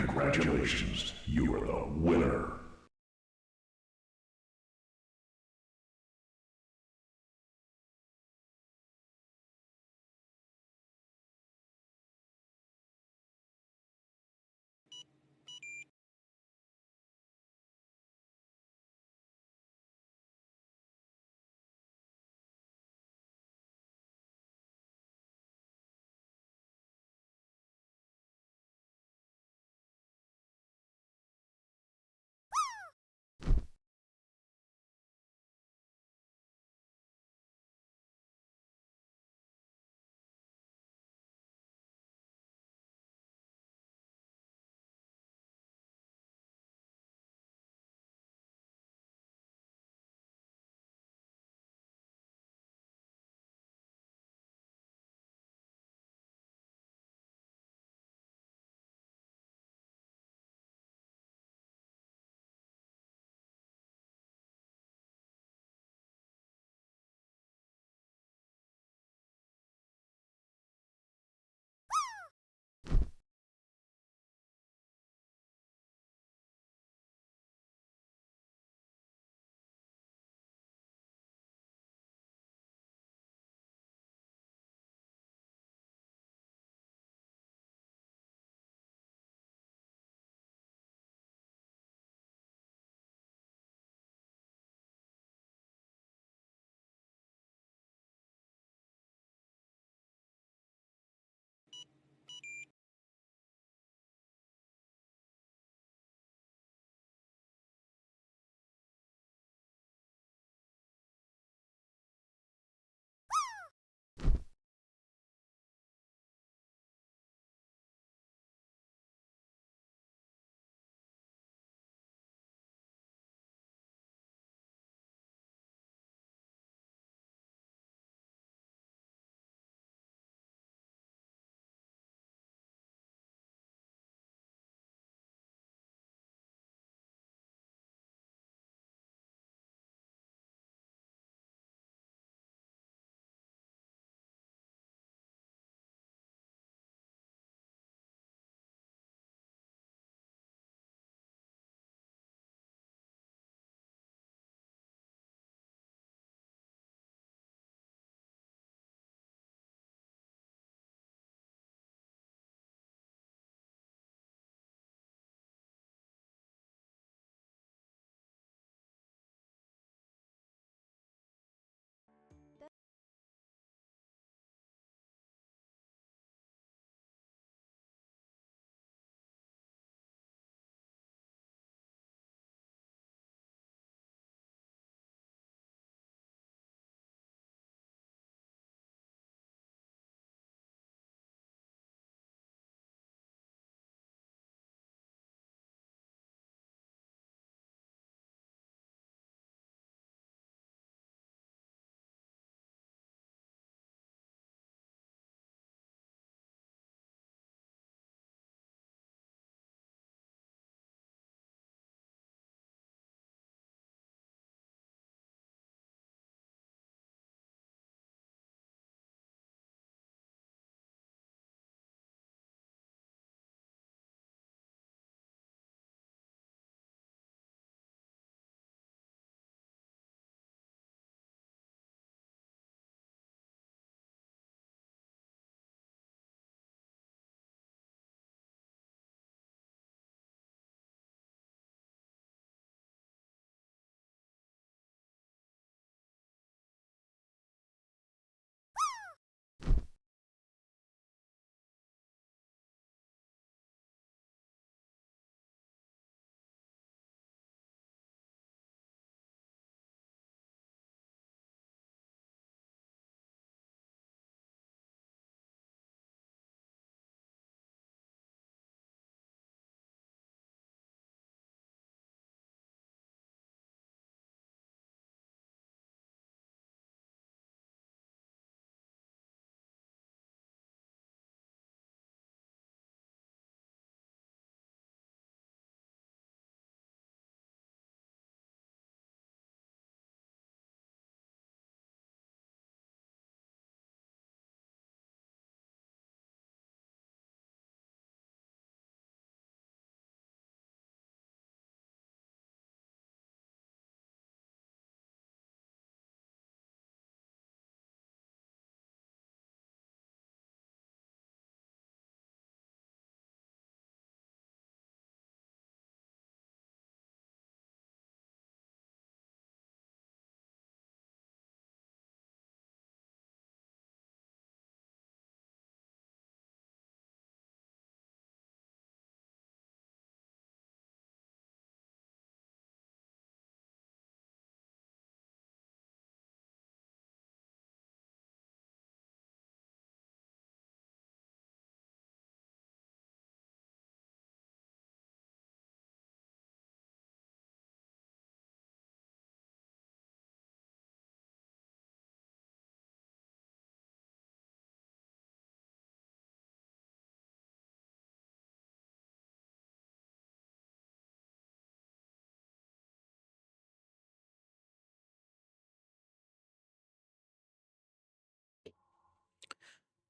Congratulations, you are the winner.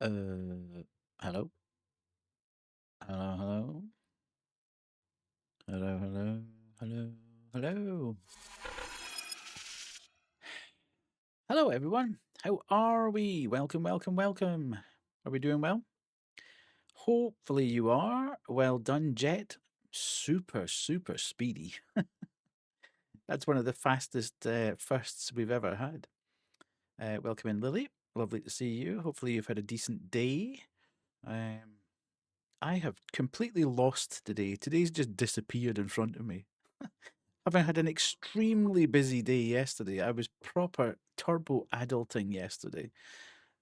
Hello? Hello, hello? Hello, hello, hello, hello. Hello, everyone. How are we? Welcome, welcome, welcome. Are we doing well? Hopefully you are. Well done, Jet. Super, super speedy. That's one of the fastest firsts we've ever had. Welcome in, Lily. Lovely to see you. Hopefully you've had a decent day. I have completely lost today. Today's just disappeared in front of me. Having had an extremely busy day yesterday, I was proper turbo adulting yesterday.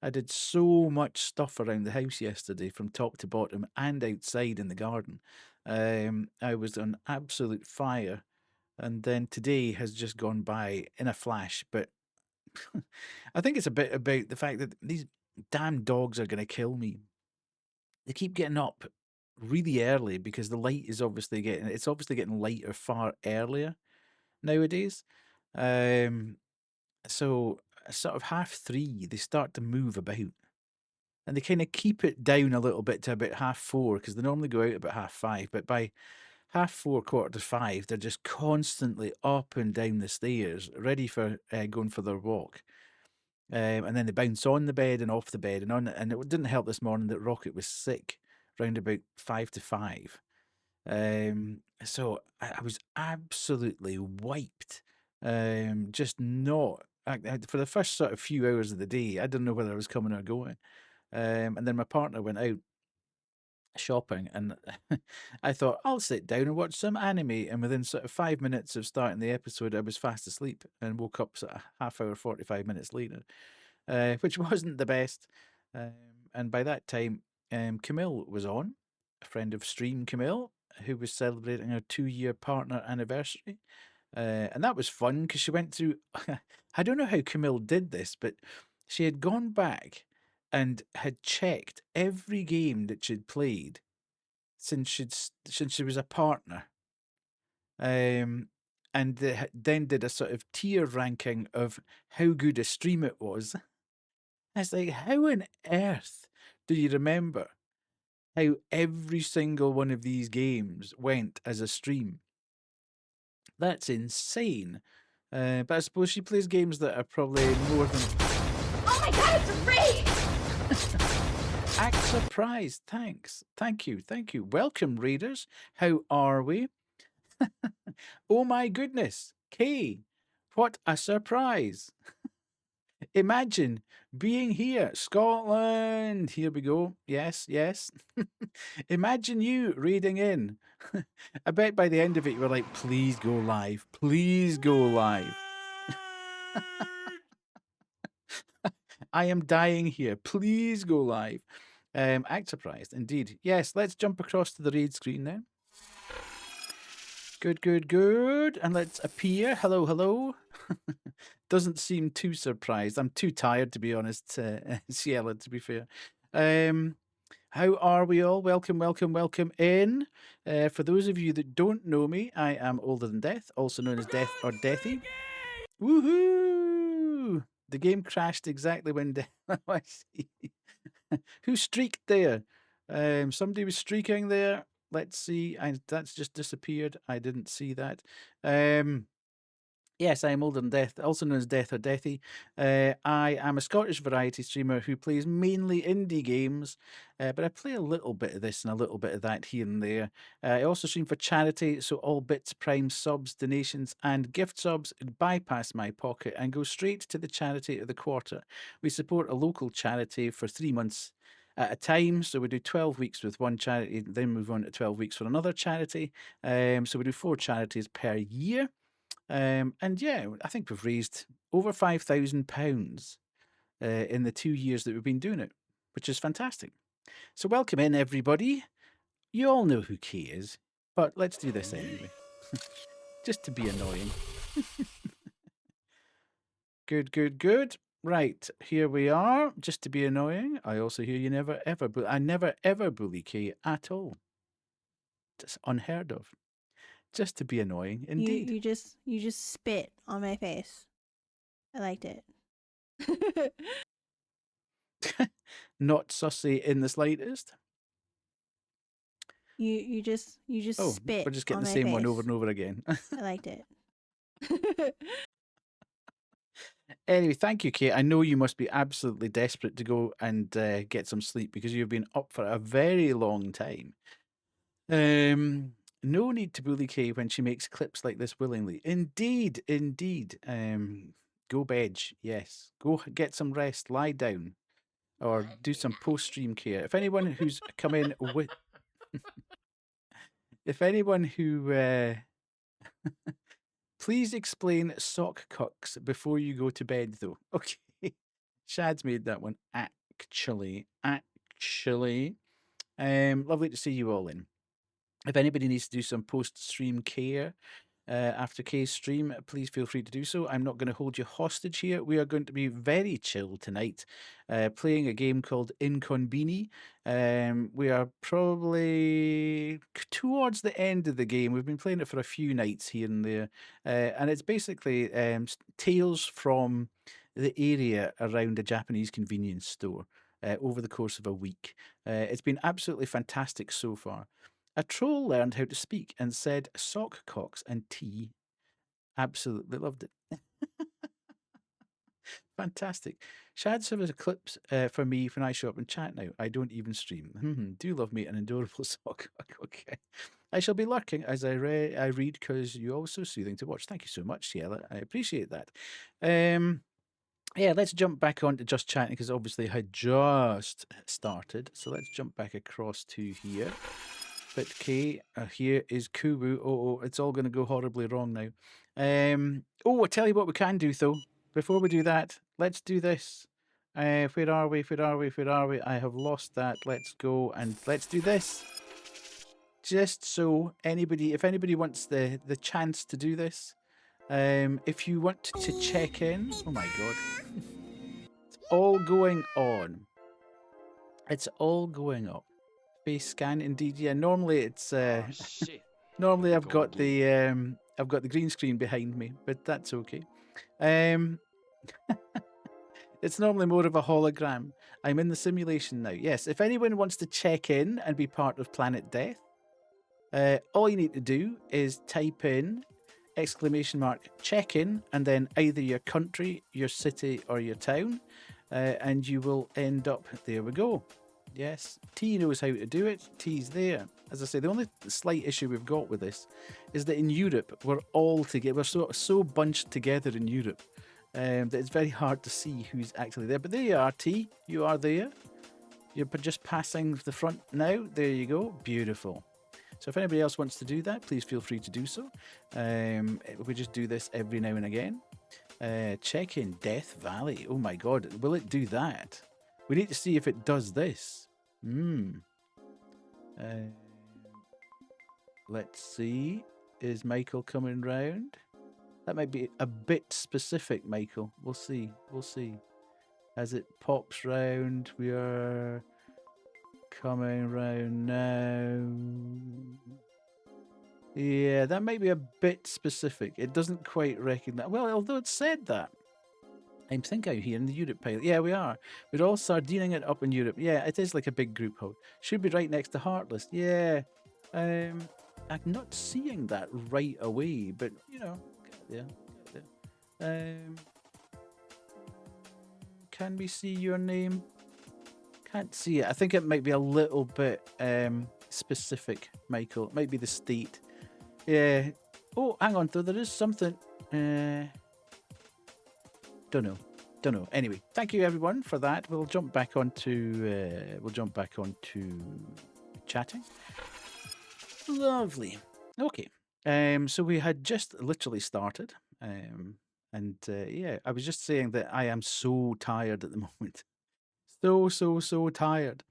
I did so much stuff around the house yesterday from top to bottom and outside in the garden. I was on absolute fire. And then today has just gone by in a flash. But I think it's a bit about the fact that these damn dogs are going to kill me. They keep getting up really early because the light is obviously getting lighter far earlier nowadays. So sort of 3:30, they start to move about. And they kind of keep it down a little bit to about 4:30 because they normally go out about 5:30. But by 4:30, 4:45, they're just constantly up and down the stairs, ready for going for their walk. And then they bounce on the bed and off the bed and on. And it didn't help this morning that Rocket was sick round about 5 to 5. So I was absolutely wiped. Just not for the first sort of few hours of the day. I didn't know whether I was coming or going. And then my partner went out shopping, and I thought I'll sit down and watch some anime. And within sort of 5 minutes of starting the episode, I was fast asleep and woke up sort of half hour, 45 minutes later, which wasn't the best. And by that time, Camille was on, a friend of Stream Camille, who was celebrating her 2-year partner anniversary. And that was fun because she went through. I don't know how Camille did this, but she had gone back and had checked every game that she'd played since she was a partner. And then did a sort of tier ranking of how good a stream it was. It's like, how on earth do you remember how every single one of these games went as a stream? That's insane. But I suppose she plays games that are probably more than. Oh my god, it's a raid! Act surprised. Thanks. Thank you. Thank you. Welcome, readers. How are we? Oh my goodness. Kay, what a surprise. Imagine being here. Scotland. Here we go. Yes, yes. Imagine you reading in. I bet by the end of it, you were like, please go live. Please go live. I am dying here. Please go live. Act surprised, indeed. Yes, let's jump across to the raid screen now. Good, good, good. And let's appear. Hello, hello. Doesn't seem too surprised. I'm too tired, to be honest, Ciela, to be fair. How are we all? Welcome, welcome, welcome in. For those of you that don't know me, I am Older Than Death, also known as Death or Deathy. Woohoo! The game crashed exactly when I see. Who streaked there? Somebody was streaking there. Let's see. That's just disappeared. I didn't see that. Yes, I am Older Than Death, also known as Death or Deathy. I am a Scottish variety streamer who plays mainly indie games, but I play a little bit of this and a little bit of that here and there. I also stream for charity, so all bits, primes, subs, donations, and gift subs bypass my pocket and go straight to the charity of the quarter. We support a local charity for 3 months at a time. So we do 12 weeks with one charity, then move on to 12 weeks for another charity. So we do 4 charities per year. And yeah, I think we've raised over £5,000 in the 2 years that we've been doing it, which is fantastic. So welcome in, everybody. You all know who Kay is, but let's do this anyway, just to be annoying. Good, good, good. Right, here we are, just to be annoying. I also hear you never ever, I never ever bully Kay at all. It's unheard of. Just to be annoying, indeed. You just spit on my face. I liked it. Not sussy in the slightest. You just Oh, spit we're just getting on the my same one face. over and over again. I liked it. Anyway, thank you, Kate. I know you must be absolutely desperate to go and get some sleep because you've been up for a very long time. No need to bully Kay when she makes clips like this willingly. Indeed, indeed. Go bed, yes. Go get some rest, lie down, or do some post-stream care. If anyone who's come in with, if anyone who, please explain sock cucks before you go to bed, though. Okay, Shad's made that one. Actually, lovely to see you all in. If anybody needs to do some post-stream care after Kay's stream, please feel free to do so. I'm not going to hold you hostage here. We are going to be very chill tonight, playing a game called inKONBINI. We are probably towards the end of the game. We've been playing it for a few nights here and there, and it's basically tales from the area around a Japanese convenience store over the course of a week. It's been absolutely fantastic so far. A troll learned how to speak and said sock cocks and tea. Absolutely loved it. Fantastic. Shad serves clips for me when I show up and chat now. I don't even stream. Do love me an adorable sock cock. Okay. I shall be lurking as I read because you're always so soothing to watch. Thank you so much, Ciela. I appreciate that. Yeah, let's jump back on to just chatting because obviously I had just started. So let's jump back across to here. But K, here is Kubu. Oh, it's all going to go horribly wrong now. I tell you what we can do, though. Before we do that, let's do this. Where are we? Where are we? Where are we? I have lost that. Let's go and let's do this. Just so if anybody wants the chance to do this, if you want to check in, oh my god, it's all going on. It's all going up. Face scan, indeed. Yeah, normally it's normally I've got the green screen behind me, but that's okay. It's normally more of a hologram. I'm in the simulation now. Yes, if anyone wants to check in and be part of Planet Death, all you need to do is type in !check in and then either your country, your city, or your town, and you will end up. There we go. Yes, T knows how to do it. T's there. As I say, the only slight issue we've got with this is that in Europe, we're all together. We're so bunched together in Europe that it's very hard to see who's actually there. But there you are, T. You are there. You're just passing the front now. There you go. Beautiful. So if anybody else wants to do that, please feel free to do so. We just do this every now and again. Check in Death Valley. Oh my God, will it do that? We need to see if it does this. Let's see. Is Michael coming round? That might be a bit specific, Michael. We'll see. We'll see. As it pops round, we are coming round now. Yeah, that might be a bit specific. It doesn't quite recognize. Well, although it said that. I think I'm here in the Europe pilot. Yeah, we are. We're all sardining it up in Europe. Yeah, it is like a big group hold. Should be right next to Heartless. Yeah. I'm not seeing that right away, but you know, get there. Can we see your name? Can't see it. I think it might be a little bit specific, Michael. It might be the state. Yeah. Oh, hang on, though. There is something. Don't know. Anyway, thank you everyone for that. We'll jump back onto chatting. Lovely. Okay. So we had just literally started. Yeah, I was just saying that I am so tired at the moment. So tired.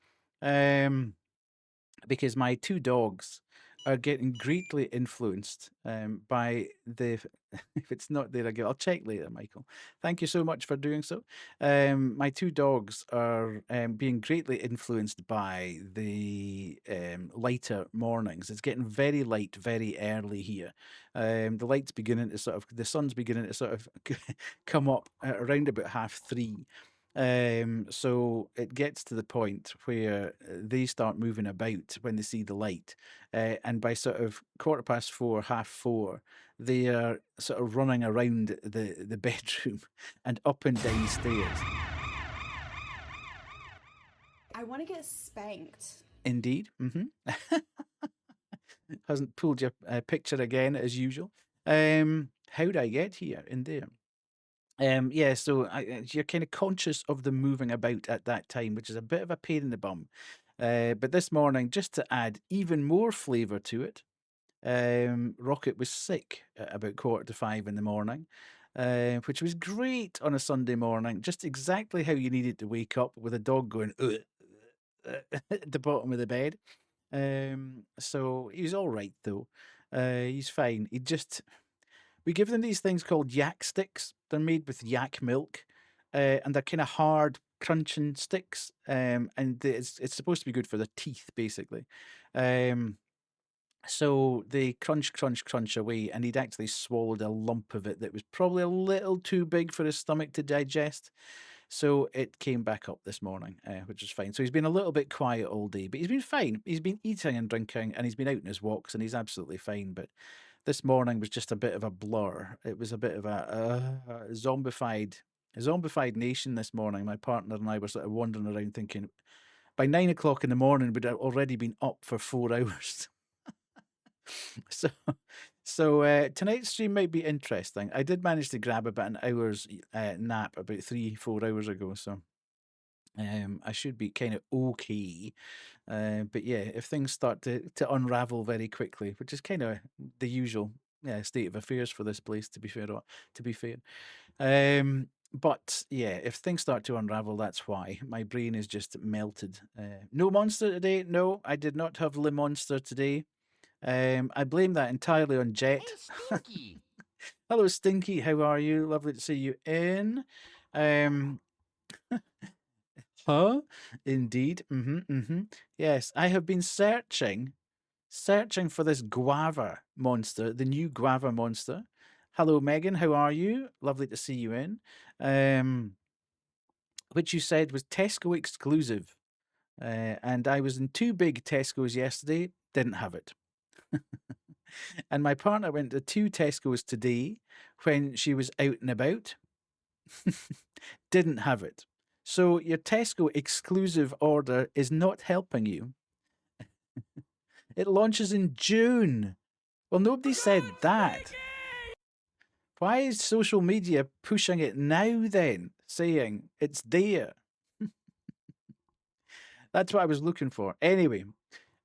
Because my two dogs are getting greatly influenced by the. If it's not there again, I'll check later, Michael. Thank you so much for doing so. My two dogs are being greatly influenced by the lighter mornings. It's getting very light very early here. The sun's beginning to sort of come up around about 3:30. So it gets to the point where they start moving about when they see the light. And by sort of 4:15, 4:30, they are sort of running around the bedroom and up and down stairs. I want to get spanked. Indeed. Hasn't pulled your picture again as usual. How'd I get here in there? Yeah, so you're kind of conscious of them moving about at that time, which is a bit of a pain in the bum. But this morning, just to add even more flavour to it, Rocket was sick at about 4:45 in the morning, which was great on a Sunday morning, just exactly how you needed to wake up with a dog going at the bottom of the bed. So he's all right though. He's fine. We give them these things called yak sticks. They're made with yak milk, and they're kind of hard, crunching sticks. And it's supposed to be good for the teeth, basically. So they crunch, crunch, crunch away, and he'd actually swallowed a lump of it that was probably a little too big for his stomach to digest. So it came back up this morning, which is fine. So he's been a little bit quiet all day, but he's been fine. He's been eating and drinking, and he's been out on his walks, and he's absolutely fine. But this morning was just a bit of a blur. It was a bit of a zombified nation this morning. My partner and I were sort of wandering around thinking, by 9 o'clock in the morning, we'd already been up for 4 hours. So tonight's stream might be interesting. I did manage to grab about an hour's nap about 3-4 hours ago, so I should be kind of okay. But yeah, if things start to unravel very quickly, which is kind of the usual state of affairs for this place, to be fair. But yeah, if things start to unravel, that's why my brain is just melted. No monster today. No, I did not have Le Monster today. I blame that entirely on Jet. Hey, Stinky. Hello, Stinky. How are you? Lovely to see you in. Huh? Indeed. Yes, I have been searching for this guava monster, the new guava monster. Hello, Megan. How are you? Lovely to see you in. Which you said was Tesco exclusive. And I was in 2 big Tesco's yesterday, didn't have it. And my partner went to 2 Tesco's today when she was out and about, didn't have it. So your Tesco exclusive order is not helping you. It launches in June. Well, nobody said that. Why is social media pushing it now then, saying it's there? That's what I was looking for. Anyway,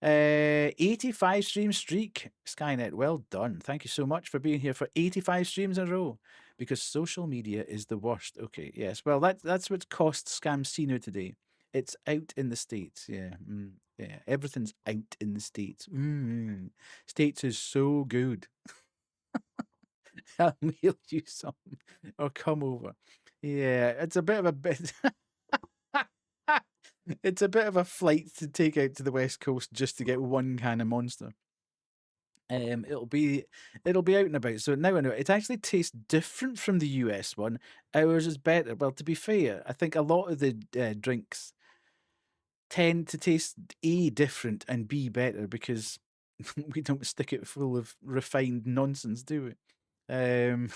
85 stream streak. Skynet, well done. Thank you so much for being here for 85 streams in a row, because social media is the worst. Okay, yes. Well, that's what cost Scamcino today. It's out in the States. Yeah. Yeah. Everything's out in the States. States is so good. I'll mail you some or come over. Yeah, it's a bit of a bit. It's a bit of a flight to take out to the West Coast just to get one kind of monster. It'll be out and about. So now I know it actually tastes different from the US one. Ours is better. Well, to be fair, I think a lot of the drinks tend to taste A, different, and B, better, because we don't stick it full of refined nonsense, do we? There's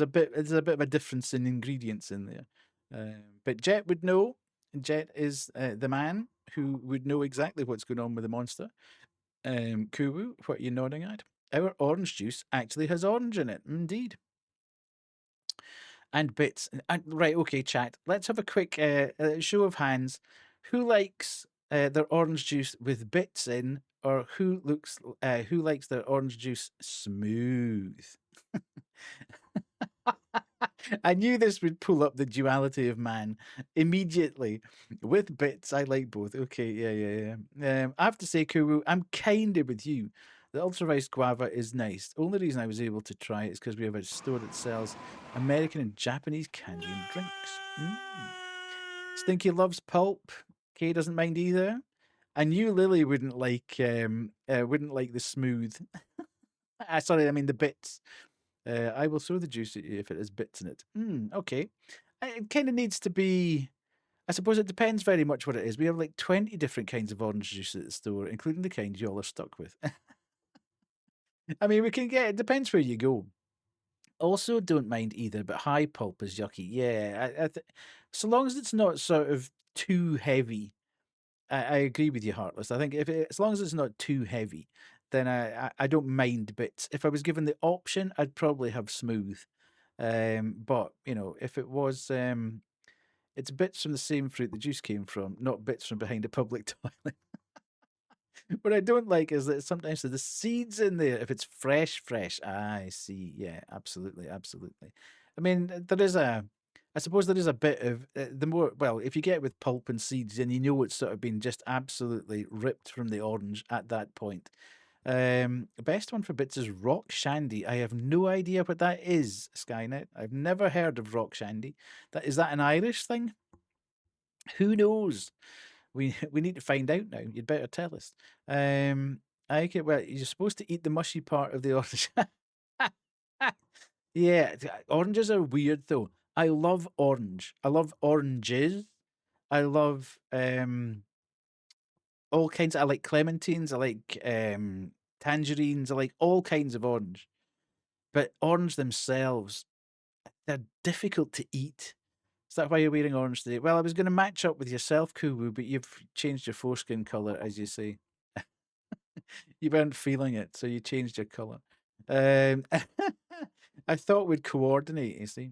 a bit of a difference in ingredients in there. But Jet would know. Jet is the man who would know exactly what's going on with the monster. Kuwu, what are you nodding at? Our orange juice actually has orange in it. Indeed. And bits. And right, okay, chat. Let's have a quick show of hands. Who likes their orange juice with bits in, or who likes their orange juice smooth? I knew this would pull up the duality of man immediately. With bits, I like both. Okay, yeah. I have to say, Kuru, I'm kind of with you. The ultra rice guava is nice. The only reason I was able to try it is because we have a store that sells American and Japanese candy and drinks. Stinky loves pulp. Kay doesn't mind either. I knew Lily wouldn't like the smooth. Sorry, I mean the bits. I will throw the juice at you if it has bits in it. Okay. It kind of needs to be. I suppose it depends very much what it is. We have like 20 different kinds of orange juice at the store, including the kind you all are stuck with. I mean, we can get. It depends where you go. Also, don't mind either, but high pulp is yucky. Yeah, so long as it's not sort of too heavy. I agree with you, Heartless. I think as long as it's not too heavy, then I don't mind bits. If I was given the option, I'd probably have smooth. But if it was, it's bits from the same fruit the juice came from, not bits from behind a public toilet. What I don't like is that sometimes there's seeds in there. If it's fresh, I see. Yeah, absolutely, absolutely. I mean, I suppose there is a bit of if you get it with pulp and seeds, then you know it's sort of been just absolutely ripped from the orange at that point. Best one for bits is rock shandy. I have no idea what that is, Skynet. I've never heard of rock shandy. Is that an Irish thing? Who knows? We need to find out now. You'd better tell us. Well, you're supposed to eat the mushy part of the orange. Yeah, oranges are weird though. I love orange. I love oranges. I love all kinds. I like clementines. I like tangerines. I like all kinds of orange. But orange themselves, they're difficult to eat. Is that why you're wearing orange today? Well, I was going to match up with yourself, Kuwu, but you've changed your foreskin color, as you say. You weren't feeling it, so you changed your color. I thought we'd coordinate, you see.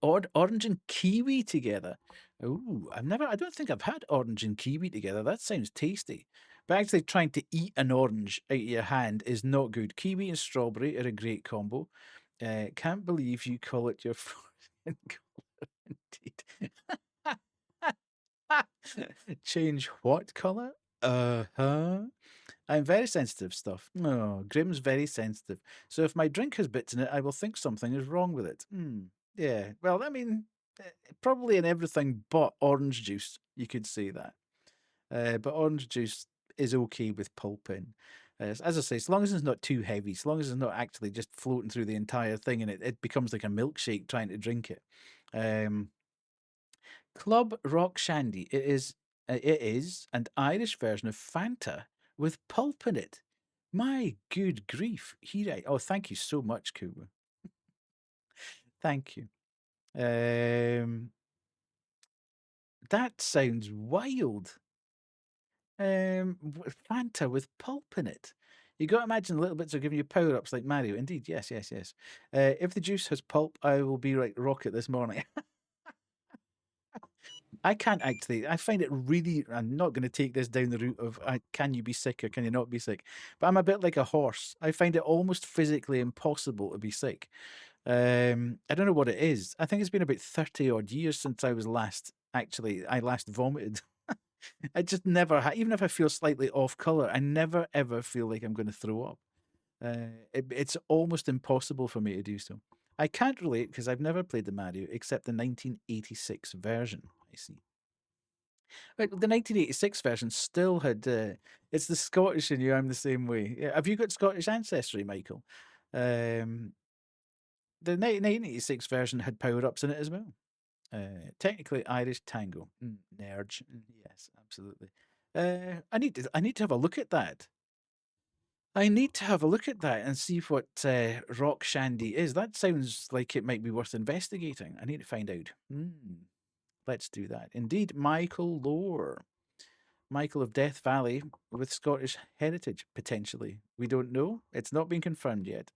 Orange and kiwi together. Oh, I don't think I've had orange and kiwi together. That sounds tasty. But actually trying to eat an orange out of your hand is not good. Kiwi and strawberry are a great combo. Can't believe you call it your foreskin color. Indeed. Change what color? Uh-huh. I'm very sensitive stuff. Oh, Grim's very sensitive. So if my drink has bits in it, I will think something is wrong with it. Yeah. Well, I mean, probably in everything but orange juice, you could say that. But orange juice is okay with pulp in. As I say, as long as it's not too heavy, as long as it's not actually just floating through the entire thing and it becomes like a milkshake trying to drink it. Club Rock Shandy. It is an Irish version of Fanta with pulp in it. My good grief. Oh, thank you so much, Kuba. Thank you. That sounds wild. Fanta with pulp in it. You got to imagine little bits are giving you power ups like Mario. Indeed, yes. If the juice has pulp, I will be like Rocket this morning. I can't actually. I find it really. I'm not going to take this down the route of can you be sick or can you not be sick? But I'm a bit like a horse. I find it almost physically impossible to be sick. I don't know what it is. I think it's been about 30 odd years since I last vomited. I just never, even if I feel slightly off color, I never ever feel like I'm going to throw up. It's almost impossible for me to do so. I can't relate because I've never played the Mario except the 1986 version. I see. But the 1986 version still had. It's the Scottish in you. I'm the same way. Yeah, have you got Scottish ancestry, Michael? The 1986 version had power ups in it as well. Technically Irish tango. Nerds. Yes, absolutely. I need to have a look at that. I need to have a look at that and see what rock shandy is. That sounds like it might be worth investigating. I need to find out. Let's do that. Indeed, Michael Lore. Michael of Death Valley with Scottish heritage, potentially. We don't know. It's not been confirmed yet.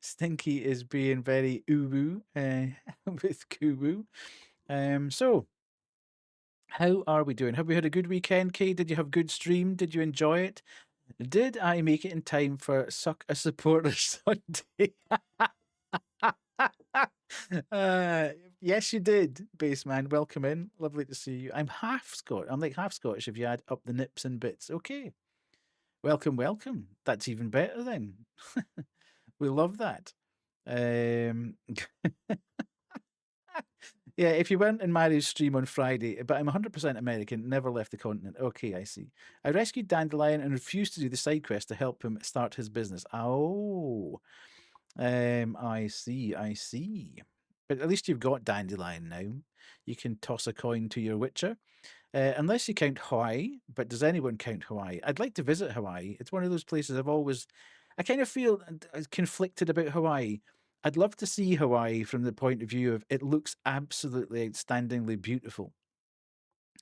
Stinky is being very uwu with Kuwu. So, how are we doing? Have we had a good weekend, Kay? Did you have a good stream? Did you enjoy it? Did I make it in time for Suck a Supporter Sunday? Yes, you did, Baseman. Welcome in. Lovely to see you. I'm half Scottish. I'm like half Scottish if you add up the nips and bits. Okay. Welcome. That's even better then. We love that. Yeah, if you weren't in Mario's stream on Friday, but I'm 100% American, never left the continent. Okay, I see. I rescued Dandelion and refused to do the side quest to help him start his business. Oh, I see, I see. But at least you've got Dandelion now. You can toss a coin to your Witcher. Unless you count Hawaii, but does anyone count Hawaii? I'd like to visit Hawaii. It's one of those places I kind of feel conflicted about Hawaii. I'd love to see Hawaii from the point of view of it looks absolutely outstandingly beautiful.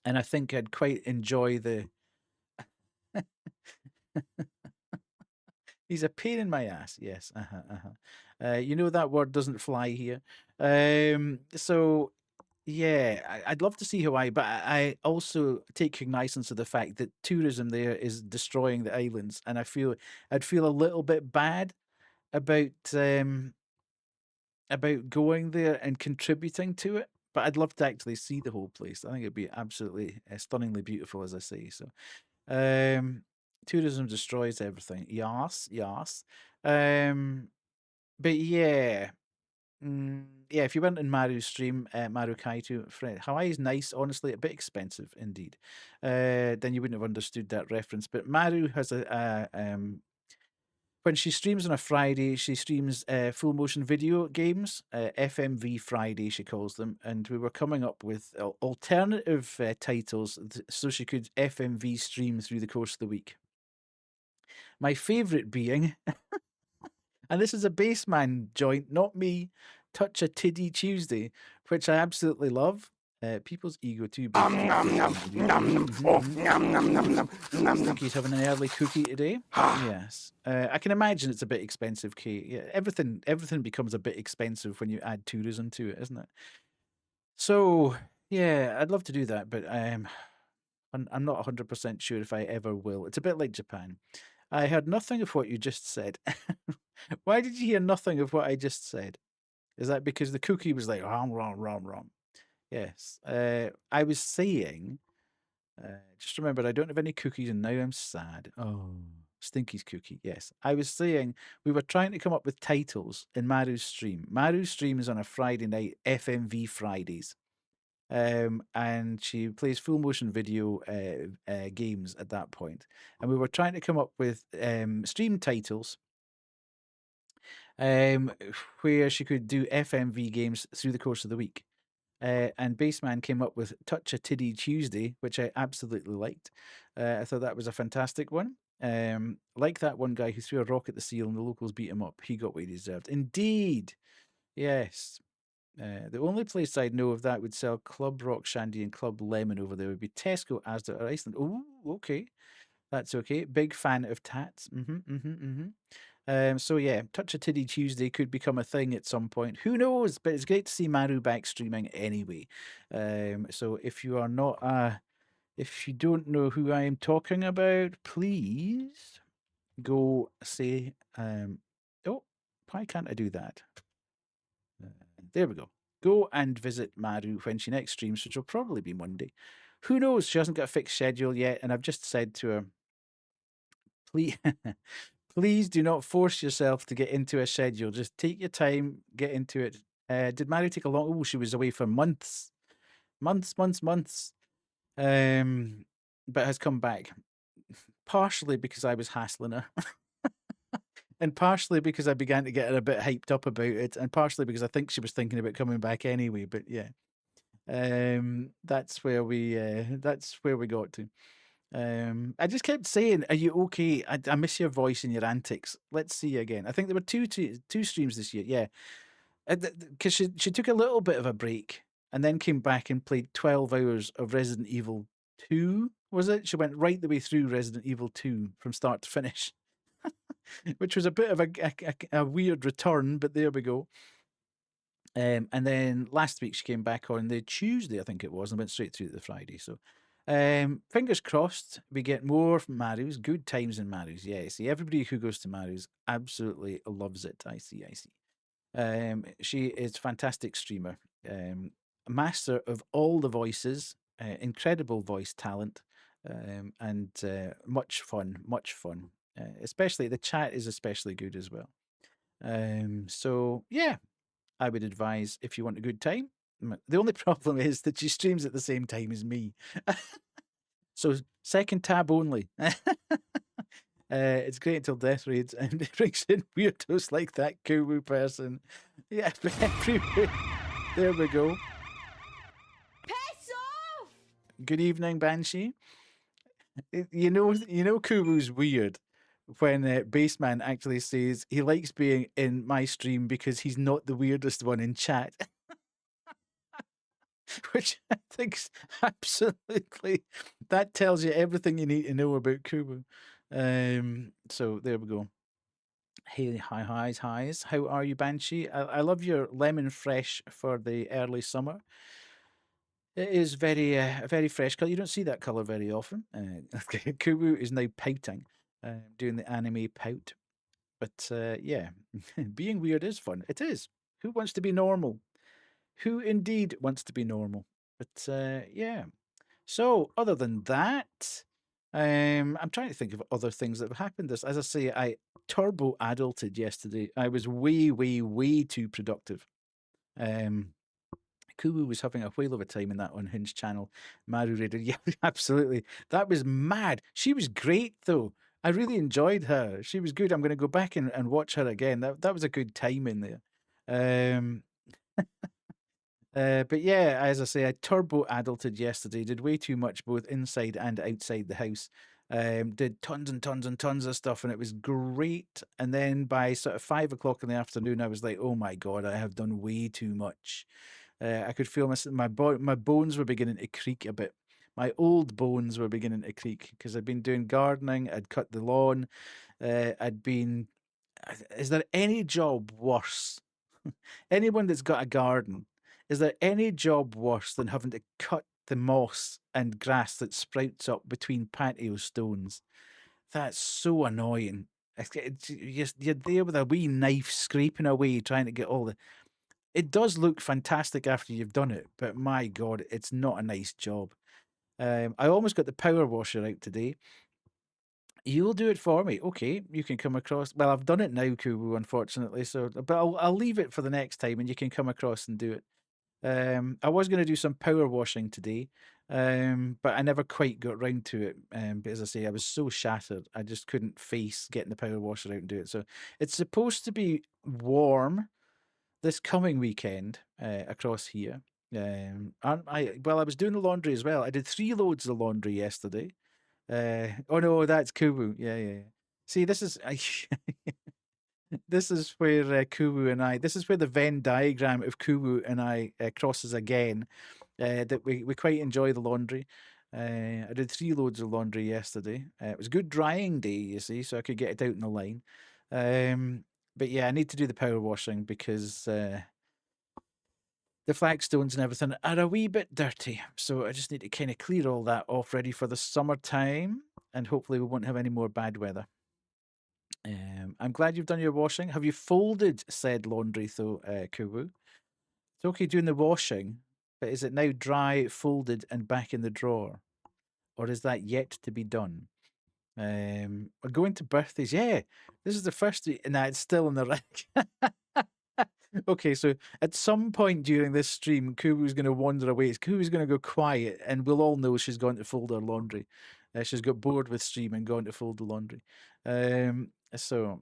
And I think I'd quite enjoy the. He's a pain in my ass. Yes. You know that word doesn't fly here. So yeah, I'd love to see Hawaii, but I also take cognizance of the fact that tourism there is destroying the islands, and I'd feel a little bit bad about going there and contributing to it. But I'd love to actually see the whole place. I think it'd be absolutely stunningly beautiful, as I say. So, tourism destroys everything. Yes, yes. But yeah. Yeah, if you went in Maru's stream, Maru Kaito, Hawaii is nice, honestly, a bit expensive indeed. Then you wouldn't have understood that reference. But Maru has when she streams on a Friday, she streams full motion video games, FMV Friday, she calls them. And we were coming up with alternative titles so she could FMV stream through the course of the week. My favorite being, and this is a baseman joint, not me, Touch a Tiddy Tuesday, which I absolutely love. People's ego too big. He's having an early cookie today. Yes, I can imagine it's a bit expensive. Kate, yeah, everything becomes a bit expensive when you add tourism to it, isn't it? So yeah, I'd love to do that, but I'm not 100% sure if I ever will. It's a bit like Japan. I heard nothing of what you just said. Why did you hear nothing of what I just said? Is that because the cookie was like wrong, wrong, wrong, wrong? Yes. I was saying, just remembered I don't have any cookies and now I'm sad. Oh, Stinky's cookie. Yes. I was saying we were trying to come up with titles in Maru's stream. Maru's stream is on a Friday night, FMV Fridays. And she plays full motion video games at that point. And we were trying to come up with stream titles where she could do FMV games through the course of the week. And Baseman came up with Touch a Tiddy Tuesday, which I absolutely liked. I thought that was a fantastic one. Like that one guy who threw a rock at the seal and the locals beat him up. He got what he deserved. Indeed. Yes. The only place I'd know of that would sell Club Rock Shandy and Club Lemon over there would be Tesco, Asda, or Iceland. Oh, okay. That's okay. Big fan of tats. So yeah, Touch a Tiddy Tuesday could become a thing at some point. Who knows? But it's great to see Maru back streaming anyway. So if you are not if you don't know who I am talking about, please go say oh, why can't I do that? There we go. Go and visit Maru when she next streams, which will probably be Monday. Who knows? She hasn't got a fixed schedule yet, and I've just said to her, please, please do not force yourself to get into a schedule. Just take your time, get into it. Did Maru take a long? Oh, she was away for months. But has come back. Partially because I was hassling her. And partially because I began to get her a bit hyped up about it, and partially because I think she was thinking about coming back anyway. But yeah, that's where we got to. I just kept saying, "Are you okay? I miss your voice and your antics. Let's see you again." I think there were two streams this year. Yeah, because she took a little bit of a break and then came back and played 12 hours of Resident Evil 2. Was it? She went right the way through Resident Evil 2 from start to finish. Which was a bit of a weird return, but there we go. And then last week she came back on the Tuesday, I think it was, and went straight through to the Friday. So fingers crossed we get more from Maru's. Good times in Maru's. Yeah, see, everybody who goes to Maru's absolutely loves it. I see. She is a fantastic streamer, a master of all the voices, incredible voice talent, and much fun. Especially the chat is especially good as well. So yeah, I would advise if you want a good time. The only problem is that she streams at the same time as me. So second tab only. It's great until death raids and it brings in weirdos like that Kubu person. Yeah, everywhere. There we go. Piss off! Good evening, Banshee. You know, Kubu's weird when Baseman actually says he likes being in my stream because he's not the weirdest one in chat. Which I think's absolutely, that tells you everything you need to know about Kubu. So there we go. Hey, highs. How are you, Banshee? I love your lemon fresh for the early summer. It is very fresh color. You don't see that color very often. Kubu is now pouting, doing the anime pout. But yeah, being weird is fun. It is. Who wants to be normal? Who indeed wants to be normal? But yeah. So other than that, I'm trying to think of other things that have happened. As I say, I turbo adulted yesterday. I was way too productive. Kubu was having a whale of a time in that unhinged channel. Maru raided. Yeah, absolutely. That was mad. She was great though. I really enjoyed her. She was good. I'm going to go back and watch her again. That was a good time in there. But yeah, as I say, I turbo adulted yesterday. Did way too much both inside and outside the house. Did tons and tons and tons of stuff, and it was great. And then by sort of 5 o'clock in the afternoon, I was like, "Oh my god, I have done way too much." I could feel my bones were beginning to creak a bit. My old bones were beginning to creak because I'd been doing gardening. I'd cut the lawn. I'd been. Is there any job worse? Anyone that's got a garden, is there any job worse than having to cut the moss and grass that sprouts up between patio stones? That's so annoying. You're there with a wee knife scraping away, trying to get all the. It does look fantastic after you've done it, but my God, it's not a nice job. I almost got the power washer out today. You'll do it for me. Okay, you can come across. Well, I've done it now, Kubu, unfortunately. So, but I'll leave it for the next time, and you can come across and do it. I was going to do some power washing today, but I never quite got round to it. But as I say, I was so shattered, I just couldn't face getting the power washer out and do it. So it's supposed to be warm this coming weekend across here. Well, I was doing the laundry as well. I did 3 loads of laundry yesterday. Oh no, that's Kubu. Yeah. See, this is this is where Kubu and I. This is where the Venn diagram of Kubu and I crosses again. That we quite enjoy the laundry. I did 3 loads of laundry yesterday. It was a good drying day, you see, so I could get it out in the line. But yeah, I need to do the power washing because the flagstones and everything are a wee bit dirty. So I just need to kind of clear all that off, ready for the summertime, and hopefully we won't have any more bad weather. I'm glad you've done your washing. Have you folded said laundry though, Kubu? It's okay doing the washing, but is it now dry, folded, and back in the drawer? Or is that yet to be done? We're going to birthdays. Yeah, this is the first week, and it's still in the rack. Okay, so at some point during this stream, Kubu's going to wander away. Kubu's going to go quiet, and we'll all know she's gone to fold her laundry. She's got bored with stream and gone to fold the laundry. So,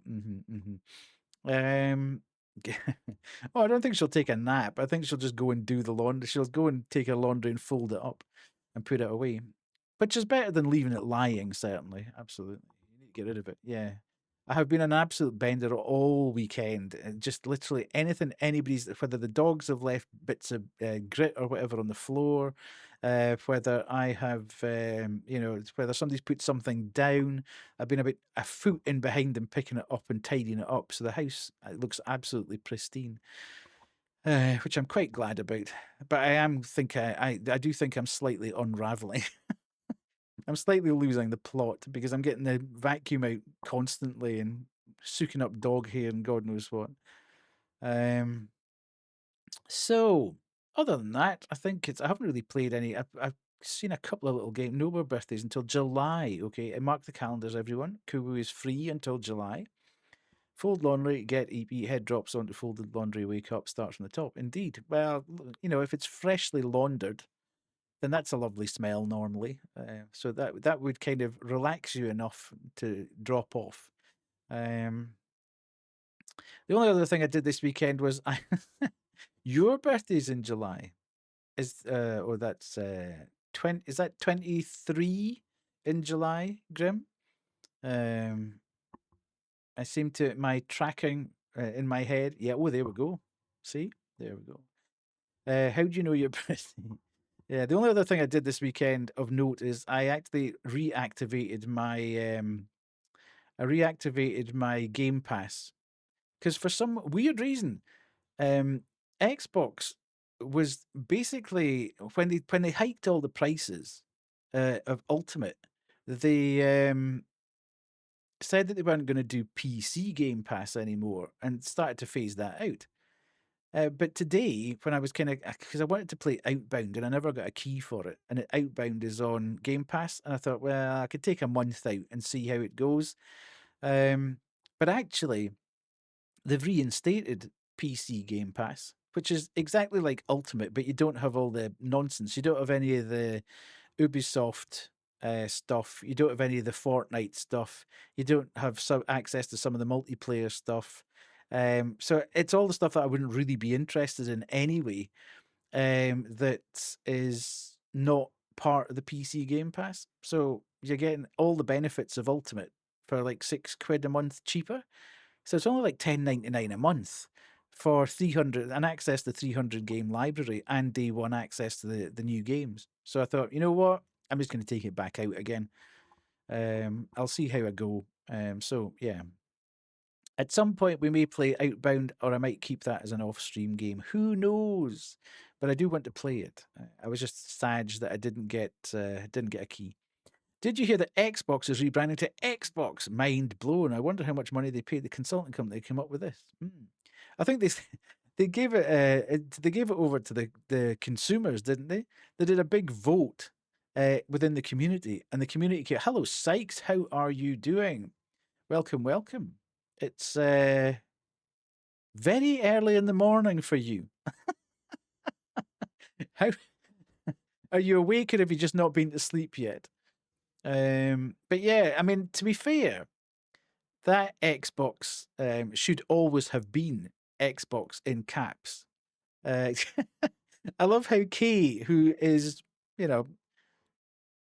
oh, I don't think she'll take a nap. I think she'll just go and do the laundry. She'll go and take her laundry and fold it up and put it away, which is better than leaving it lying, certainly. Absolutely. You need to get rid of it. Yeah. I have been an absolute bender all weekend. Just literally anything, anybody's, whether the dogs have left bits of grit or whatever on the floor, whether I have, whether somebody's put something down. I've been about a foot in behind them, picking it up and tidying it up. So the house looks absolutely pristine, which I'm quite glad about. But I do think I'm slightly unraveling. I'm slightly losing the plot because I'm getting the vacuum out constantly and soaking up dog hair and God knows what. So other than that, I think I haven't really played any. I've seen a couple of little games. No more birthdays until July. Okay, and mark the calendars, everyone. Kubu is free until July. Fold laundry, get EP, head drops onto folded laundry, wake up, start from the top. Indeed. Well, if it's freshly laundered, then that's a lovely smell normally. So that would kind of relax you enough to drop off. The only other thing I did this weekend was your birthday's in July. Or that's 20, is that 23 in July, Grim? I seem to my tracking in my head. Yeah, oh, there we go. See, there we go. How do you know your birthday? Yeah, the only other thing I did this weekend of note is I actually reactivated my Game Pass because for some weird reason, Xbox was basically when they hiked all the prices of Ultimate, they said that they weren't going to do PC Game Pass anymore and started to phase that out. But today, when I was because I wanted to play Outbound and I never got a key for it, and Outbound is on Game Pass, and I thought, well, I could take a month out and see how it goes. But actually, they've reinstated PC Game Pass, which is exactly like Ultimate, but you don't have all the nonsense. You don't have any of the Ubisoft stuff. You don't have any of the Fortnite stuff. You don't have some access to some of the multiplayer stuff. So it's all the stuff that I wouldn't really be interested in anyway. That is not part of the PC Game Pass. So you're getting all the benefits of Ultimate for like £6 a month cheaper. So it's only like $10.99 a month for 300 and access to 300 game library and day one access to the new games. So I thought, you know what? I'm just going to take it back out again. I'll see how I go. So yeah. At some point we may play Outbound, or I might keep that as an off-stream game. Who knows? But I do want to play it. I was just sad that I didn't get a key. Did you hear that Xbox is rebranding to Xbox? Mind blown. I wonder how much money they paid the consulting company to come up with this. I think they gave it over to the consumers, didn't they? They did a big vote within the community, and the community came, hello, Sykes, how are you doing? Welcome, welcome. It's very early in the morning for you. How are you awake, or have you just not been to sleep yet? But yeah, I mean, to be fair, that Xbox should always have been Xbox in caps. I love how Kay, who is, you know,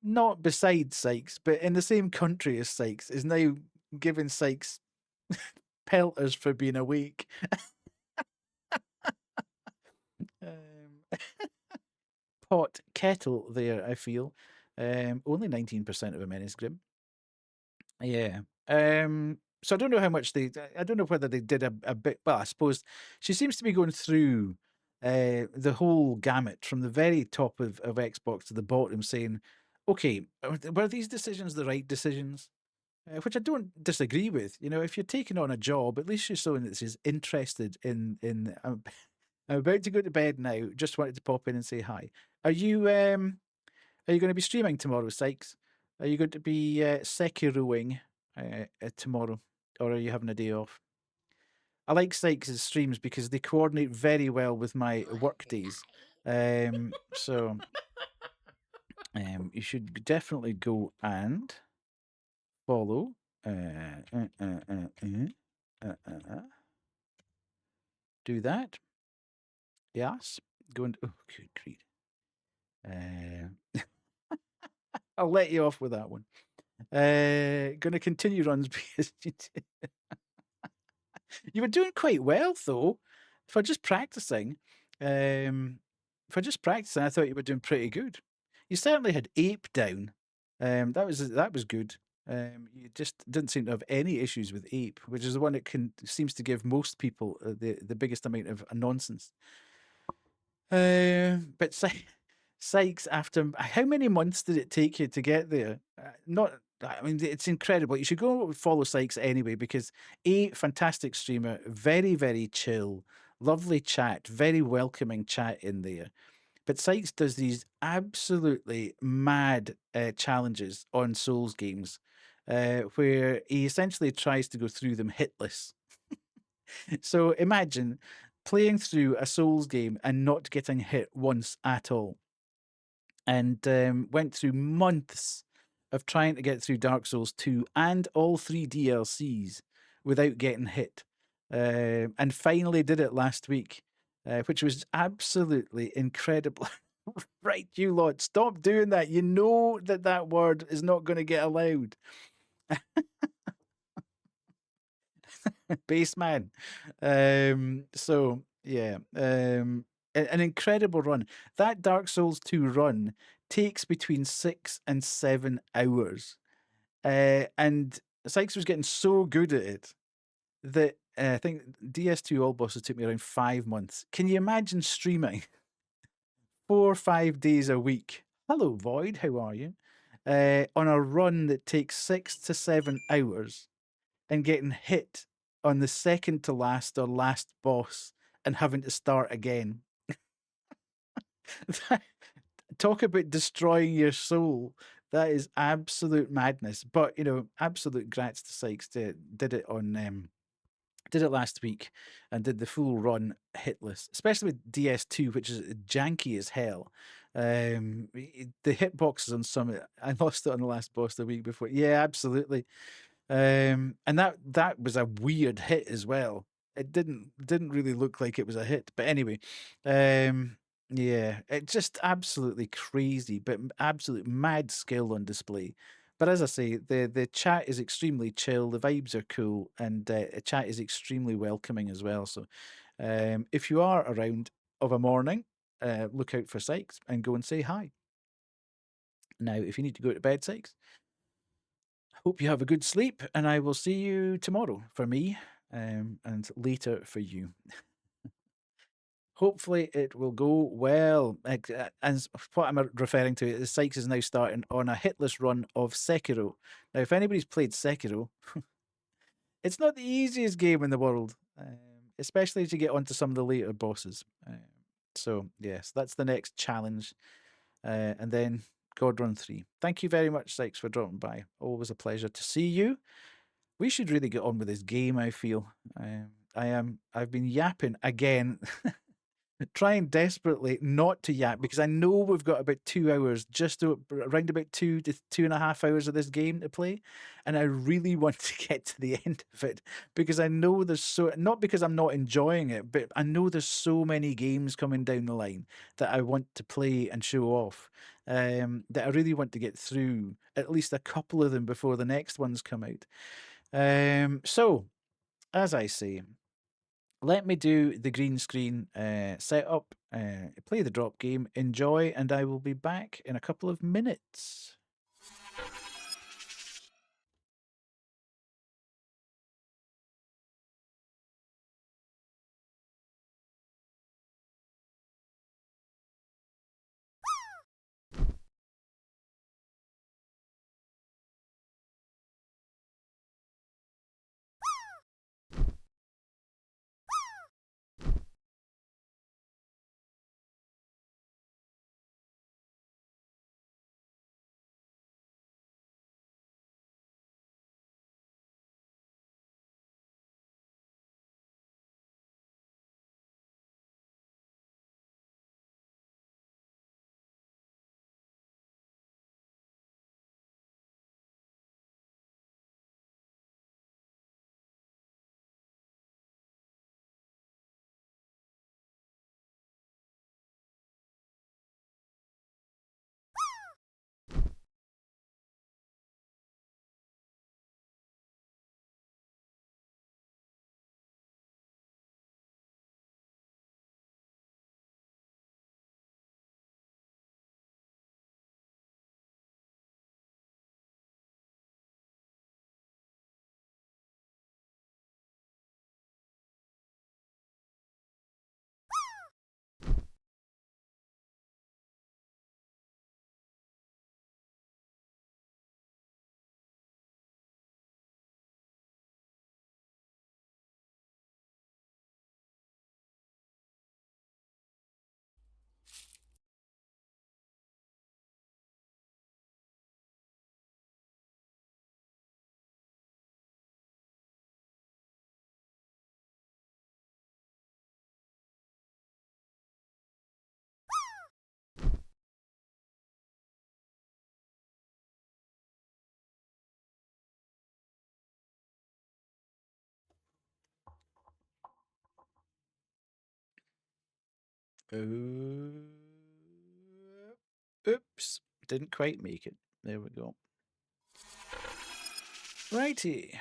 not beside Sykes, but in the same country as Sykes, is now giving Sykes pelters for being awake. Pot kettle there, I feel. Only 19% of a menace, Grim. Yeah. So I don't know how much I don't know whether they did a bit. Well, I suppose she seems to be going through the whole gamut from the very top of Xbox to the bottom, saying, okay, were these decisions the right decisions? Which I don't disagree with. You know, if you're taking on a job, at least you're someone that is interested in. I'm about to go to bed now. Just wanted to pop in and say hi. Are you going to be streaming tomorrow, Sykes? Are you going to be Sekiroing tomorrow, or are you having a day off? I like Sykes' streams because they coordinate very well with my work days. So you should definitely go and follow. Do that. Yes. Go and oh, good grief. I'll let you off with that one. Going to continue runs because you were doing quite well though. For just practicing, I thought you were doing pretty good. You certainly had Ape down. That was good. You just didn't seem to have any issues with Ape, which is the one that seems to give most people the biggest amount of nonsense. But Sykes, after how many months did it take you to get there? I mean, it's incredible. You should go follow Sykes anyway because fantastic streamer, very, very chill, lovely chat, very welcoming chat in there. But Sykes does these absolutely mad challenges on Souls games where he essentially tries to go through them hitless. So imagine playing through a Souls game and not getting hit once at all. and went through months of trying to get through Dark Souls 2 and all 3 DLCs without getting hit. And finally did it last week, which was absolutely incredible. Right, you lot, stop doing that. You know that that word is not going to get allowed. Baseman. So yeah, an incredible run. That Dark Souls 2 run takes between 6 and 7 hours. And Sykes was getting so good at it that I think DS2 All Bosses took me around 5 months. Can you imagine streaming 4 or 5 days a week? Hello, Void, how are you? On a run that takes 6 to 7 hours and getting hit on the second to last or last boss and having to start again. Talk about destroying your soul. That is absolute madness. But absolute grats to Sykes. Did it on did it last week and did the full run hitless, especially with DS2, which is janky as hell. The hitboxes on some, I lost it on the last boss the week before. Yeah, absolutely. And that was a weird hit as well. It didn't really look like it was a hit, but anyway, yeah, it just absolutely crazy, but absolute mad skill on display. But as I say, the chat is extremely chill, the vibes are cool, and the chat is extremely welcoming as well. So, if you are around of a morning, look out for Sykes and go and say hi. Now, if you need to go to bed, Sykes, hope you have a good sleep, and I will see you tomorrow for me, and later for you. Hopefully, it will go well. And what I'm referring to is Sykes is now starting on a hitless run of Sekiro. Now, if anybody's played Sekiro, it's not the easiest game in the world, especially as you get onto some of the later bosses. So, yes, that's the next challenge. And then God Run 3. Thank you very much, Sykes, for dropping by. Always a pleasure to see you. We should really get on with this game, I feel. I've been yapping again, trying desperately not to yap because I know we've got about 2 hours, around about 2 to 2.5 hours of this game to play. And I really want to get to the end of it because I know not because I'm not enjoying it, but I know there's so many games coming down the line that I want to play and show off. That I really want to get through at least a couple of them before the next ones come out. So, as I say, let me do the green screen setup, play the drop game, enjoy, and I will be back in a couple of minutes. Oops. Didn't quite make it. There we go. Righty.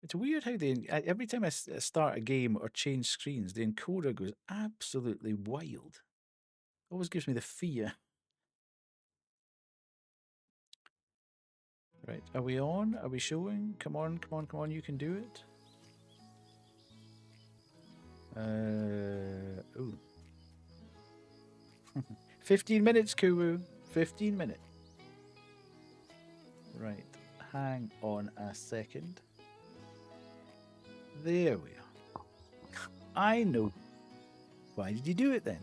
It's weird how every time I start a game or change screens, the encoder goes absolutely wild. Always gives me the fear. Right, are we on? Are we showing? Come on, come on, come on, you can do it. Ooh. 15 minutes, Kuwu. 15 minutes. Right, hang on a second. There we are. I know. Why did you do it then?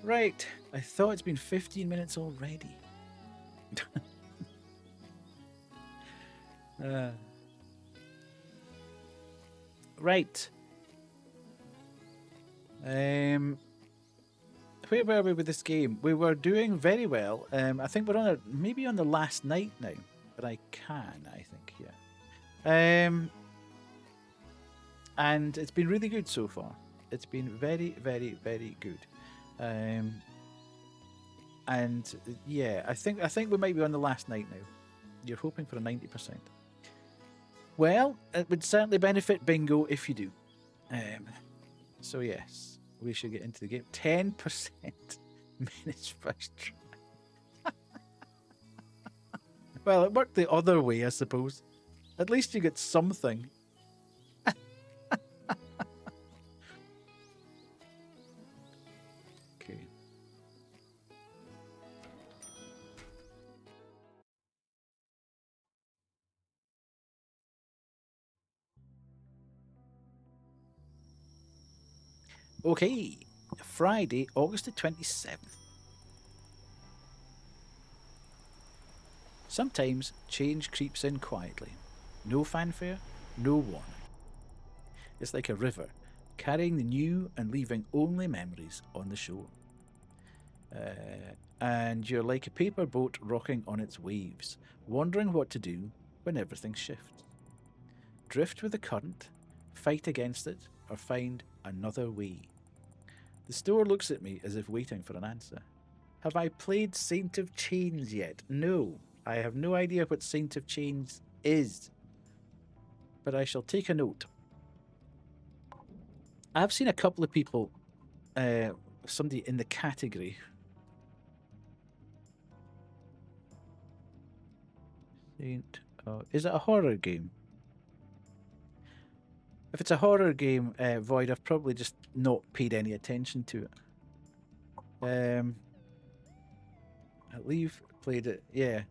Right, I thought it's been 15 minutes already. Right. Where were we with this game? We were doing very well. I think we're on maybe on the last night now, but I think, yeah. And it's been really good so far. It's been very, very, very good. And yeah, I think we might be on the last night now. You're hoping for a 90%. Well, it would certainly benefit Bingo if you do. So yes, we should get into the game. 10% minutes first try. Well, it worked the other way, I suppose. At least you get something. Okay. Okay, Friday, August the 27th. Sometimes change creeps in quietly. No fanfare, no warning. It's like a river, carrying the new and leaving only memories on the shore. And you're like a paper boat rocking on its waves, wondering what to do when everything shifts. Drift with the current, fight against it, or find another way. The store looks at me as if waiting for an answer. Have I played Saint of Chains yet? No, I have no idea what Saint of Chains is. But I shall take a note. I've seen a couple of people, somebody in the category. Is it a horror game? If it's a horror game, Void, I've probably just not paid any attention to it. I leave played it. Yeah,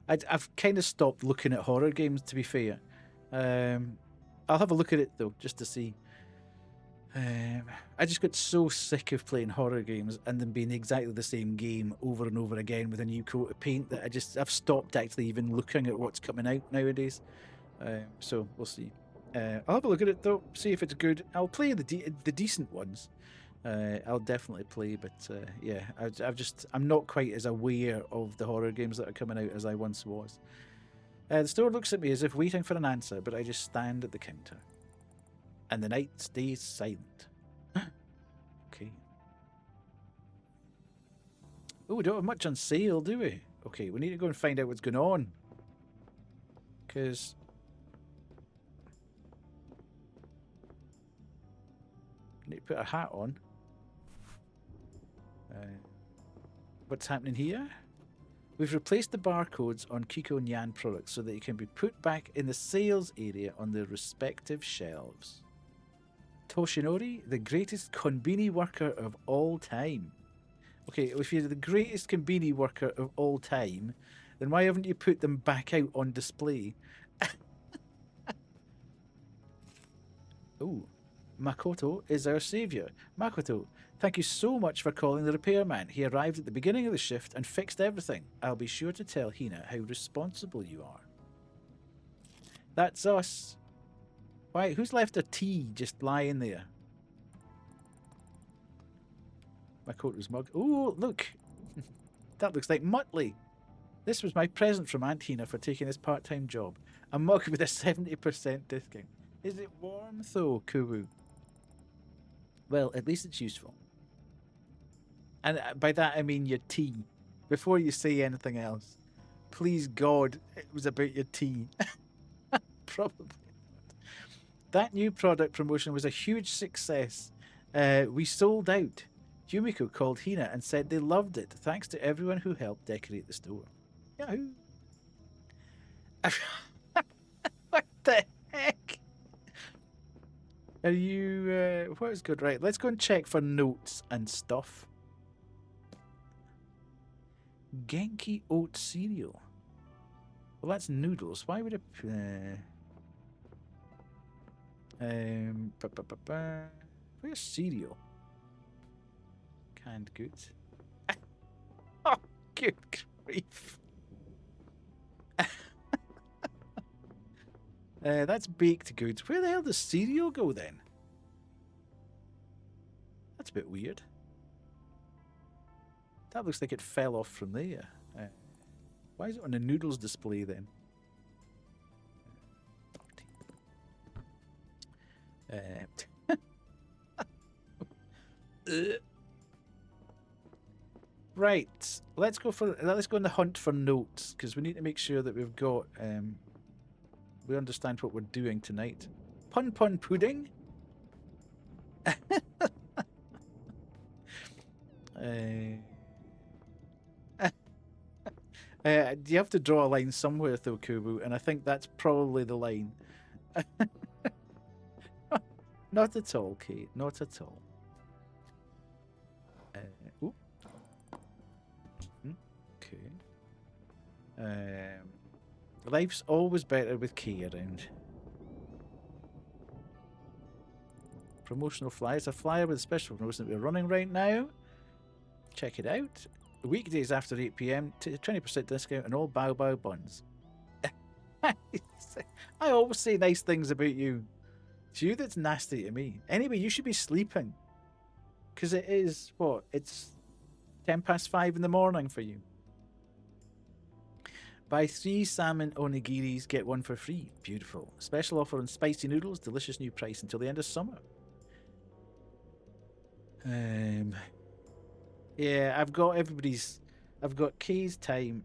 I've kind of stopped looking at horror games, to be fair. I'll have a look at it though, just to see. I just got so sick of playing horror games and them being exactly the same game over and over again with a new coat of paint that I've stopped actually even looking at what's coming out nowadays. So we'll see. I'll have a look at it though, see if it's good. I'll play the decent ones. I'll definitely play, but yeah, I'm not quite as aware of the horror games that are coming out as I once was. The store looks at me as if waiting for an answer, but I just stand at the counter. And the night stays silent. Okay. Oh, we don't have much on sale, do we? Okay, we need to go and find out what's going on. Because... I need to put a hat on. What's happening here? We've replaced the barcodes on Kiko and Yan products so that they can be put back in the sales area on their respective shelves. Toshinori, the greatest konbini worker of all time. Okay, if you're the greatest konbini worker of all time, then why haven't you put them back out on display? Oh, Makoto is our saviour. Makoto, thank you so much for calling the repairman. He arrived at the beginning of the shift and fixed everything. I'll be sure to tell Hina how responsible you are. That's us. Why? Who's left a tea just lying there? Makoto's mug. Oh, look. That looks like Muttley. This was my present from Aunt Hina for taking this part-time job. A mug with a 70% discount. Is it warm though, Kubu? Well, at least it's useful. And by that I mean your tea. Before you say anything else, please God, it was about your tea. Probably not. That new product promotion was a huge success. We sold out. Yumiko called Hina and said they loved it. Thanks to everyone who helped decorate the store. Yahoo! What the heck? Are you... what is good? Right, let's go and check for notes and stuff. Genki oat cereal. Well, that's noodles. Why would it... Where's cereal? Canned goods. Oh, good grief. That's baked goods. Where the hell does cereal go then? That's a bit weird. That looks like it fell off from there. Why is it on the noodles display then? Right, let's go on the hunt for notes because we need to make sure that we've got we understand what we're doing tonight. Pun pudding. You have to draw a line somewhere though, Kubu, and I think that's probably the line. Not at all, Kate. Not at all. Okay. Life's always better with Kay around. Promotional flyers. A flyer with a special promotion that we're running right now. Check it out. Weekdays after 8 PM, 20% discount on all Bao Bao buns. I always say nice things about you. It's you that's nasty to me. Anyway, you should be sleeping. Because it is, what? It's 5:10 in the morning for you. Buy 3 salmon onigiris, get 1 for free. Beautiful. Special offer on spicy noodles, delicious new price until the end of summer. Yeah, I've got everybody's. I've got Kay's time,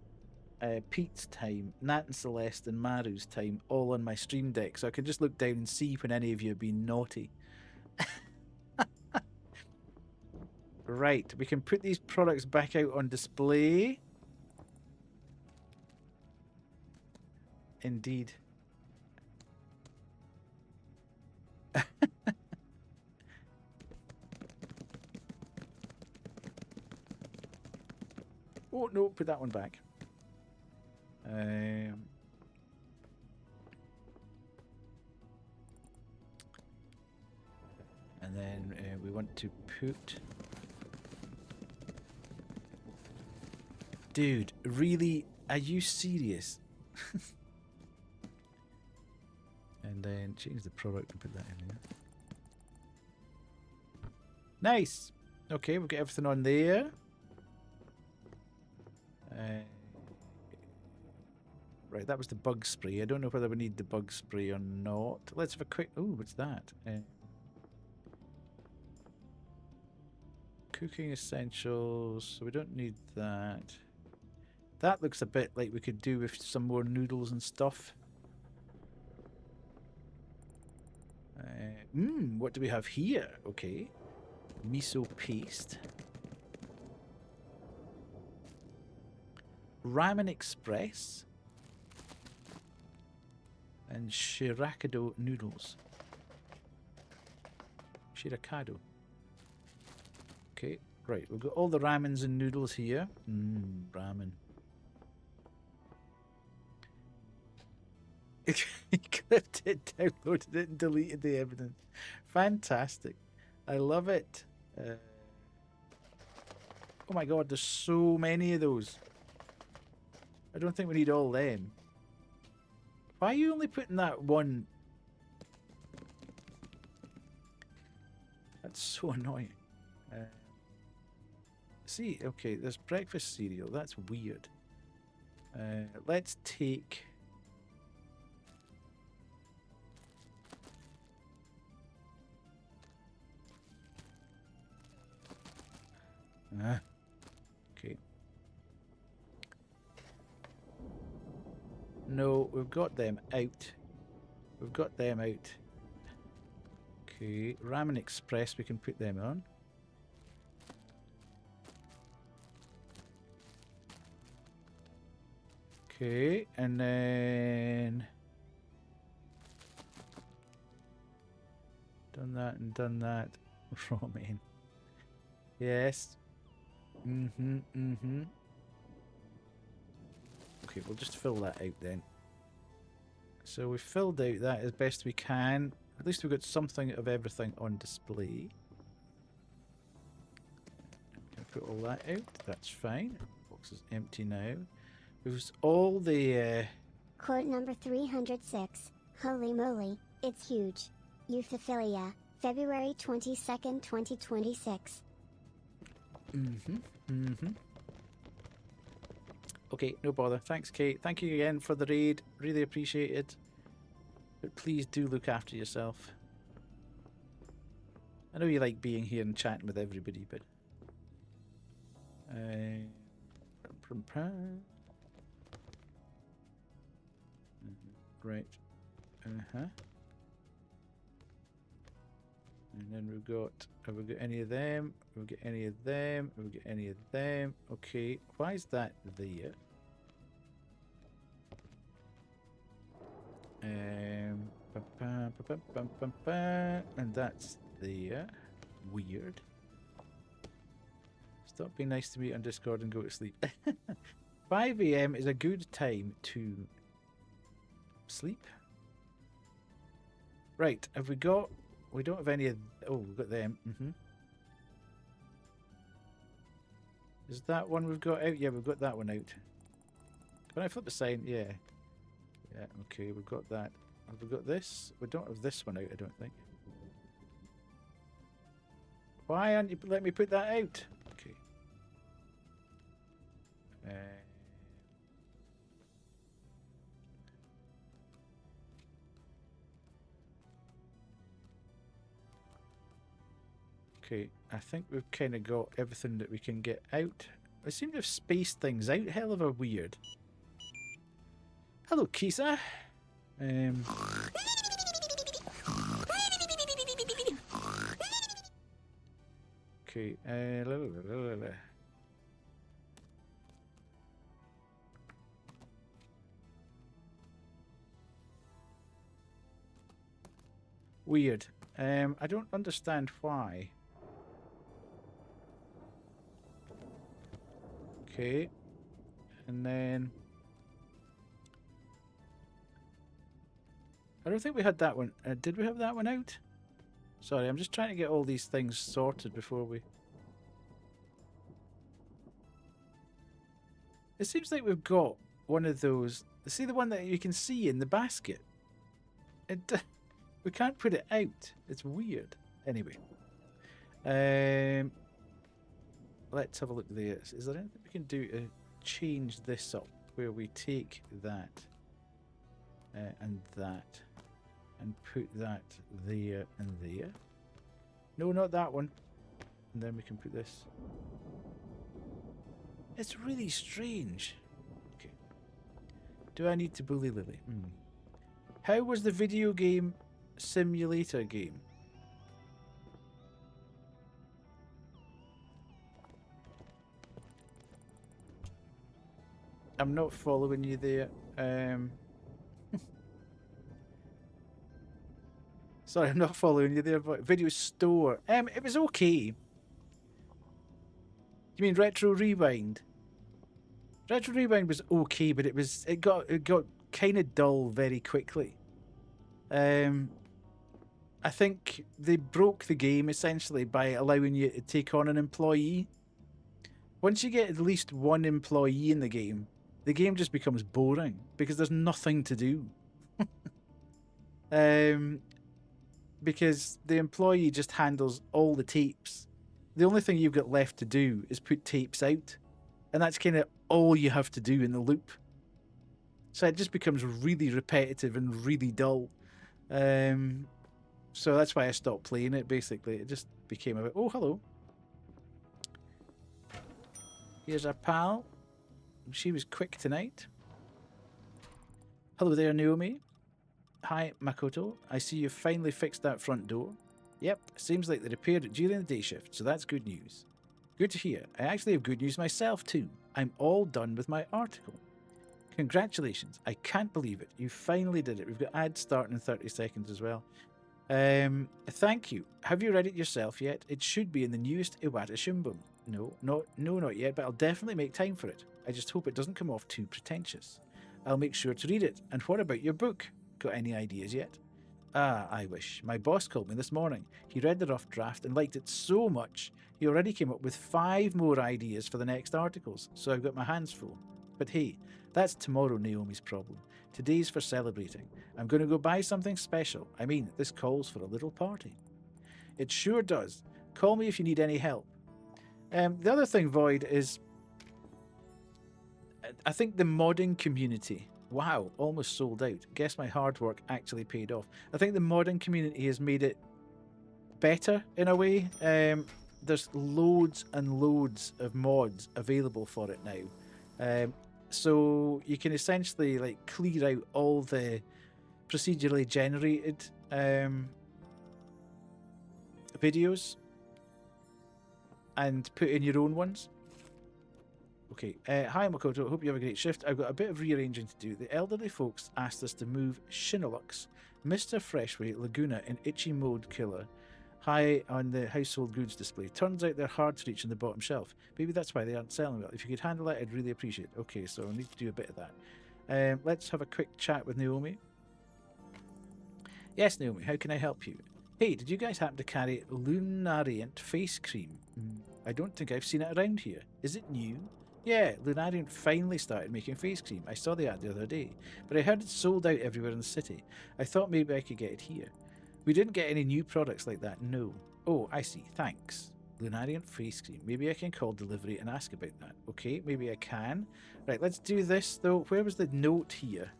Pete's time, Nat and Celeste and Maru's time all on my stream deck, so I can just look down and see when any of you are being naughty. Right, we can put these products back out on display. Indeed. Oh, no, put that one back. And then we want to put... Dude, really? Are you serious? And then change the product and put that in there. Nice! Okay, we've got everything on there. Right, that was the bug spray. I don't know whether we need the bug spray or not. Let's have a quick... Oh, what's that? Cooking essentials. So we don't need that. That looks a bit like we could do with some more noodles and stuff. What do we have here? Okay. Miso paste. Ramen Express. And Shirakado noodles. Shirakado. Okay, right. We've got all the ramens and noodles here. Ramen. He clipped it, downloaded it, and deleted the evidence. Fantastic. I love it. Oh my god, there's so many of those. I don't think we need all them. Why are you only putting that one? That's so annoying. See, okay, there's breakfast cereal. That's weird. Let's take... Okay. No, we've got them out. We've got them out. Okay, Ramen Express, we can put them on. Okay, and then... Done that and done that. Ramen. Yes. Mm-hmm. Okay, we'll just fill that out then. So we've filled out that as best we can. At least we've got something of everything on display. Can put all that out. That's fine. Box is empty now. We've all the... Quote number 306. Holy moly, it's huge. Euphilia, February 22nd, 2026. Okay, no bother. Thanks, Kate. Thank you again for the raid. Really appreciate it. But please do look after yourself. I know you like being here and chatting with everybody, but... Right. And then we've got... Have we got any of them? Have we got any of them? Have we got any of them? Okay. Why is that there? And that's there. Weird. Stop being nice to me on Discord and go to sleep. 5 AM is a good time to sleep. Right, have we got... We don't have any of... Oh, we've got them. Is that one we've got out? Yeah, we've got that one out. When I flip the sign, yeah. Yeah, okay, we've got that. Have we got this? We don't have this one out, I don't think. Why aren't you let me put that out? Okay. Okay, I think we've kind of got everything that we can get out. I seem to have spaced things out. Hell of a weird. Hello, Kisa. Okay, weird. I don't understand why. Okay, and then I don't think we had that one. Did we have that one out? Sorry, I'm just trying to get all these things sorted before we... It seems like we've got one of those... See the one that you can see in the basket? We can't put it out. It's weird. Anyway. Let's have a look there. Is there anything we can do to change this up? Where we take that and that and put that there and there. No, not that one. And then we can put this. It's really strange. Okay. Do I need to bully Lily? How was the video game simulator game? I'm not following you there. Sorry, I'm not following you there, but video store. It was okay. You mean Retro Rewind? Retro Rewind was okay, but it got kind of dull very quickly. I think they broke the game essentially by allowing you to take on an employee. Once you get at least one employee in the game just becomes boring because there's nothing to do. Because the employee just handles all the tapes. The only thing you've got left to do is put tapes out. And that's kind of all you have to do in the loop. So it just becomes really repetitive and really dull. So that's why I stopped playing it, basically. It just became a bit... Oh, hello. Here's our pal. She was quick tonight. Hello there, Naomi. Hi, Makoto. I see you've finally fixed that front door. Yep, seems like they repaired it during the day shift, so that's good news. Good to hear. I actually have good news myself, too. I'm all done with my article. Congratulations. I can't believe it. You finally did it. We've got ads starting in 30 seconds as well. Thank you. Have you read it yourself yet? It should be in the newest Iwata Shimbun. No, not yet, but I'll definitely make time for it. I just hope it doesn't come off too pretentious. I'll make sure to read it. And what about your book? Got any ideas yet? Ah, I wish. My boss called me this morning. He read the rough draft and liked it so much, he already came up with 5 more ideas for the next articles, so I've got my hands full. But hey, that's tomorrow Naomi's problem. Today's for celebrating. I'm going to go buy something special. I mean, this calls for a little party. It sure does. Call me if you need any help. The other thing, Void, is I think the modding community, wow, almost sold out. Guess my hard work actually paid off. I think the modding community has made it better in a way. There's loads and loads of mods available for it now. So you can essentially like clear out all the procedurally generated videos and put in your own ones. Okay, hi Makoto, hope you have a great shift. I've got a bit of rearranging to do. The elderly folks asked us to move Shinolux, Mr. Freshway, Laguna, and Itchy Mode Killer high on the household goods display. Turns out they're hard to reach on the bottom shelf. Maybe that's why they aren't selling well. If you could handle that, I'd really appreciate it. Okay, so I need to do a bit of that. Let's have a quick chat with Naomi. Yes, Naomi, how can I help you? Hey, did you guys happen to carry Lunariant face cream? I don't think I've seen it around here. Is it new? Yeah, Lunariant finally started making face cream. I saw the ad the other day, but I heard it's sold out everywhere in the city. I thought maybe I could get it here. We didn't get any new products like that, no. Oh, I see, thanks. Lunariant face cream. Maybe I can call delivery and ask about that. Okay, maybe I can. Right, let's do this though. Where was the note here?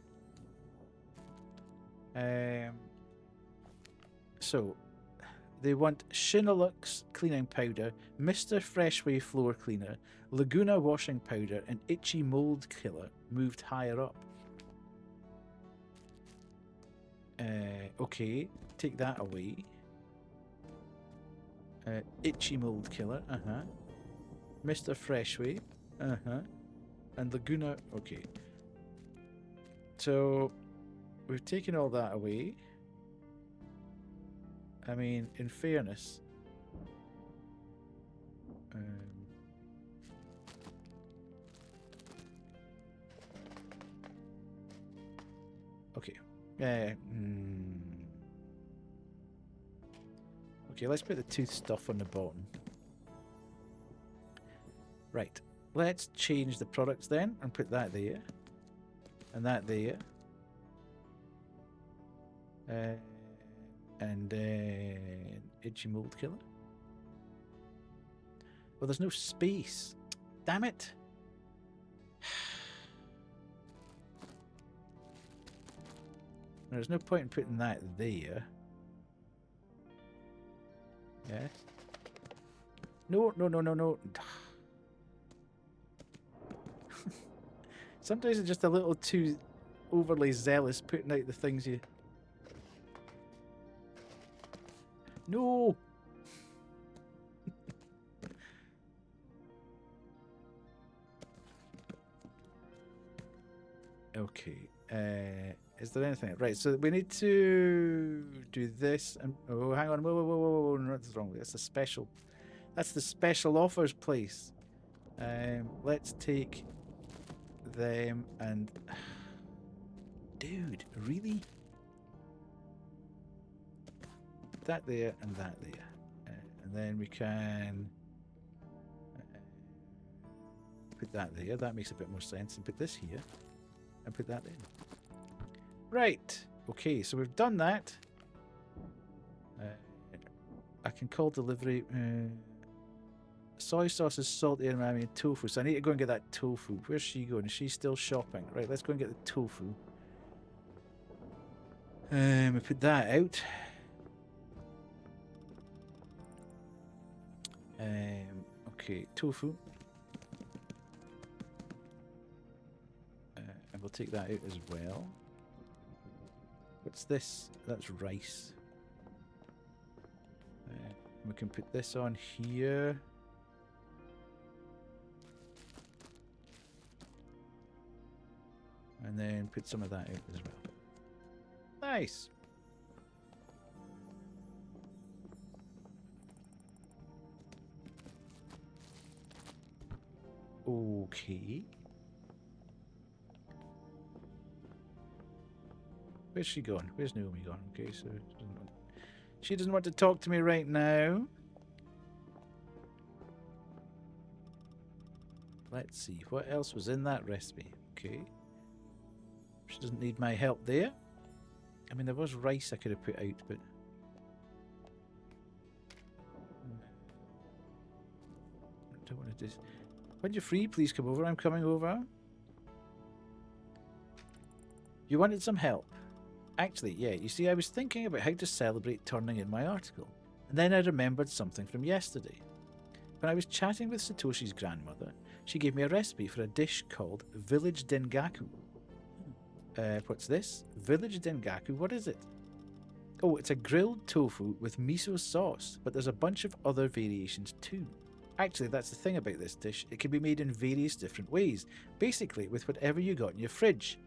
So, they want Shinolux cleaning powder, Mr. Freshway floor cleaner, Laguna washing powder, and Itchy mold killer moved higher up. Okay, take that away. Itchy mold killer, Mr. Freshway, and Laguna, okay. So, we've taken all that away. I mean, in fairness, okay. Okay, let's put the tooth stuff on the bottom. Right, let's change the products then and put that there, and that there. And then Itchy Mold Killer. Well, there's no space. Damn it. There's no point in putting that there. Yes. No. Sometimes it's just a little too overly zealous putting out the things you... No! Okay. Is there anything? Right, so we need to do this and... Oh, hang on. Whoa. No, that's wrong. That's a special... That's the special offers place. Let's take them and... Dude, really? That there and that there. And then we can... put that there. That makes a bit more sense. And put this here. And put that there. Right. Okay, so we've done that. I can call delivery. Soy sauce is salty and umami and tofu. So I need to go and get that tofu. Where's she going? Is she still shopping? Right, let's go and get the tofu. We put that out. Okay, tofu. we'll take that out as well. What's this? That's rice. We can put this on here. And then put some of that out as well. Nice! Okay. Where's she gone? Where's Naomi gone? Okay, so she doesn't want to talk to me right now. Let's see, what else was in that recipe? Okay. She doesn't need my help there. I mean, there was rice I could have put out, but... I don't want to do... When you're free, please come over. I'm coming over. You wanted some help? Actually, yeah, you see, I was thinking about how to celebrate turning in my article, and then I remembered something from yesterday. When I was chatting with Satoshi's grandmother, she gave me a recipe for a dish called Village Dengaku. What's this? Village Dengaku, what is it? Oh, it's a grilled tofu with miso sauce, but there's a bunch of other variations too. Actually, that's the thing about this dish. It can be made in various different ways, basically with whatever you got in your fridge.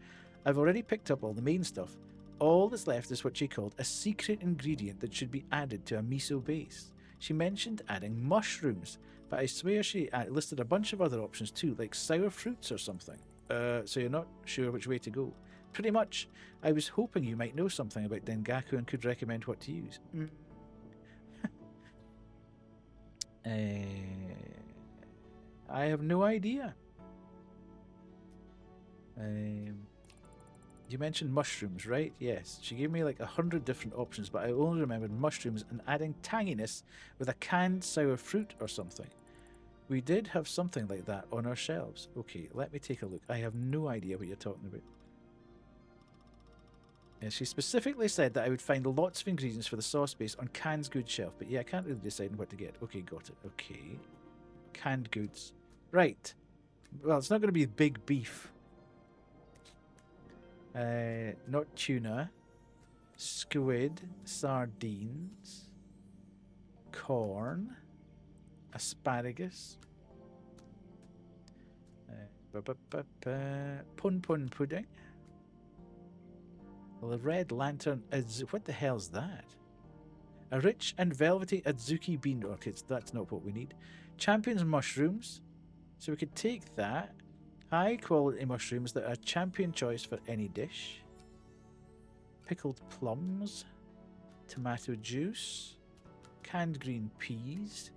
I've already picked up all the main stuff. All that's left is what she called a secret ingredient that should be added to a miso base. She mentioned adding mushrooms, but I swear she listed a bunch of other options too, like sour fruits or something. So you're not sure which way to go. Pretty much. I was hoping you might know something about Dengaku and could recommend what to use. I have no idea. You mentioned mushrooms, right? Yes. She gave me like 100 different options, but I only remembered mushrooms and adding tanginess with a canned sour fruit or something. We did have something like that on our shelves. Okay, let me take a look. I have no idea what you're talking about. Yeah, she specifically said that I would find lots of ingredients for the sauce base on canned goods shelf, but yeah, I can't really decide on what to get. Okay, got it. Okay. Canned goods. Right. Well, it's not going to be big beef. Not tuna. Squid. Sardines. Corn. Asparagus. Pun pun pudding. Well, the red lantern is... What the hell's that? A rich and velvety adzuki bean... Okay, that's not what we need. Champion's mushrooms. So we could take that. High quality mushrooms that are a champion choice for any dish. Pickled plums. Tomato juice. Canned green peas.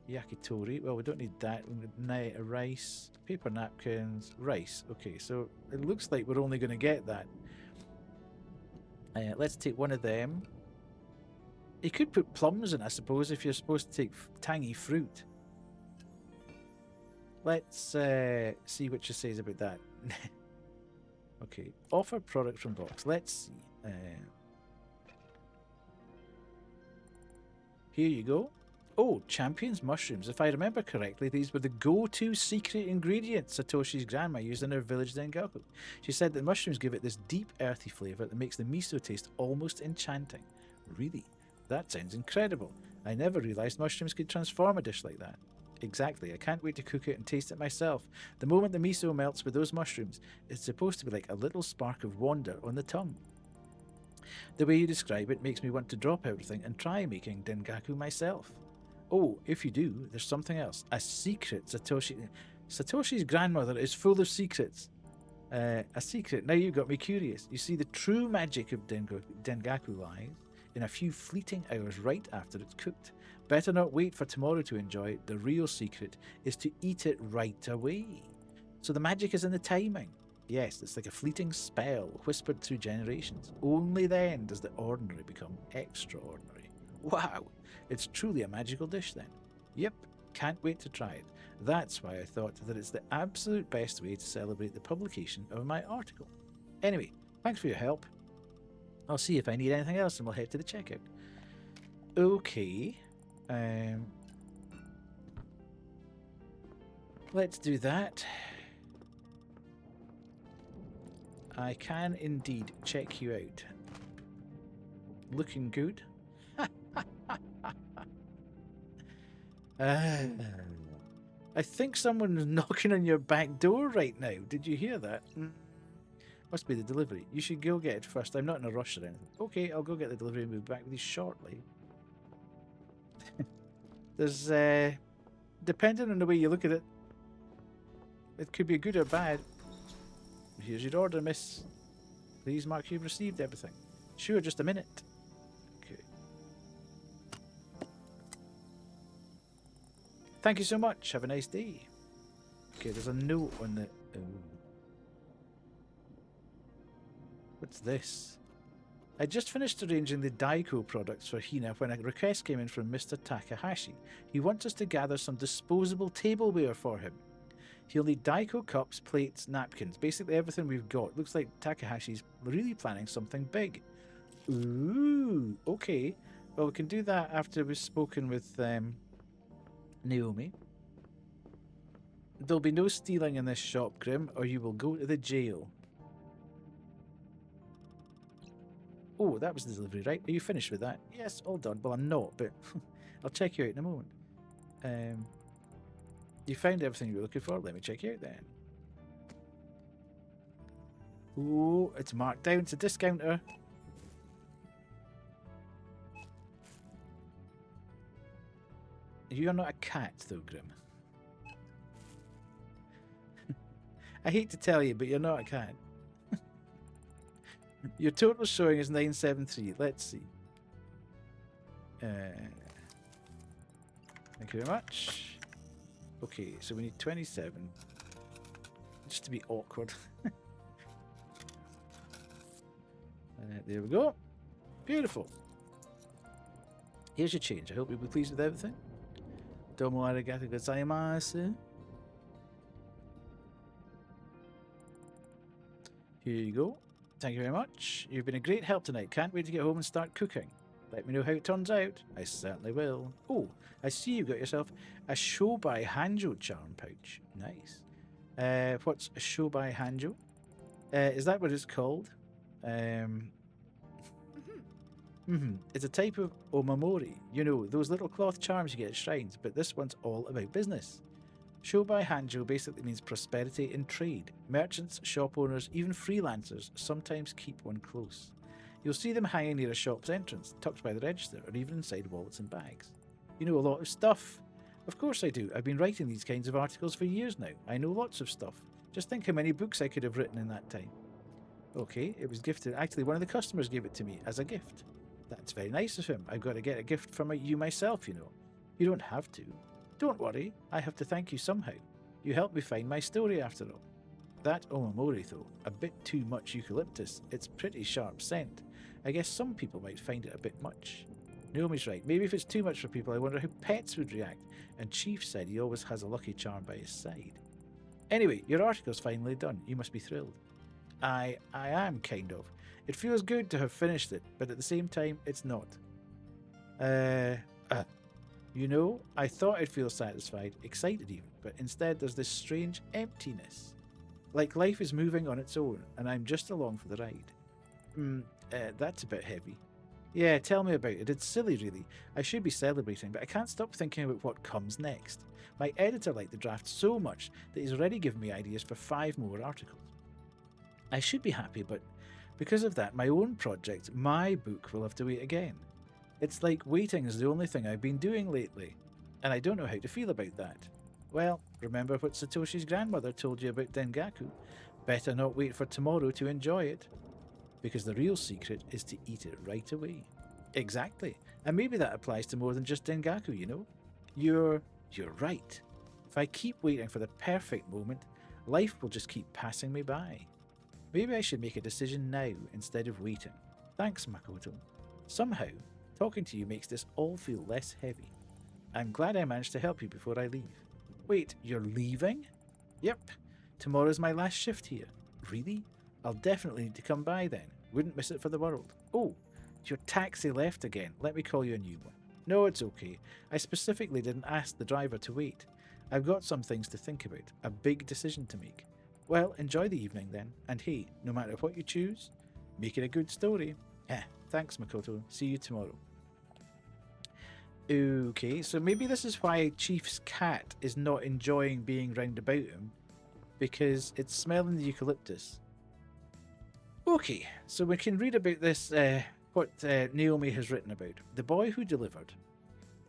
Yakitori. Well, we don't need that. We need rice. Paper napkins. Rice. Okay, so it looks like we're only going to get that. Let's take one of them. You could put plums in, I suppose, if you're supposed to take tangy fruit. Let's see what she says about that. Okay, offer product from box. Let's see. Here you go. Oh, Champion's mushrooms. If I remember correctly, these were the go-to secret ingredients Satoshi's grandma used in her village dengaku. She said that mushrooms give it this deep, earthy flavour that makes the miso taste almost enchanting. Really? That sounds incredible. I never realised mushrooms could transform a dish like that. Exactly. I can't wait to cook it and taste it myself. The moment the miso melts with those mushrooms, it's supposed to be like a little spark of wonder on the tongue. The way you describe it makes me want to drop everything and try making dengaku myself. Oh, if you do, there's something else. A secret. Satoshi's grandmother is full of secrets. A secret. Now you've got me curious. You see, the true magic of dengaku lies in a few fleeting hours right after it's cooked. Better not wait for tomorrow to enjoy it. The real secret is to eat it right away. So the magic is in the timing. Yes, it's like a fleeting spell whispered through generations. Only then does the ordinary become extraordinary. Wow, it's truly a magical dish then. Yep, can't wait to try it. That's why I thought that it's the absolute best way to celebrate the publication of my article. Anyway, thanks for your help. I'll see if I need anything else and we'll head to the checkout. Okay. Let's do that. I can indeed check you out. Looking good. I think someone's knocking on your back door right now. Did you hear that? Must be the delivery. You should go get it first. I'm not in a rush or anything. Okay, I'll go get the delivery and move back with you shortly. There's, depending on the way you look at it, it could be good or bad. Here's your order, miss. Please mark you've received everything. Sure, just a minute. Okay. Thank you so much. Have a nice day. Okay, there's a note on the... Oh. What's this? I just finished arranging the Daiko products for Hina when a request came in from Mr. Takahashi. He wants us to gather some disposable tableware for him. He'll need Daiko cups, plates, napkins, basically everything we've got. Looks like Takahashi's really planning something big. Ooh, okay. Well, we can do that after we've spoken with Naomi. There'll be no stealing in this shop, Grim, or you will go to the jail. Oh, that was the delivery, right? Are you finished with that? Yes, all done. Well, I'm not, but I'll check you out in a moment. You found everything you were looking for? Let me check you out then. Oh, it's marked down. It's a discounter. You're not a cat, though, Grim. I hate to tell you, but you're not a cat. Your total showing is 973. Let's see. Thank you very much. Okay, so we need 27. Just to be awkward. There we go. Beautiful. Here's your change. I hope you'll be pleased with everything. Domo arigato gozaimasu. Here you go. Thank you very much. You've been a great help tonight. Can't wait to get home and start cooking. Let me know how it turns out. I certainly will. Oh, I see you've got yourself a Shobai Hanjo charm pouch. Nice. What's a Shobai Hanjo? Is that what it's called? It's a type of omamori. You know, those little cloth charms you get at shrines, but this one's all about business. Shobai Hanjo basically means prosperity in trade. Merchants, shop owners, even freelancers sometimes keep one close. You'll see them hanging near a shop's entrance, tucked by the register, or even inside wallets and bags. You know a lot of stuff. Of course I do. I've been writing these kinds of articles for years now. I know lots of stuff. Just think how many books I could have written in that time. Okay, it was gifted. Actually, one of the customers gave it to me as a gift. That's very nice of him. I've got to get a gift from you myself, you know. You don't have to. Don't worry, I have to thank you somehow. You helped me find my story after all. That omamori though, a bit too much eucalyptus. It's pretty sharp scent. I guess some people might find it a bit much. Naomi's right. Maybe if it's too much for people, I wonder how pets would react. And Chief said he always has a lucky charm by his side. Anyway, your article's finally done. You must be thrilled. I am, kind of. It feels good to have finished it, but at the same time, it's not. You know, I thought I'd feel satisfied, excited even, but instead there's this strange emptiness. Like life is moving on its own, and I'm just along for the ride. That's a bit heavy. Yeah, tell me about it. It's silly, really. I should be celebrating, but I can't stop thinking about what comes next. My editor liked the draft so much that he's already given me ideas for 5 more articles. I should be happy, but because of that, my own project, my book, will have to wait again. It's like waiting is the only thing I've been doing lately, and I don't know how to feel about that. Well, remember what Satoshi's grandmother told you about Dengaku? Better not wait for tomorrow to enjoy it. Because the real secret is to eat it right away. Exactly. And maybe that applies to more than just Dengaku, you know? You're right. If I keep waiting for the perfect moment, life will just keep passing me by. Maybe I should make a decision now instead of waiting. Thanks, Makoto. Somehow, talking to you makes this all feel less heavy. I'm glad I managed to help you before I leave. Wait, you're leaving? Yep. Tomorrow's my last shift here. Really? I'll definitely need to come by then. Wouldn't miss it for the world. Oh, your taxi left again. Let me call you a new one. No, it's okay. I specifically didn't ask the driver to wait. I've got some things to think about. A big decision to make. Well, enjoy the evening then, and hey, no matter what you choose, make it a good story. Thanks, Makoto. See you tomorrow. Okay, so maybe this is why Chief's cat is not enjoying being round about him, because it's smelling the eucalyptus. Okay, so we can read about this, what Naomi has written about. The boy who delivered.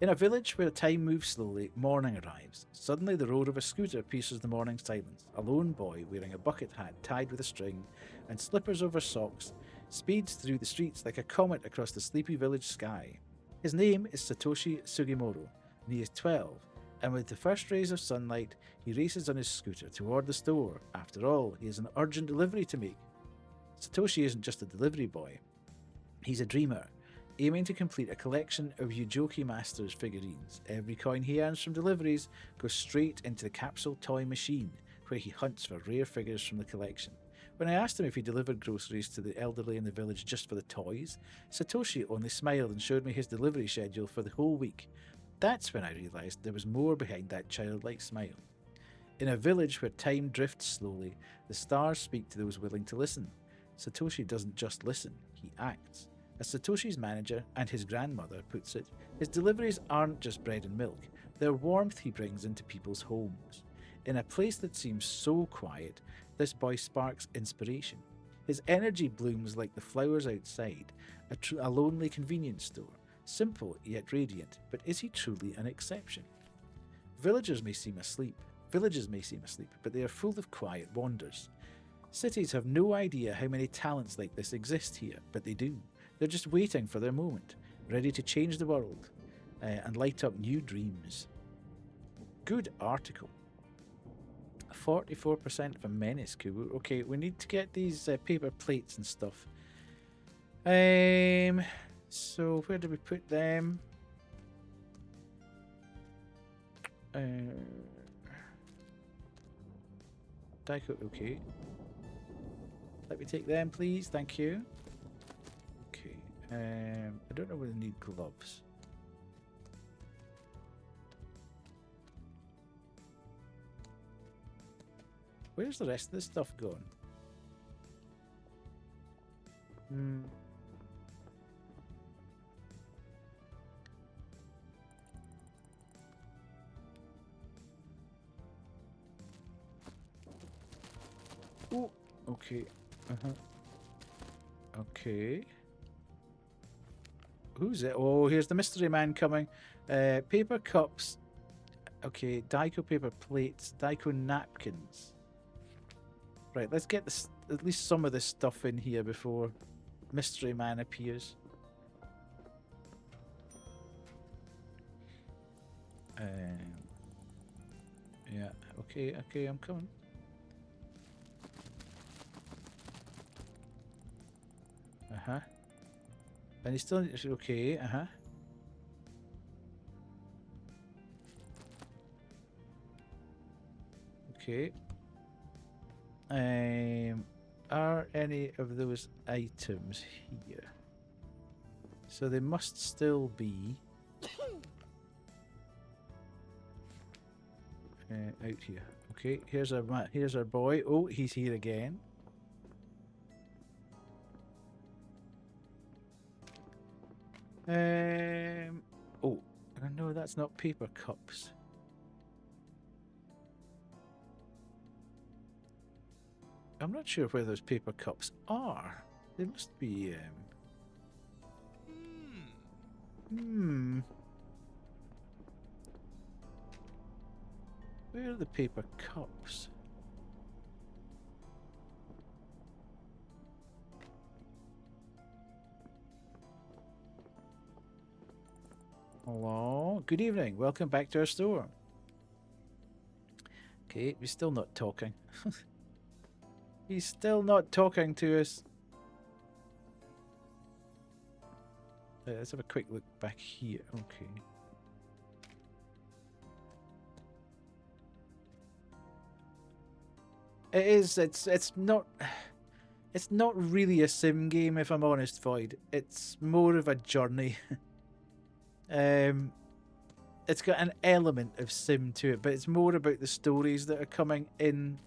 In a village where time moves slowly, morning arrives. Suddenly the roar of a scooter pierces the morning silence. A lone boy wearing a bucket hat tied with a string and slippers over socks speeds through the streets like a comet across the sleepy village sky. His name is Satoshi Sugimoto, and he is 12, and with the first rays of sunlight, he races on his scooter toward the store. After all, he has an urgent delivery to make. Satoshi isn't just a delivery boy. He's a dreamer, aiming to complete a collection of Yujoki Masters figurines. Every coin he earns from deliveries goes straight into the capsule toy machine, where he hunts for rare figures from the collection. When I asked him if he delivered groceries to the elderly in the village just for the toys, Satoshi only smiled and showed me his delivery schedule for the whole week. That's when I realised there was more behind that childlike smile. In a village where time drifts slowly, the stars speak to those willing to listen. Satoshi doesn't just listen, he acts. As Satoshi's manager and his grandmother puts it, his deliveries aren't just bread and milk, they're warmth he brings into people's homes. In a place that seems so quiet, this boy sparks inspiration. His energy blooms like the flowers outside a lonely convenience store. Simple yet radiant, but is he truly an exception? Villages may seem asleep, but they are full of quiet wonders. Cities have no idea how many talents like this exist here, but they do. They're just waiting for their moment, ready to change the world and light up new dreams. Good article. 44% of a menace. Cool. Okay, we need to get these paper plates and stuff. So where do we put them? Daiko, okay. Let me take them, please. Thank you. Okay. I don't know whether I need gloves. Where's the rest of this stuff gone? Oh, okay. Okay. Who's it? Oh, here's the mystery man coming. Paper cups. Okay, Daiko paper plates, Daiko napkins. Right, let's get this, at least some of this stuff in here before mystery man appears. Yeah, okay, I'm coming. And he's still okay. Okay. Are any of those items here? So they must still be out here. Okay, here's our boy. Oh, he's here again. Oh, no, that's not paper cups. I'm not sure where those paper cups are. They must be, Where are the paper cups? Hello, good evening. Welcome back to our store. Okay, he's still not talking. He's still not talking to us. Let's have a quick look back here. Okay. It is. It's not. It's not really a sim game, if I'm honest, Void. It's more of a journey. It's got an element of sim to it, but it's more about the stories that are coming in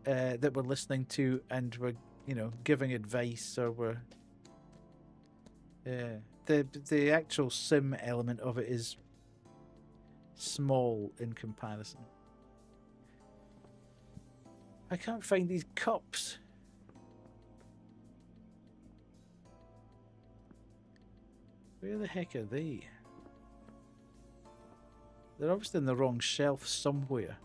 that we're listening to, and we're, you know, giving advice, or we're the actual sim element of it is small in comparison. I can't find these cups. Where the heck are they? They're obviously in the wrong shelf somewhere.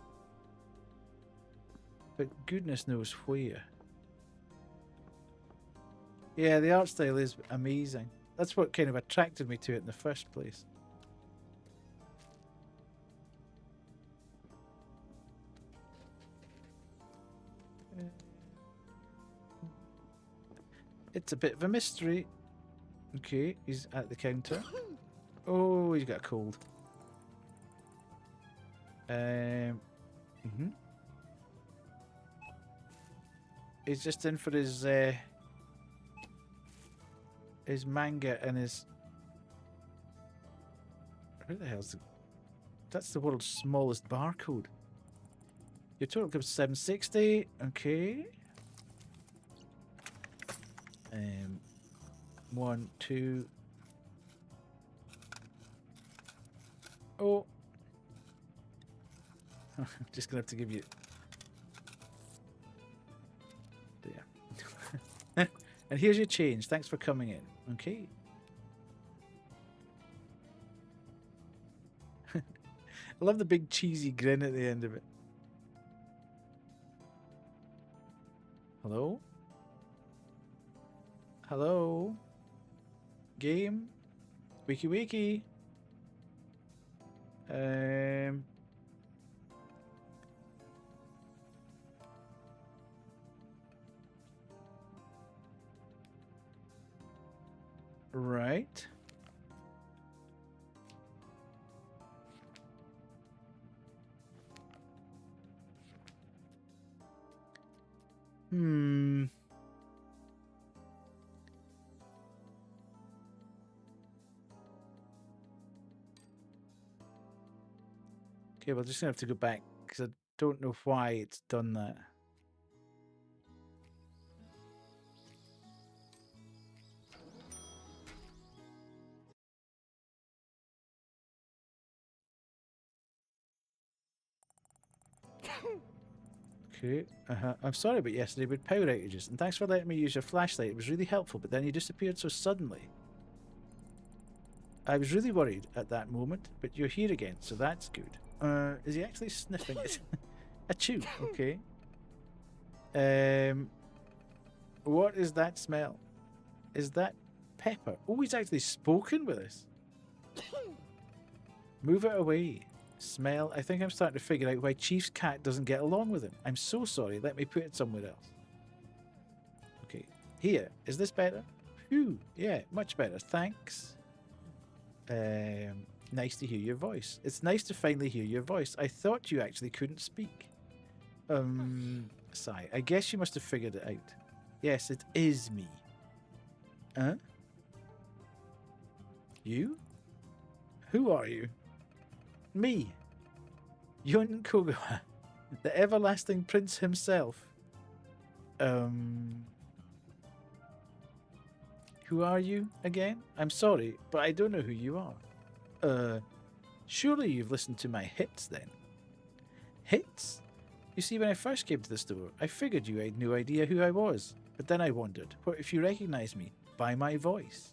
But goodness knows where. Yeah, the art style is amazing. That's what kind of attracted me to it in the first place. It's a bit of a mystery. Okay, he's at the counter. Oh, he's got a cold. He's just in for his manga and his... Where the hell's the... That's the world's smallest barcode. Your total comes 760. Okay. 1, 2. Oh. I'm just gonna have to give you... There. And here's your change. Thanks for coming in. Okay. I love the big cheesy grin at the end of it. Hello? Hello? Game? Wiki wiki? Right. Okay, we're just gonna have to go back because I don't know why it's done that. Okay, I'm sorry about yesterday with power outages, and thanks for letting me use your flashlight. It was really helpful, but then you disappeared so suddenly. I was really worried at that moment, but you're here again, so that's good. Is he actually sniffing it? A chew, okay. What is that smell? Is that pepper? Oh, he's actually spoken with us. Move it away. Smell. I think I'm starting to figure out why Chief's cat doesn't get along with him. I'm so sorry. Let me put it somewhere else. Okay. Here. Is this better? Phew. Yeah, much better. Thanks. Nice to hear your voice. It's nice to finally hear your voice. I thought you actually couldn't speak. Sigh. I guess you must have figured it out. Yes, it is me. Huh? You? Who are you? Me. Yun Kogawa. The everlasting prince himself. Who are you again? I'm sorry, but I don't know who you are. Surely you've listened to my hits then. Hits? You see, when I first came to the store, I figured you had no idea who I was. But then I wondered, what if you recognize me by my voice?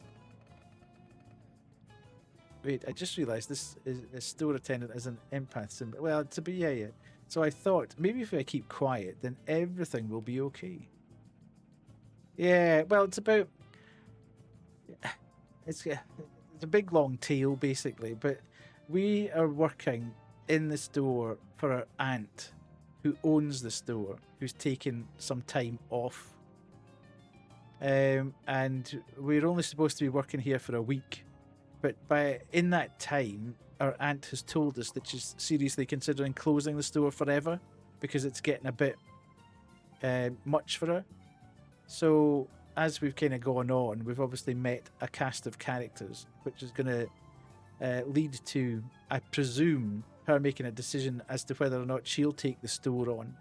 Wait, I just realised this is a store attendant as an empath symbol. Well, to be, yeah. So I thought, maybe if I keep quiet, then everything will be okay. Yeah, well, it's about... It's a big long tail, basically, but we are working in the store for our aunt, who owns the store, who's taken some time off. And we're only supposed to be working here for a week. But in that time, our aunt has told us that she's seriously considering closing the store forever because it's getting a bit much for her. So as we've kind of gone on, we've obviously met a cast of characters, which is going to lead to, I presume, her making a decision as to whether or not she'll take the store on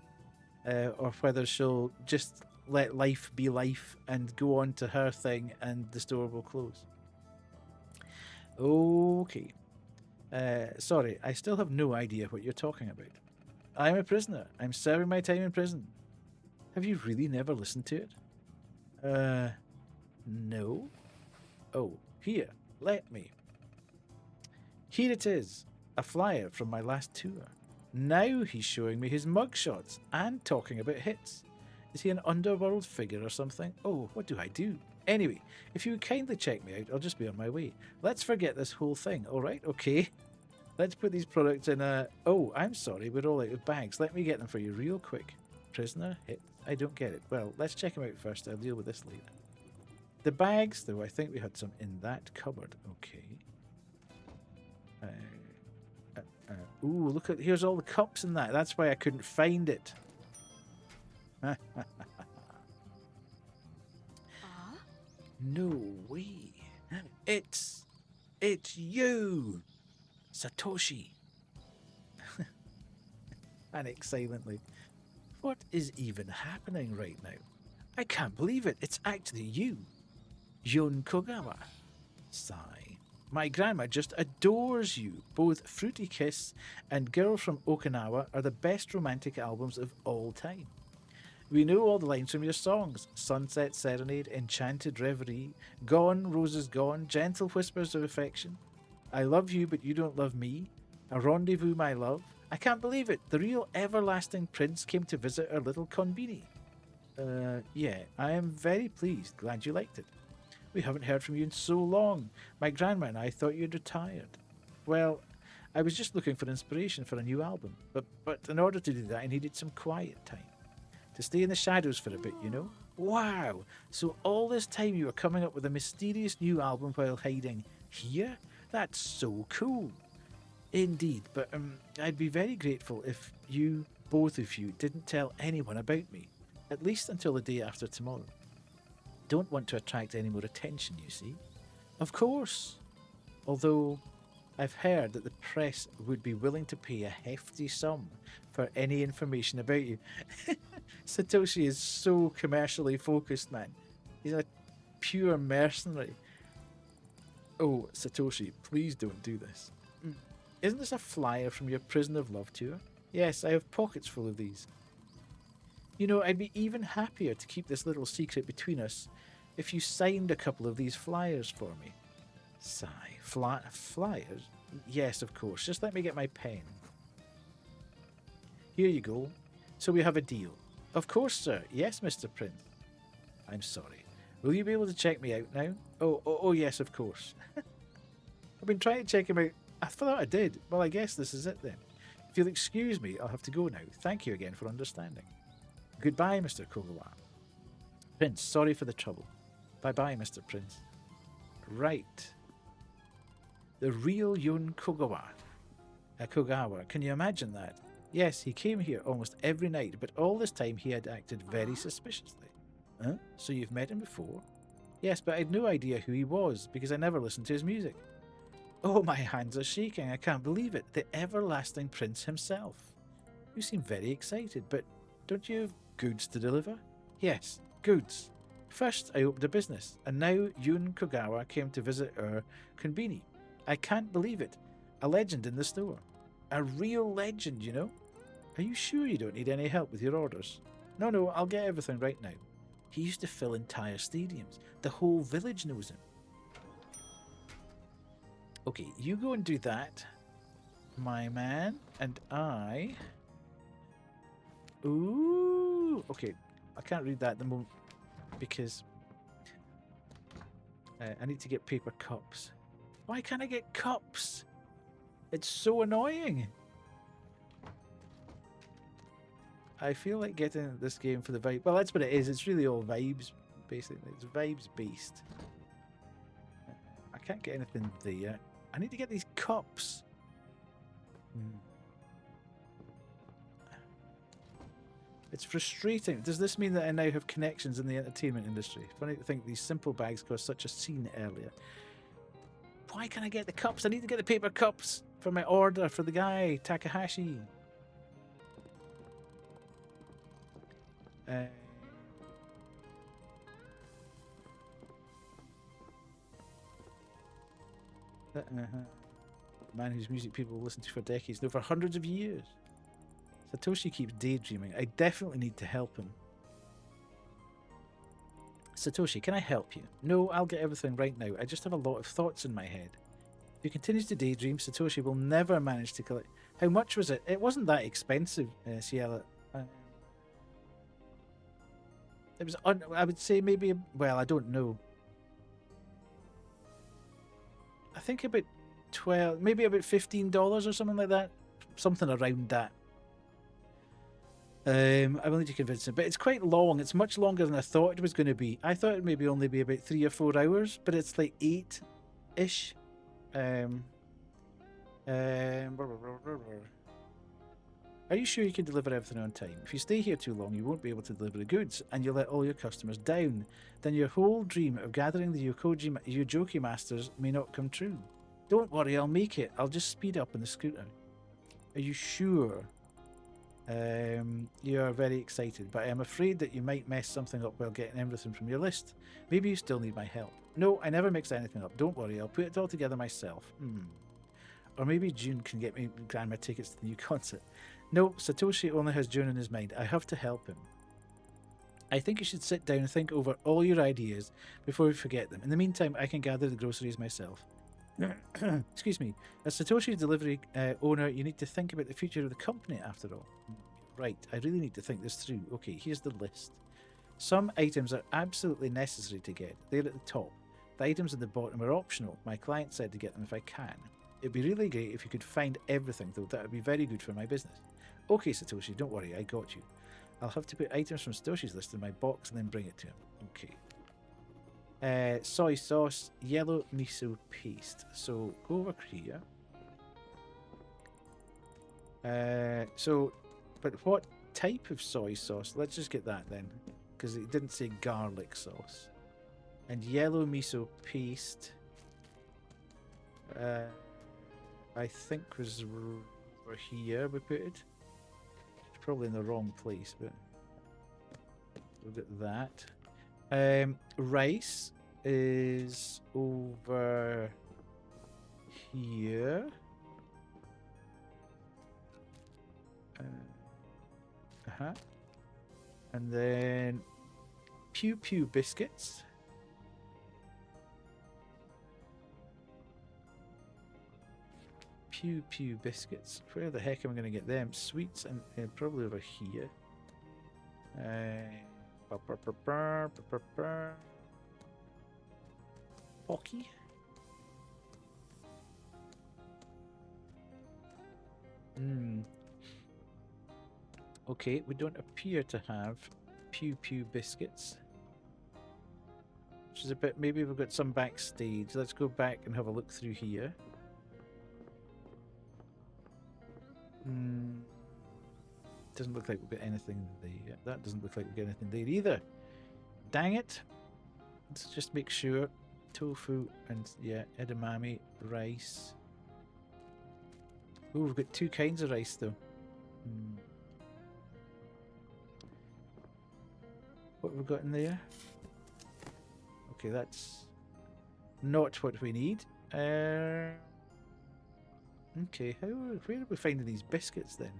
or whether she'll just let life be life and go on to her thing and the store will close. Okay. Sorry, I still have no idea what you're talking about. I'm a prisoner. I'm serving my time in prison. Have you really never listened to it? No. Oh, here, let me. Here it is, a flyer from my last tour. Now he's showing me his mugshots and talking about hits. Is he an underworld figure or something? Oh, what do I do? Anyway, if you would kindly check me out, I'll just be on my way. Let's forget this whole thing, alright? Okay. Let's put these products in a... Oh, I'm sorry, we're all out of bags. Let me get them for you real quick. Prisoner, hit. I don't get it. Well, let's check them out first. I'll deal with this later. The bags, though, I think we had some in that cupboard. Okay. Ooh, look at... Here's all the cups in that. That's why I couldn't find it. No way. It's you, Satoshi. Panic silently. What is even happening right now? I can't believe it. It's actually you, Yon Kogawa. Sigh. My grandma just adores you. Both Fruity Kiss and Girl from Okinawa are the best romantic albums of all time. We know all the lines from your songs. Sunset Serenade, Enchanted Reverie, Gone, Roses Gone, Gentle Whispers of Affection, I Love You But You Don't Love Me, A Rendezvous My Love. I can't believe it. The real everlasting prince came to visit our little Konbini. Yeah, I am very pleased. Glad you liked it. We haven't heard from you in so long. My grandma and I thought you'd retired. Well, I was just looking for inspiration for a new album, but in order to do that I needed some quiet time. To stay in the shadows for a bit, you know? Wow! So all this time you were coming up with a mysterious new album while hiding here? That's so cool. Indeed, but I'd be very grateful if you, both of you, didn't tell anyone about me. At least until the day after tomorrow. Don't want to attract any more attention, you see. Of course. Although I've heard that the press would be willing to pay a hefty sum for any information about you. Satoshi is so commercially focused, man. He's a pure mercenary. Oh, Satoshi, please don't do this. Isn't this a flyer from your Prison of Love tour? Yes, I have pockets full of these. You know, I'd be even happier to keep this little secret between us if you signed a couple of these flyers for me. Sigh. Flyers? Yes, of course. Just let me get my pen. Here you go. So we have a deal. Of course, sir. Yes, Mr. Prince. I'm sorry. Will you be able to check me out now? Oh, yes, of course. I've been trying to check him out. I thought I did. Well, I guess this is it then. If you'll excuse me, I'll have to go now. Thank you again for understanding. Goodbye, Mr. Kogawa. Prince, sorry for the trouble. Bye-bye, Mr. Prince. Right. The real Yon Kogawa. Kogawa. Can you imagine that? Yes, he came here almost every night, but all this time he had acted very suspiciously. Huh? So you've met him before? Yes, but I had no idea who he was, because I never listened to his music. Oh, my hands are shaking. I can't believe it. The everlasting prince himself. You seem very excited, but don't you have goods to deliver? Yes, goods. First, I opened a business, and now Yun Kogawa came to visit our konbini. I can't believe it. A legend in the store. A real legend, you know? Are you sure you don't need any help with your orders? No, I'll get everything right now. He used to fill entire stadiums. The whole village knows him. Okay, you go and do that, my man, and I... Ooh! Okay, I can't read that at the moment because I need to get paper cups. Why can't I get cups? It's so annoying. I feel like getting this game for the vibe. Well, that's what it is. It's really all vibes, basically. It's vibes based. I can't get anything there. I need to get these cups. It's frustrating. Does this mean that I now have connections in the entertainment industry? Funny to think these simple bags caused such a scene earlier. Why can't I get the cups? I need to get the paper cups for my order for the guy, Takahashi. Man whose music people will listen to for decades, no, for hundreds of years. Satoshi keeps daydreaming. I definitely need to help him. Satoshi, can I help you? No, I'll get everything right now. I just have a lot of thoughts in my head. If he continues to daydream, Satoshi will never manage to collect... How much was it? It wasn't that expensive, Ciela. It was, I would say maybe... Well, I don't know. I think about 12... Maybe about $15 or something like that. Something around that. I will need to convince him, but it's quite long. It's much longer than I thought it was going to be. I thought it would maybe only be about 3 or 4 hours, but it's like 8-ish. Are you sure you can deliver everything on time? If you stay here too long, you won't be able to deliver the goods, and you'll let all your customers down. Then your whole dream of gathering the Yojoki Masters may not come true. Don't worry, I'll make it. I'll just speed up on the scooter. Are you sure? You are very excited, but I am afraid that you might mess something up while getting everything from your list. Maybe you still need my help. No, I never mix anything up. Don't worry, I'll put it all together myself. Or maybe June can get me grandma tickets to the new concert. No, Satoshi only has June in his mind. I have to help him. I think you should sit down and think over all your ideas before we forget them. In the meantime, I can gather the groceries myself. Excuse me. As Satoshi's delivery owner, you need to think about the future of the company after all. Right, I really need to think this through. Okay, here's the list. Some items are absolutely necessary to get. They're at the top. The items at the bottom are optional. My client said to get them if I can. It'd be really great if you could find everything, though. That would be very good for my business. Okay, Satoshi, don't worry, I got you. I'll have to put items from Satoshi's list in my box and then bring it to him. Okay. Soy sauce, yellow miso paste. So go over here. But what type of soy sauce? Let's just get that then, because it didn't say garlic sauce. And yellow miso paste. I think was over here we put it. It's probably in the wrong place, but we'll get that. Rice is over here. And then Pew Pew biscuits. Pew Pew biscuits. Where the heck am I going to get them? Sweets and probably over here. Pocky. Okay, we don't appear to have Pew Pew biscuits. Which is a bit... Maybe we've got some backstage. Let's go back and have a look through here. Doesn't look like we've got anything there. That doesn't look like we've got anything there either. Dang it. Let's just make sure. Tofu and, yeah, edamame, rice. Oh, we've got 2 kinds of rice though. What have we got in there? Okay, that's not what we need. Okay, where are we finding these biscuits then?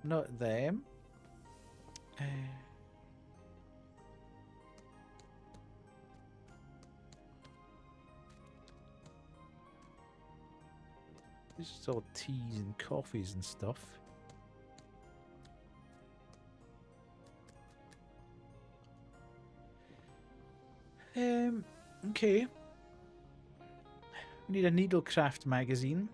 Not them. This is all teas and coffees and stuff. Okay. We need a needlecraft magazine.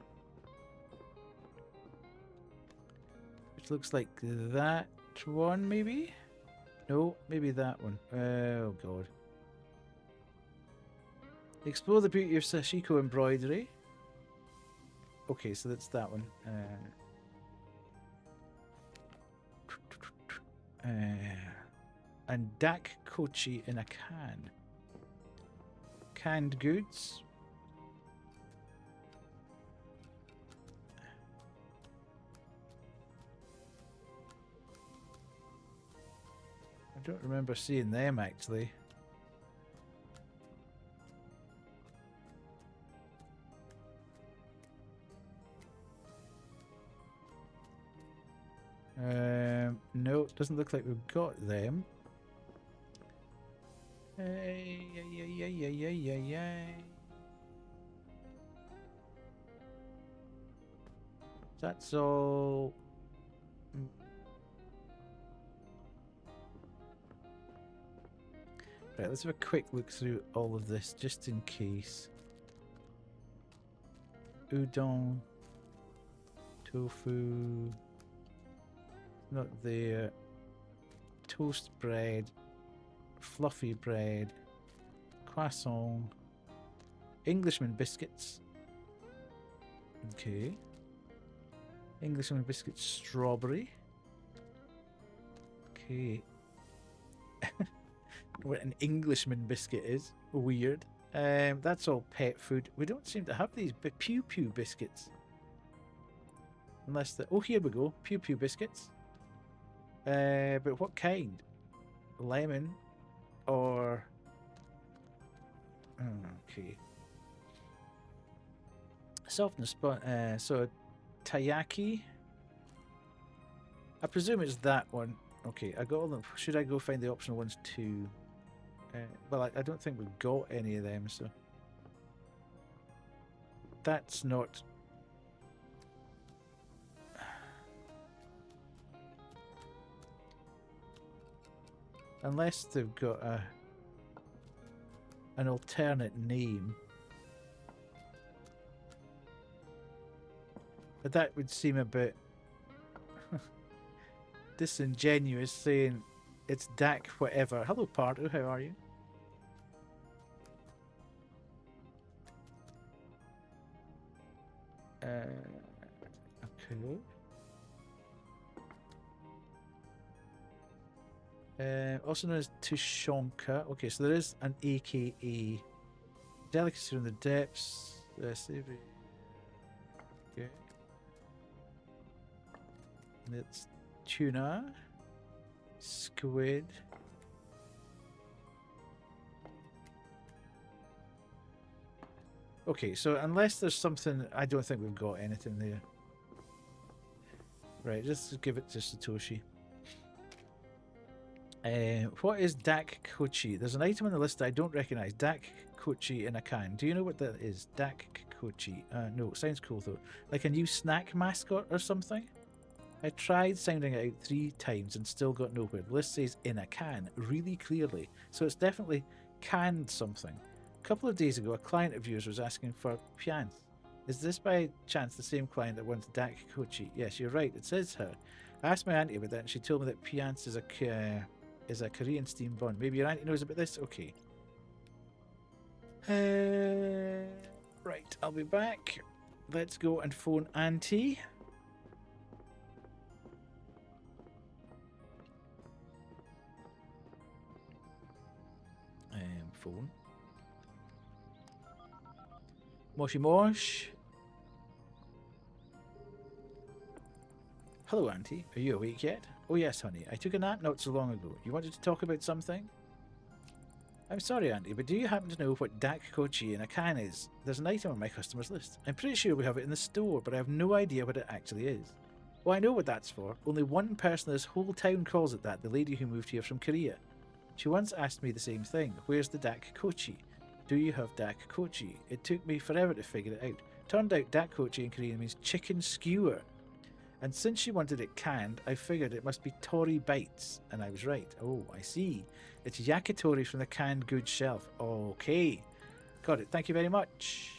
Which looks like that one, maybe? No, maybe that one. Oh, God. Explore the beauty of Sashiko embroidery. Okay, so that's that one. And Dak Kochi in a can. Canned goods. don't remember seeing them actually. No, doesn't look like we've got them. That's all. Right, let's have a quick look through all of this just in case. Udon, tofu, not there. Toast bread, fluffy bread, croissant, Englishman biscuits. Okay. Englishman biscuits, strawberry. Okay. What an Englishman biscuit is. Weird. That's all pet food. We don't seem to have these Pew Pew biscuits. Unless the... Oh, here we go. Pew Pew biscuits. But what kind? Lemon or... Okay. Softness, but so taiyaki. I presume it's that one. Okay, I got all them. Should I go find the optional ones too? Well, I don't think we've got any of them, so that's not. Unless they've got an alternate name. But that would seem a bit disingenuous saying it's Dak whatever. Hello Pardo, how are you? Okay. Also known as Tushonka. Okay, so there is an AKA delicacy from the depths. Savory. Okay. It's tuna, squid. Okay, so unless there's something, I don't think we've got anything there. Right, just give it to Satoshi. What is Dak Kochi? There's an item on the list that I don't recognize. Dak Kochi in a can. Do you know what that is? Dak Kochi. No, it sounds cool though. Like a new snack mascot or something? I tried sounding it out 3 times and still got nowhere. The list says in a can really clearly. So it's definitely canned something. A couple of days ago, a client of yours was asking for piance. Is this by chance the same client that wants Dak Kochi? Yes, you're right. It says her. I asked my auntie about that and she told me that piance is a Korean steamed bun. Maybe your auntie knows about this? Okay. Right, I'll be back. Let's go and phone auntie. Phone. Moshi Mosh. Hello, Auntie. Are you awake yet? Oh yes, honey. I took a nap not so long ago. You wanted to talk about something? I'm sorry, Auntie, but do you happen to know what Dak Kochi in a can is? There's an item on my customers list. I'm pretty sure we have it in the store, but I have no idea what it actually is. Well, I know what that's for. Only one person in this whole town calls it that, the lady who moved here from Korea. She once asked me the same thing. Where's the Dak Kochi? Do you have Dak Kochi? It took me forever to figure it out. Turned out Dak Kochi in Korean means chicken skewer. And since she wanted it canned, I figured it must be Tori Bites. And I was right. Oh, I see. It's yakitori from the canned goods shelf. Okay. Got it. Thank you very much.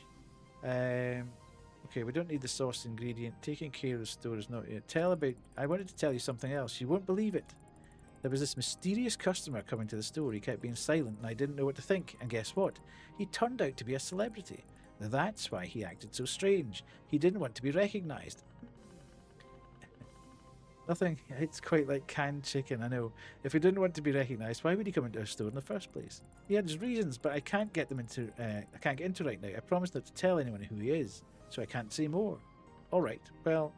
Okay, we don't need the sauce ingredient. Taking care of the store is not yet. I wanted to tell you something else. You won't believe it. There was this mysterious customer coming to the store. He kept being silent and I didn't know what to think. And guess what? He turned out to be a celebrity. That's why he acted so strange. He didn't want to be recognised. Nothing. It's quite like canned chicken, I know. If he didn't want to be recognised, why would he come into our store in the first place? He had his reasons, but I can't get into right now. I promised not to tell anyone who he is, so I can't say more. Alright, well,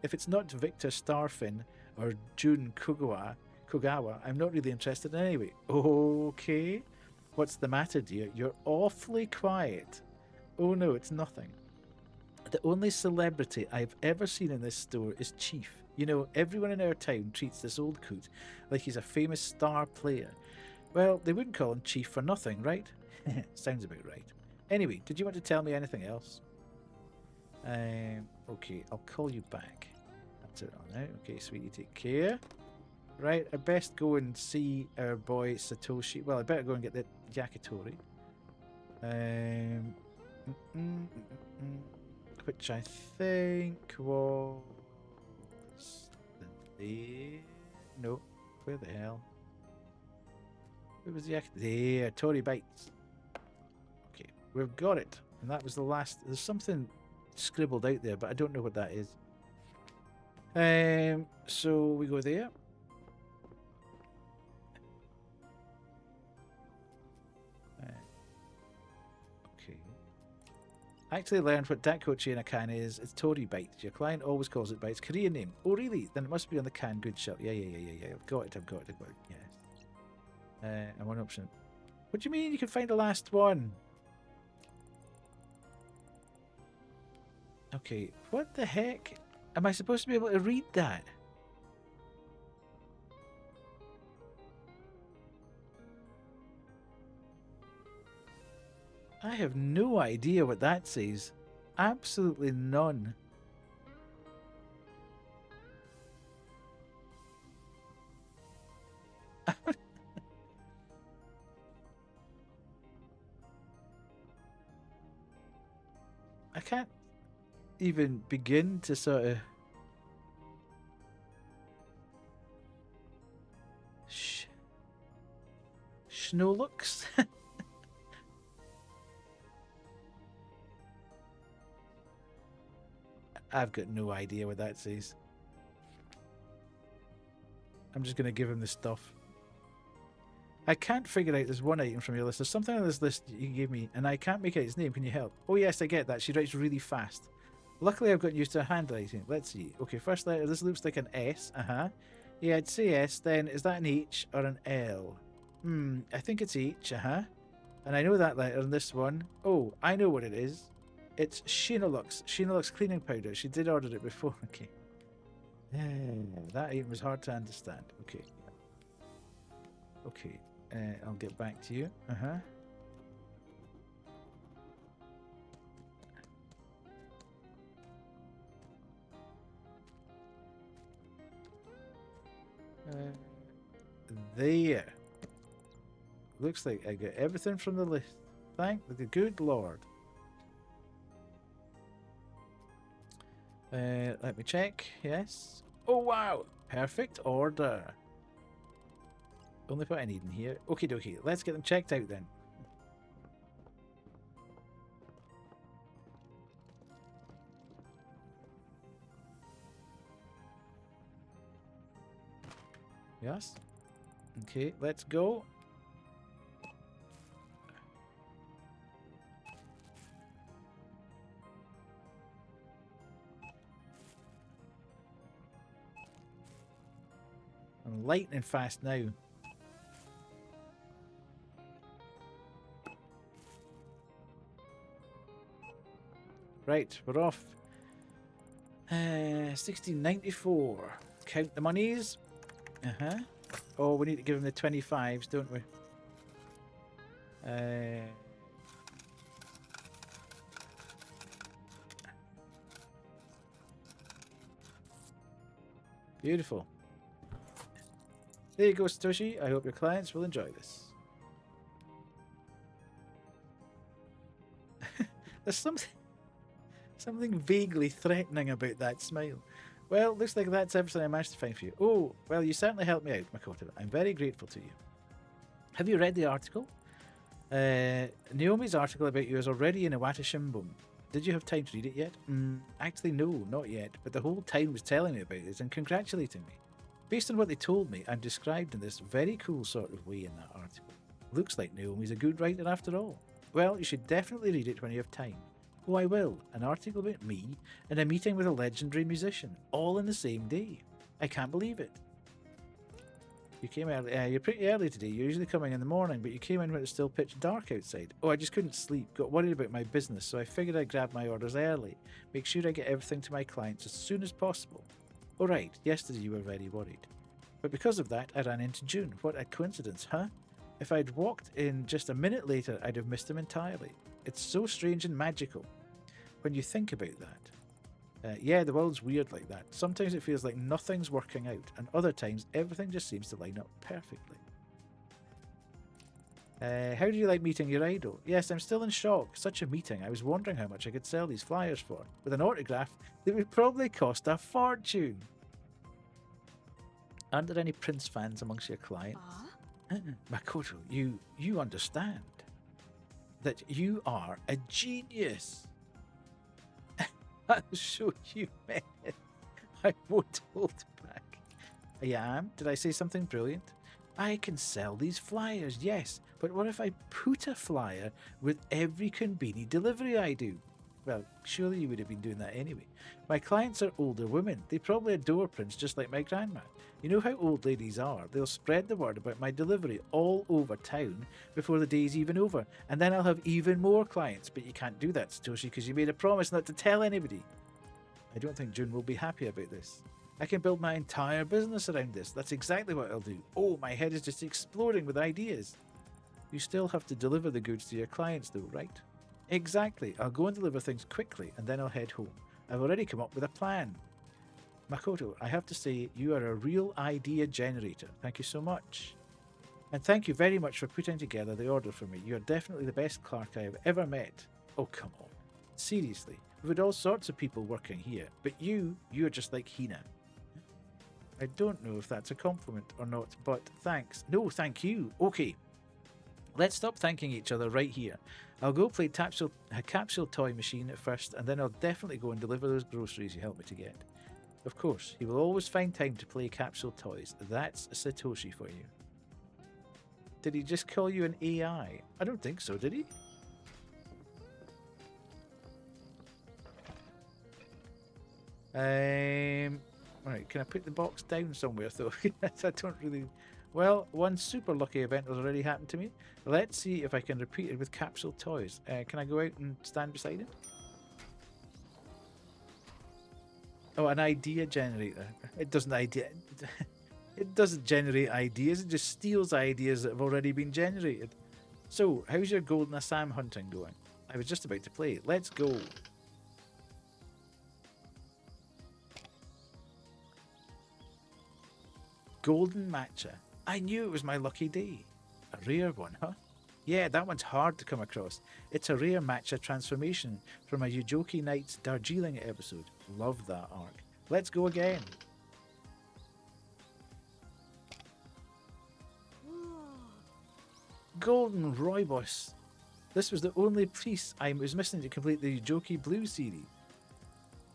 if it's not Victor Starfin or Jun Kugawa, Kogawa. I'm not really interested in anyway. Okay. What's the matter, dear? You're awfully quiet. Oh no, it's nothing. The only celebrity I've ever seen in this store is Chief. You know, everyone in our town treats this old coot like he's a famous star player. Well, they wouldn't call him Chief for nothing, right? Sounds about right. Anyway, did you want to tell me anything else? Okay, I'll call you back. That's it all now. Okay, sweetie, take care. Right, I best go and see our boy Satoshi. Well, I better go and get the Yakitori. Which I think was the... No, where the hell? Where was the Yakitori? There, Tori Bites. Okay, we've got it. And that was the last... There's something scribbled out there, but I don't know what that is. So we go there. Okay. I actually learned what Dakochi in a can is. It's Tori Bites. Your client always calls it by its Korean name. Oh, really? Then it must be on the can good shop. Yeah. I've got it. Yes. And one option. What do you mean you can find the last one? Okay, what the heck? Am I supposed to be able to read that? I have no idea what that says. Absolutely none. I can't even begin to sort of... Schnolux? I've got no idea what that says. I'm just going to give him the stuff. I can't figure out there's one item from your list. There's something on this list you gave me, and I can't make out its name. Can you help? Oh yes, I get that. She writes really fast. Luckily, I've gotten used to her handwriting. Let's see. Okay, first letter. This looks like an S. Yeah, I'd say S. Then, is that an H or an L? I think it's H. And I know that letter in this one. Oh, I know what it is. It's Shinolux. Shinolux cleaning powder. She did order it before. Okay. That item was hard to understand. Okay. Okay. I'll get back to you. There. Looks like I got everything from the list. Thank the good Lord. Let me check. Yes. Oh wow! Perfect order. Only what I need in here. Okie dokie. Let's get them checked out then. Yes. Okay, let's go. I'm lightning fast now. Right, we're off. 1694. Count the monies. Oh, we need to give him the 25s, don't we? Beautiful. There you go, Satoshi. I hope your clients will enjoy this. There's something vaguely threatening about that smile. Well, looks like that's everything I managed to find for you. Oh, well, you certainly helped me out, Makoto. I'm very grateful to you. Have you read the article? Naomi's article about you is already in Iwata Shimbun. Did you have time to read it yet? Actually, no, not yet. But the whole town was telling me about it and congratulating me. Based on what they told me, I'm described in this very cool sort of way in that article. Looks like Naomi's a good writer after all. Well, you should definitely read it when you have time. Oh, I will. An article about me and a meeting with a legendary musician, all in the same day. I can't believe it. You came early. You're pretty early today. You're usually coming in the morning, but you came in when it's still pitch dark outside. Oh, I just couldn't sleep. Got worried about my business, so I figured I'd grab my orders early. Make sure I get everything to my clients as soon as possible. Oh, right. Yesterday you were very worried. But because of that, I ran into June. What a coincidence, huh? If I'd walked in just a minute later, I'd have missed him entirely. It's so strange and magical when you think about that. Yeah, the world's weird like that. Sometimes it feels like nothing's working out, and other times everything just seems to line up perfectly. How do you like meeting your idol? Yes, I'm still in shock. Such a meeting. I was wondering how much I could sell these flyers for. With an autograph, they would probably cost a fortune. Aren't there any Prince fans amongst your clients? Makoto, you understand that you are a genius. I'll show you, man. I won't hold back. I am? Did I say something brilliant? I can sell these flyers, yes, but what if I put a flyer with every Konbini delivery I do? Well, surely you would have been doing that anyway. My clients are older women. They probably adore Prince just like my grandma. You know how old ladies are. They'll spread the word about my delivery all over town before the day's even over, and then I'll have even more clients. But you can't do that, Satoshi, because you made a promise not to tell anybody. I don't think June will be happy about this. I can build my entire business around this. That's exactly what I'll do. Oh, my head is just exploding with ideas. You still have to deliver the goods to your clients though, right? Exactly. I'll go and deliver things quickly and then I'll head home. I've already come up with a plan. Makoto, I have to say you are a real idea generator. Thank you so much. And thank you very much for putting together the order for me. You are definitely the best clerk I have ever met. Oh, come on. Seriously. We've had all sorts of people working here, but you're just like Hina. I don't know if that's a compliment or not, but thanks. No, thank you. Okay. Let's stop thanking each other right here. I'll go play a capsule toy machine at first, and then I'll definitely go and deliver those groceries you helped me to get. Of course, he will always find time to play capsule toys. That's Satoshi for you. Did he just call you an AI? I don't think so, did he? Right, can I put the box down somewhere though? I don't really... Well, one super lucky event has already happened to me. Let's see if I can repeat it with capsule toys. Can I go out and stand beside it? Oh, an idea generator. It doesn't it doesn't generate ideas, it just steals ideas that have already been generated. So, how's your golden Assam hunting going? I was just about to play. Let's go. Golden matcha. I knew it was my lucky day. A rare one, huh? Yeah, that one's hard to come across. It's a rare matcha transformation from a Yujoki Knight's Darjeeling episode. Love that arc. Let's go again. Golden Rooibos. This was the only piece I was missing to complete the Yujoki Blue series.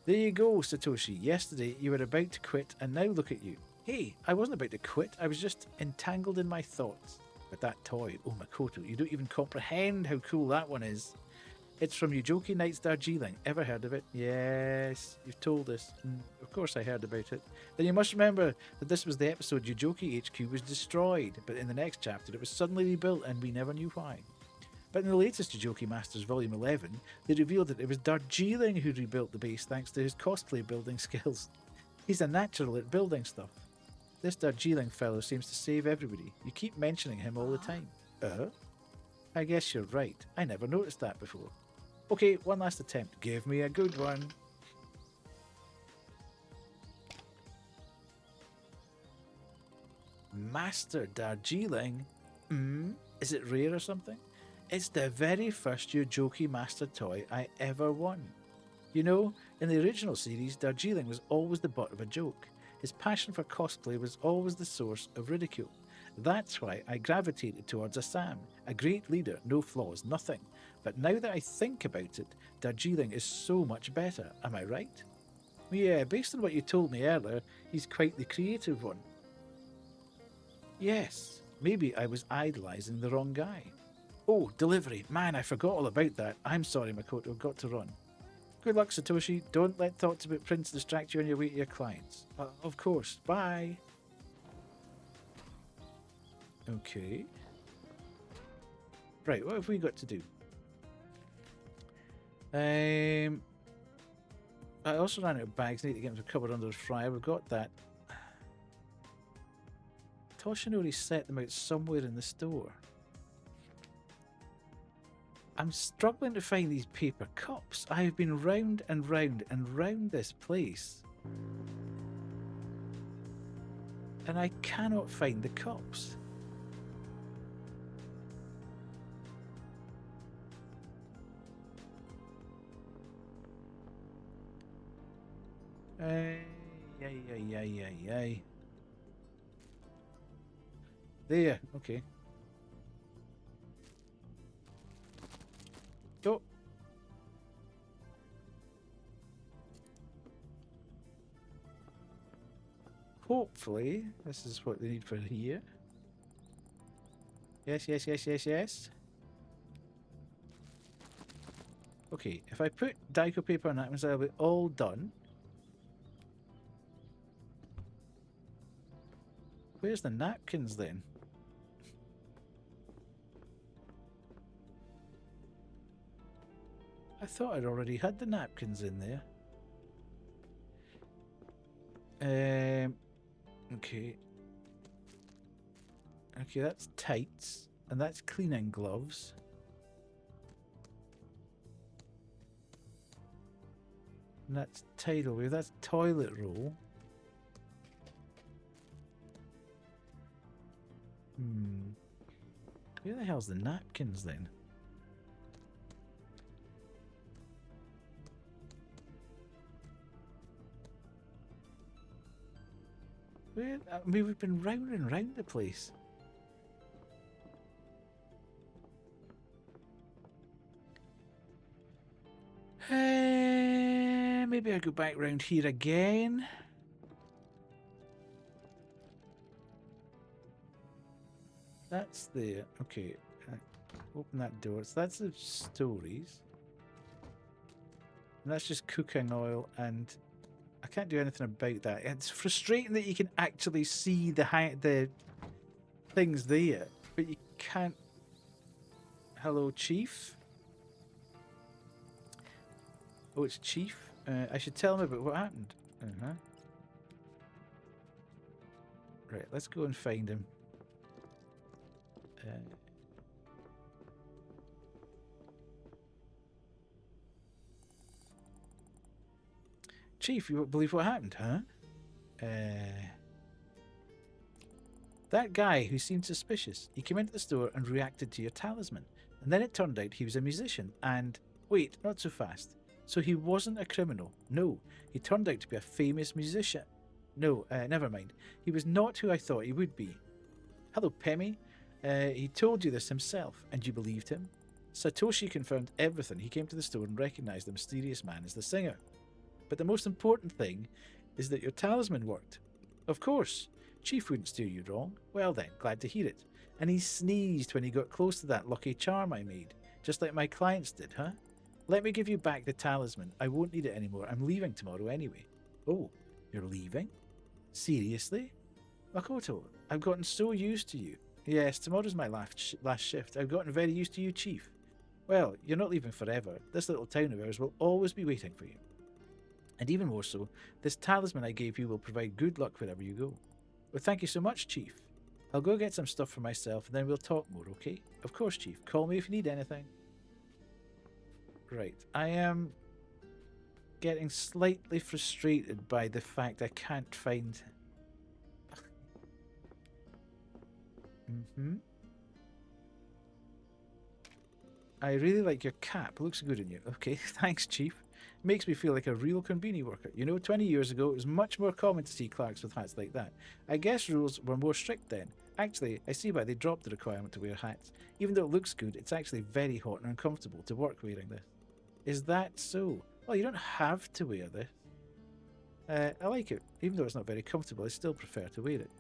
There you go, Satoshi. Yesterday you were about to quit and now look at you. Hey, I wasn't about to quit, I was just entangled in my thoughts. But that toy, oh Makoto, you don't even comprehend how cool that one is. It's from Yujoki Knight's Darjeeling. Ever heard of it? Yes, you've told us. Of course I heard about it. Then you must remember that this was the episode Yujoki HQ was destroyed, but in the next chapter it was suddenly rebuilt and we never knew why. But in the latest Yujoki Masters Volume 11, they revealed that it was Darjeeling who rebuilt the base thanks to his cosplay building skills. He's a natural at building stuff. This Darjeeling fellow seems to save everybody. You keep mentioning him all the time. I guess you're right. I never noticed that before. Okay, one last attempt. Give me a good one. Master Darjeeling? Is it rare or something? It's the very first Yujoki Master toy I ever won. You know, in the original series, Darjeeling was always the butt of a joke. His passion for cosplay was always the source of ridicule. That's why I gravitated towards Assam, a great leader, no flaws, nothing. But now that I think about it, Darjeeling is so much better, am I right? Yeah, based on what you told me earlier, he's quite the creative one. Yes, maybe I was idolising the wrong guy. Oh, delivery. Man, I forgot all about that. I'm sorry, Makoto, got to run. Good luck, Satoshi. Don't let thoughts about Prince distract you on your way to your clients. Of course. Bye. Okay. Right, what have we got to do? I also ran out of bags. Need to get them to cupboard under the fryer. We've got that. Toshinori set them out somewhere in the store. I'm struggling to find these paper cups. I have been round and round and round this place. And I cannot find the cups. Yay. There, okay. Go. Hopefully, this is what they need for here. Yes. Okay, if I put Daiko paper on that, means I'll be all done. Where's the napkins then? I thought I'd already had the napkins in there. Okay. Okay, that's tights. And that's cleaning gloves. And that's tidal wave. That's toilet roll. Where the hell's the napkins then? Where? I mean, we've been round and round the place. Maybe I go back round here again. That's there. Okay. Open that door. So that's the stories. And that's just cooking oil, and I can't do anything about that. It's frustrating that you can actually see the things there, but you can't. Hello, Chief. Oh, it's Chief. I should tell him about what happened. Right, let's go and find him. Chief, you won't believe what happened, huh? That guy who seemed suspicious, he came into the store and reacted to your talisman. And then it turned out he was a musician and... Wait, not so fast. So he wasn't a criminal. No, he turned out to be a famous musician. No, never mind. He was not who I thought he would be. Hello, Pemmy. He told you this himself, and you believed him? Satoshi confirmed everything. He came to the store and recognized the mysterious man as the singer. But the most important thing is that your talisman worked. Of course. Chief wouldn't steer you wrong. Well then, glad to hear it. And he sneezed when he got close to that lucky charm I made, just like my clients did, huh? Let me give you back the talisman. I won't need it anymore. I'm leaving tomorrow anyway. Oh, you're leaving? Seriously? Makoto, I've gotten so used to you. Yes, tomorrow's my last shift. I've gotten very used to you, Chief. Well, you're not leaving forever. This little town of ours will always be waiting for you. And even more so, this talisman I gave you will provide good luck wherever you go. Well, thank you so much, Chief. I'll go get some stuff for myself and then we'll talk more, okay? Of course, Chief. Call me if you need anything. Right. I am getting slightly frustrated by the fact I can't find... I really like your cap. Looks good on you. Okay, thanks, Chief. Makes me feel like a real konbini worker. You know, 20 years ago, it was much more common to see clerks with hats like that. I guess rules were more strict then. Actually, I see why they dropped the requirement to wear hats. Even though it looks good, it's actually very hot and uncomfortable to work wearing this. Is that so? Well, you don't have to wear this. I like it. Even though it's not very comfortable, I still prefer to wear it.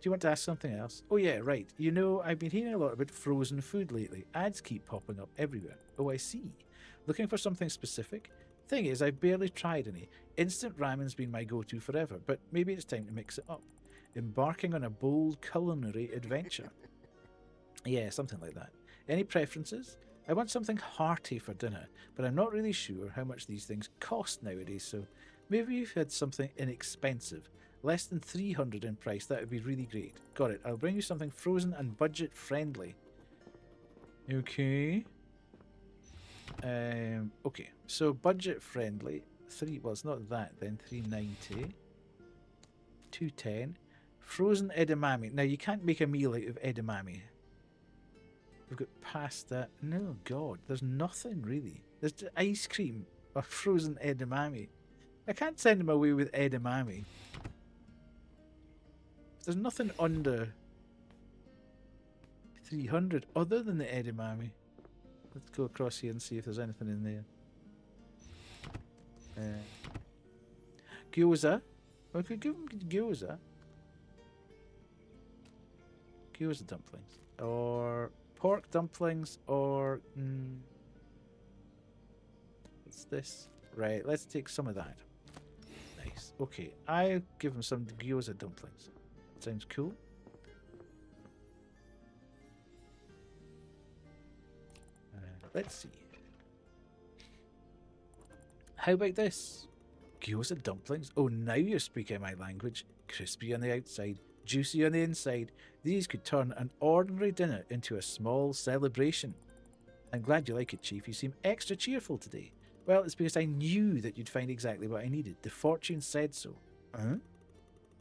Do you want to ask something else? Oh yeah, right. You know, I've been hearing a lot about frozen food lately. Ads keep popping up everywhere. Oh, I see. Looking for something specific? Thing is, I've barely tried any. Instant ramen's been my go-to forever, but maybe it's time to mix it up. Embarking on a bold culinary adventure. Yeah, something like that. Any preferences? I want something hearty for dinner, but I'm not really sure how much these things cost nowadays, so maybe you've had something inexpensive. Less than 300 in price, that would be really great. Got it. I'll bring you something frozen and budget friendly. Okay. Okay, so budget friendly. Well, it's not that then. 390. 210. Frozen edamame. Now, you can't make a meal out of edamame. We've got pasta. No, God, there's nothing really. There's just ice cream or frozen edamame. I can't send him away with edamame. There's nothing under 300 other than the edamame. Let's go across here and see if there's anything in there. Gyoza. We could give him gyoza. Gyoza dumplings. Or pork dumplings or... what's this? Right, let's take some of that. Nice. Okay, I'll give him some gyoza dumplings. Sounds cool. Let's see. How about this? Gyoza dumplings? Oh, now you're speaking my language. Crispy on the outside, juicy on the inside. These could turn an ordinary dinner into a small celebration. I'm glad you like it, Chief. You seem extra cheerful today. Well, it's because I knew that you'd find exactly what I needed. The fortune said so. Huh?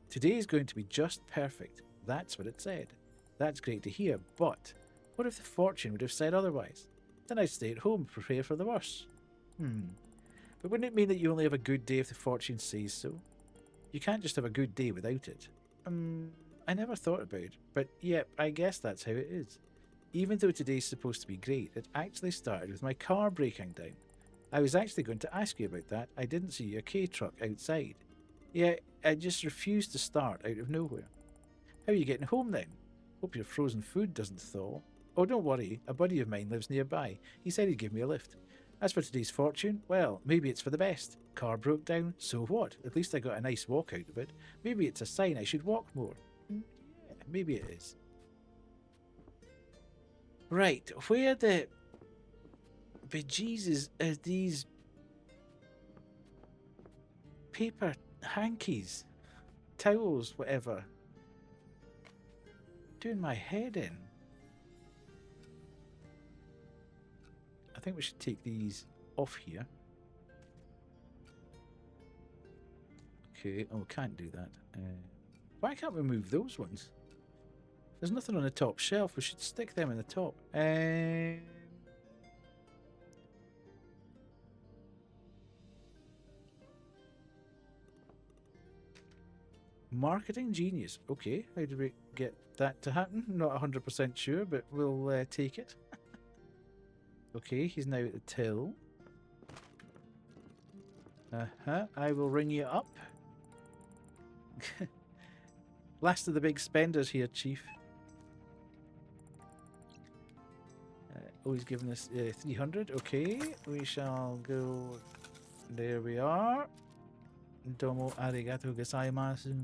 Today is going to be just perfect. That's what it said. That's great to hear, but what if the fortune would have said otherwise? Then I'd stay at home, prepare for the worst. But wouldn't it mean that you only have a good day if the fortune says so? You can't just have a good day without it. I never thought about it, but yep, I guess that's how it is. Even though today's supposed to be great, it actually started with my car breaking down. I was actually going to ask you about that. I didn't see your K-truck outside. Yeah, I just refused to start out of nowhere. How are you getting home then? Hope your frozen food doesn't thaw. Oh, don't worry, a buddy of mine lives nearby. He said he'd give me a lift. As for today's fortune, well, maybe it's for the best. Car broke down, so what? At least I got a nice walk out of it. Maybe it's a sign I should walk more. Yeah, maybe it is. Right, where the bejesus are these paper hankies, towels, whatever, doing my head in? I think we should take these off here. Okay, oh, we can't do that. Why can't we move those ones? There's nothing on the top shelf. We should stick them in the top. Marketing genius. Okay, how do we get that to happen? Not 100% sure, but we'll take it. Okay, he's now at the till. I will ring you up. Last of the big spenders here, Chief. Oh, he's giving us 300. Okay, we shall go. There we are. Domo arigato gozaimasu.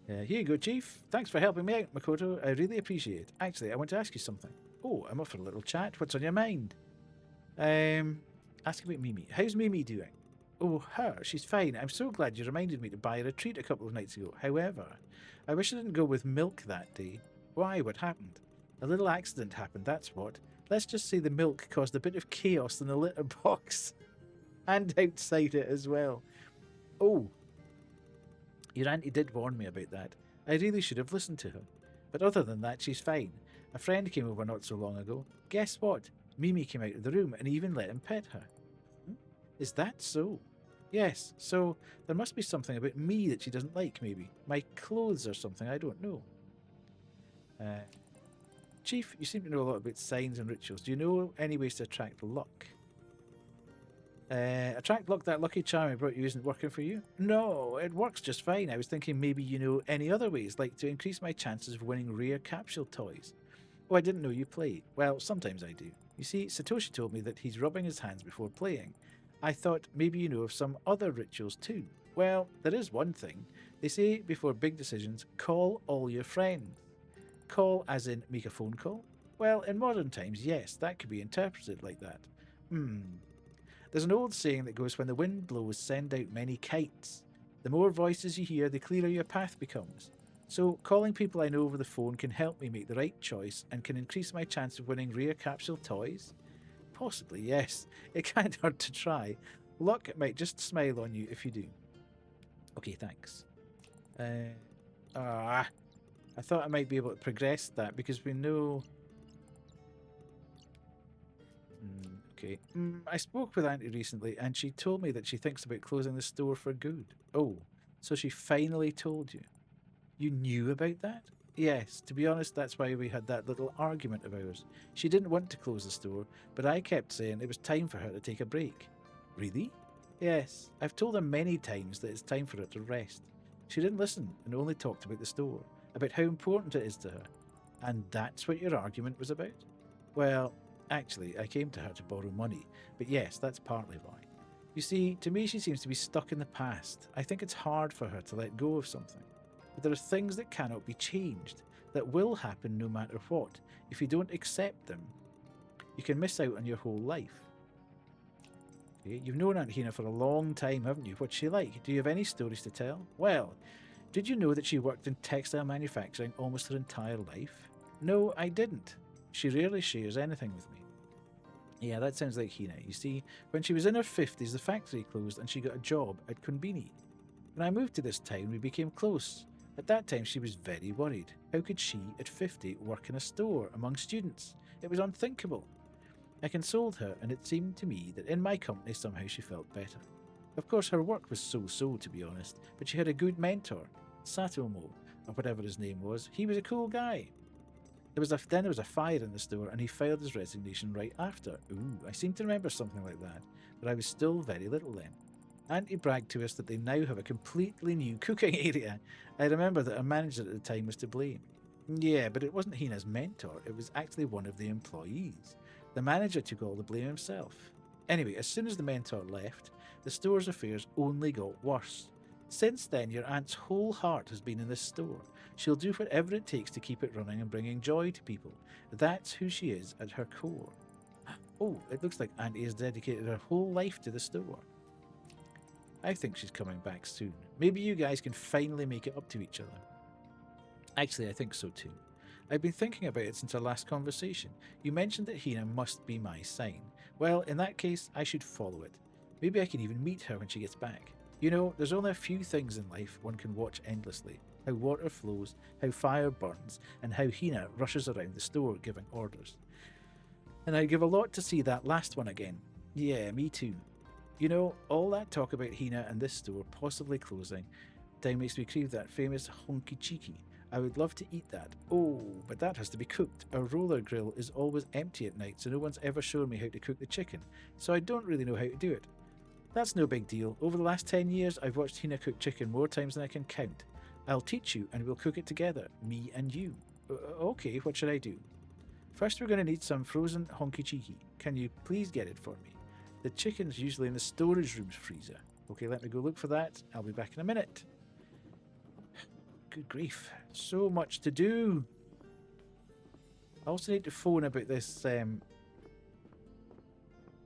Here you go, Chief. Thanks for helping me out, Makoto. I really appreciate it. Actually, I want to ask you something. Oh, I'm up for a little chat. What's on your mind? Ask about Mimi. How's Mimi doing? Oh, her. She's fine. I'm so glad you reminded me to buy her a treat a couple of nights ago. However, I wish I didn't go with milk that day. Why? What happened? A little accident happened, that's what. Let's just say the milk caused a bit of chaos in the litter box. And outside it as well. Oh. Your auntie did warn me about that. I really should have listened to her. But other than that, she's fine. A friend came over not so long ago. Guess what? Mimi came out of the room and even let him pet her. Is that so? Yes, so there must be something about me that she doesn't like, maybe. My clothes or something, I don't know. Chief, you seem to know a lot about signs and rituals. Do you know any ways to attract luck? Attract luck, that lucky charm I brought you isn't working for you? No, it works just fine. I was thinking maybe you know any other ways, like to increase my chances of winning rare capsule toys. Oh, I didn't know you played. Well, sometimes I do. You see, Satoshi told me that he's rubbing his hands before playing. I thought maybe you know of some other rituals too. Well, there is one thing. They say before big decisions, call all your friends. Call as in make a phone call? Well, in modern times, yes, that could be interpreted like that. There's an old saying that goes, when the wind blows, send out many kites. The more voices you hear, the clearer your path becomes. So, calling people I know over the phone can help me make the right choice and can increase my chance of winning rare capsule toys? Possibly, yes. It can't hurt to try. Luck might just smile on you if you do. Okay, thanks. I thought I might be able to progress that because we know... Okay. I spoke with Auntie recently and she told me that she thinks about closing the store for good. Oh, so she finally told you. You knew about that? Yes, to be honest, that's why we had that little argument of ours. She didn't want to close the store, but I kept saying it was time for her to take a break. Really? Yes, I've told her many times that it's time for her to rest. She didn't listen and only talked about the store, about how important it is to her. And that's what your argument was about? Well, actually, I came to her to borrow money, but yes, that's partly why. You see, to me she seems to be stuck in the past. I think it's hard for her to let go of something. But there are things that cannot be changed, that will happen no matter what. If you don't accept them, you can miss out on your whole life. Okay, you've known Aunt Hina for a long time, haven't you? What's she like? Do you have any stories to tell? Well, did you know that she worked in textile manufacturing almost her entire life? No, I didn't. She rarely shares anything with me. Yeah, that sounds like Hina. You see, when she was in her 50s, the factory closed and she got a job at inKONBINI. When I moved to this town, we became close. At that time, she was very worried. How could she, at 50, work in a store among students? It was unthinkable. I consoled her, and it seemed to me that in my company somehow she felt better. Of course, her work was so-so, to be honest, but she had a good mentor, Satomo, or whatever his name was. He was a cool guy. Then there was a fire in the store, and he filed his resignation right after. Ooh, I seem to remember something like that, but I was still very little then. Auntie bragged to us that they now have a completely new cooking area. I remember that our manager at the time was to blame. Yeah, but it wasn't Hina's mentor, it was actually one of the employees. The manager took all the blame himself. Anyway, as soon as the mentor left, the store's affairs only got worse. Since then, your aunt's whole heart has been in this store. She'll do whatever it takes to keep it running and bringing joy to people. That's who she is at her core. Oh, it looks like Auntie has dedicated her whole life to the store. I think she's coming back soon. Maybe you guys can finally make it up to each other. Actually, I think so too. I've been thinking about it since our last conversation. You mentioned that Hina must be my sign. Well, in that case, I should follow it. Maybe I can even meet her when she gets back. You know, there's only a few things in life one can watch endlessly. How water flows, how fire burns, and how Hina rushes around the store giving orders. And I'd give a lot to see that last one again. Yeah, me too. You know, all that talk about Hina and this store possibly closing down makes me crave that famous honky cheeky. I would love to eat that. Oh, but that has to be cooked. Our roller grill is always empty at night, so no one's ever shown me how to cook the chicken, so I don't really know how to do it. That's no big deal. Over the last 10 years, I've watched Hina cook chicken more times than I can count. I'll teach you and we'll cook it together, me and you. Okay, what should I do? First, we're going to need some frozen honky cheeky. Can you please get it for me? The chicken's usually in the storage room's freezer. Okay, let me go look for that. I'll be back in a minute. Good grief. So much to do. I also need to phone about this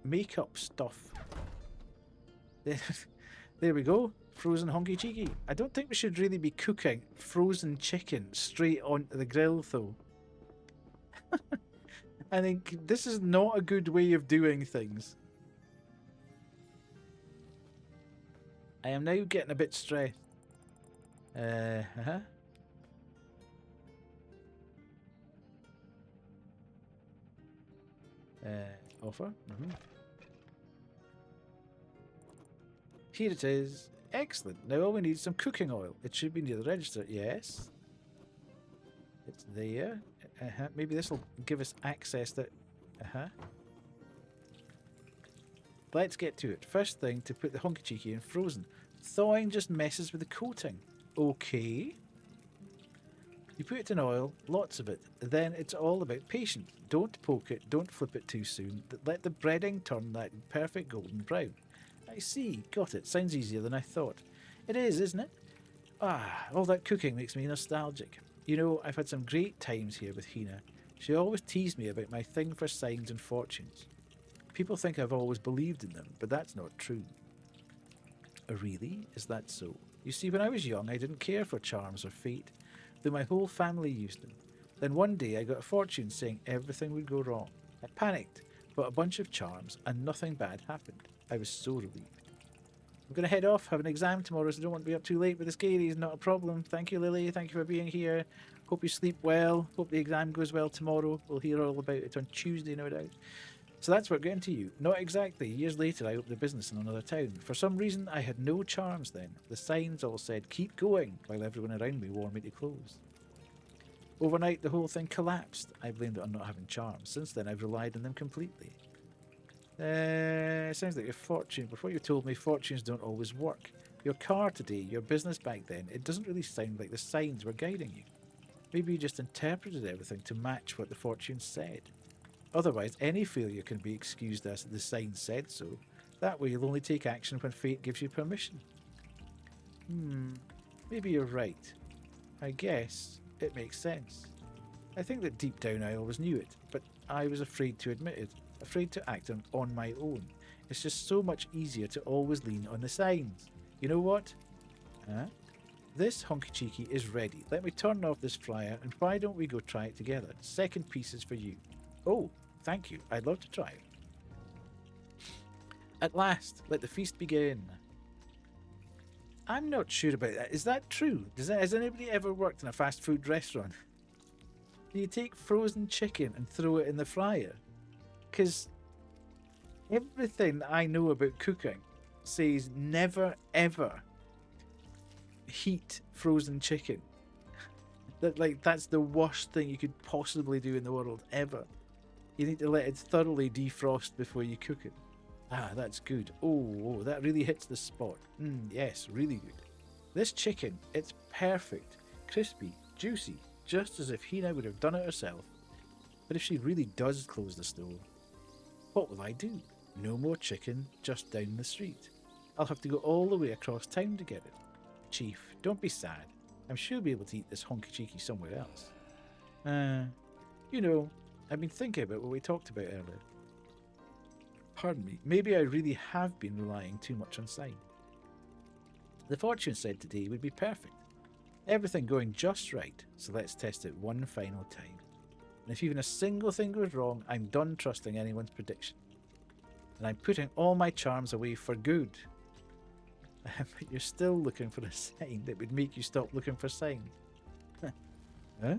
makeup stuff. There we go. Frozen honky cheeky. I don't think we should really be cooking frozen chicken straight onto the grill though. I think this is not a good way of doing things. I am now getting a bit stressed. Offer. Here it is. Excellent. Now all we need is some cooking oil. It should be near the register. Yes. It's there. Maybe this will give us access to... Let's get to it. First thing, to put the honky cheeky in frozen. Thawing just messes with the coating. Okay. You put it in oil, lots of it. Then it's all about patience. Don't poke it, don't flip it too soon. Let the breading turn that perfect golden brown. I see. Got it. Sounds easier than I thought. It is, isn't it? Ah, all that cooking makes me nostalgic. You know, I've had some great times here with Hina. She always teased me about my thing for signs and fortunes. People think I've always believed in them, but that's not true. Really? Is that so? You see, when I was young, I didn't care for charms or fate, though my whole family used them. Then one day I got a fortune saying everything would go wrong. I panicked, bought a bunch of charms, and nothing bad happened. I was so relieved. I'm going to head off, have an exam tomorrow, so I don't want to be up too late with the scaries. Not a problem. Thank you, Lily. Thank you for being here. Hope you sleep well. Hope the exam goes well tomorrow. We'll hear all about it on Tuesday, no doubt. So that's what got into you. Not exactly. Years later, I opened a business in another town. For some reason, I had no charms then. The signs all said, keep going, while everyone around me warned me to close. Overnight, the whole thing collapsed. I blamed it on not having charms. Since then, I've relied on them completely. Sounds like a fortune. Before you told me, fortunes don't always work. Your car today, your business back then, it doesn't really sound like the signs were guiding you. Maybe you just interpreted everything to match what the fortune said. Otherwise, any failure can be excused as the signs said so. That way you'll only take action when fate gives you permission. Maybe you're right. I guess it makes sense. I think that deep down I always knew it, but I was afraid to admit it. Afraid to act on my own. It's just so much easier to always lean on the signs. You know what? This honky cheeky is ready. Let me turn off this fryer, and why don't we go try it together? Second piece is for you. Oh, thank you. I'd love to try it. At last, let the feast begin. I'm not sure about that. Is that true? Has anybody ever worked in a fast food restaurant? Do you take frozen chicken and throw it in the fryer? Because everything I know about cooking says never ever heat frozen chicken. That's the worst thing you could possibly do in the world ever. You need to let it thoroughly defrost before you cook it. Ah, that's good. Oh, that really hits the spot. Yes, really good. This chicken, it's perfect. Crispy, juicy, just as if Hina would have done it herself. But if she really does close the stove, what will I do? No more chicken just down the street. I'll have to go all the way across town to get it. Chief, don't be sad. I'm sure you'll be able to eat this honky cheeky somewhere else. You know, I've been thinking about what we talked about earlier. Pardon me, maybe I really have been relying too much on sign. The fortune said today would be perfect. Everything going just right, so let's test it one final time. And if even a single thing goes wrong, I'm done trusting anyone's prediction. And I'm putting all my charms away for good. But you're still looking for a sign that would make you stop looking for signs. Huh?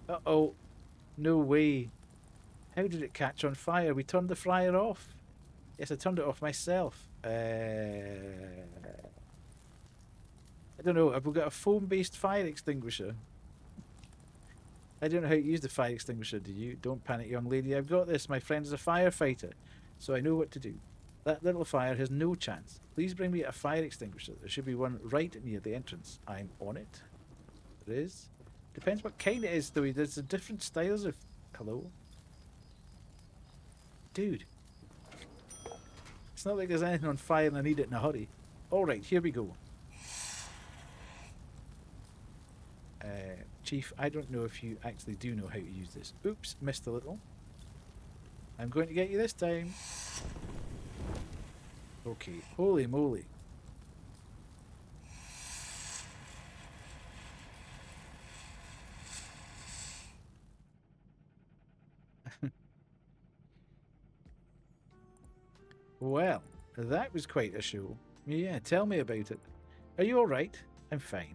Uh-oh. No way. How did it catch on fire? We turned the fryer off. Yes, I turned it off myself. I don't know. Have we got a foam-based fire extinguisher? I don't know how to use the fire extinguisher, do you? Don't panic, young lady. I've got this. My friend is a firefighter, so I know what to do. That little fire has no chance. Please bring me a fire extinguisher. There should be one right near the entrance. I'm on it. There is. Depends what kind it is, though. There's different styles of... Hello? Dude. It's not like there's anything on fire and I need it in a hurry. Alright, here we go. Chief, I don't know if you actually do know how to use this. Oops, missed a little. I'm going to get you this time. Okay, holy moly. Well, that was quite a show. Yeah, tell me about it. Are you alright? I'm fine.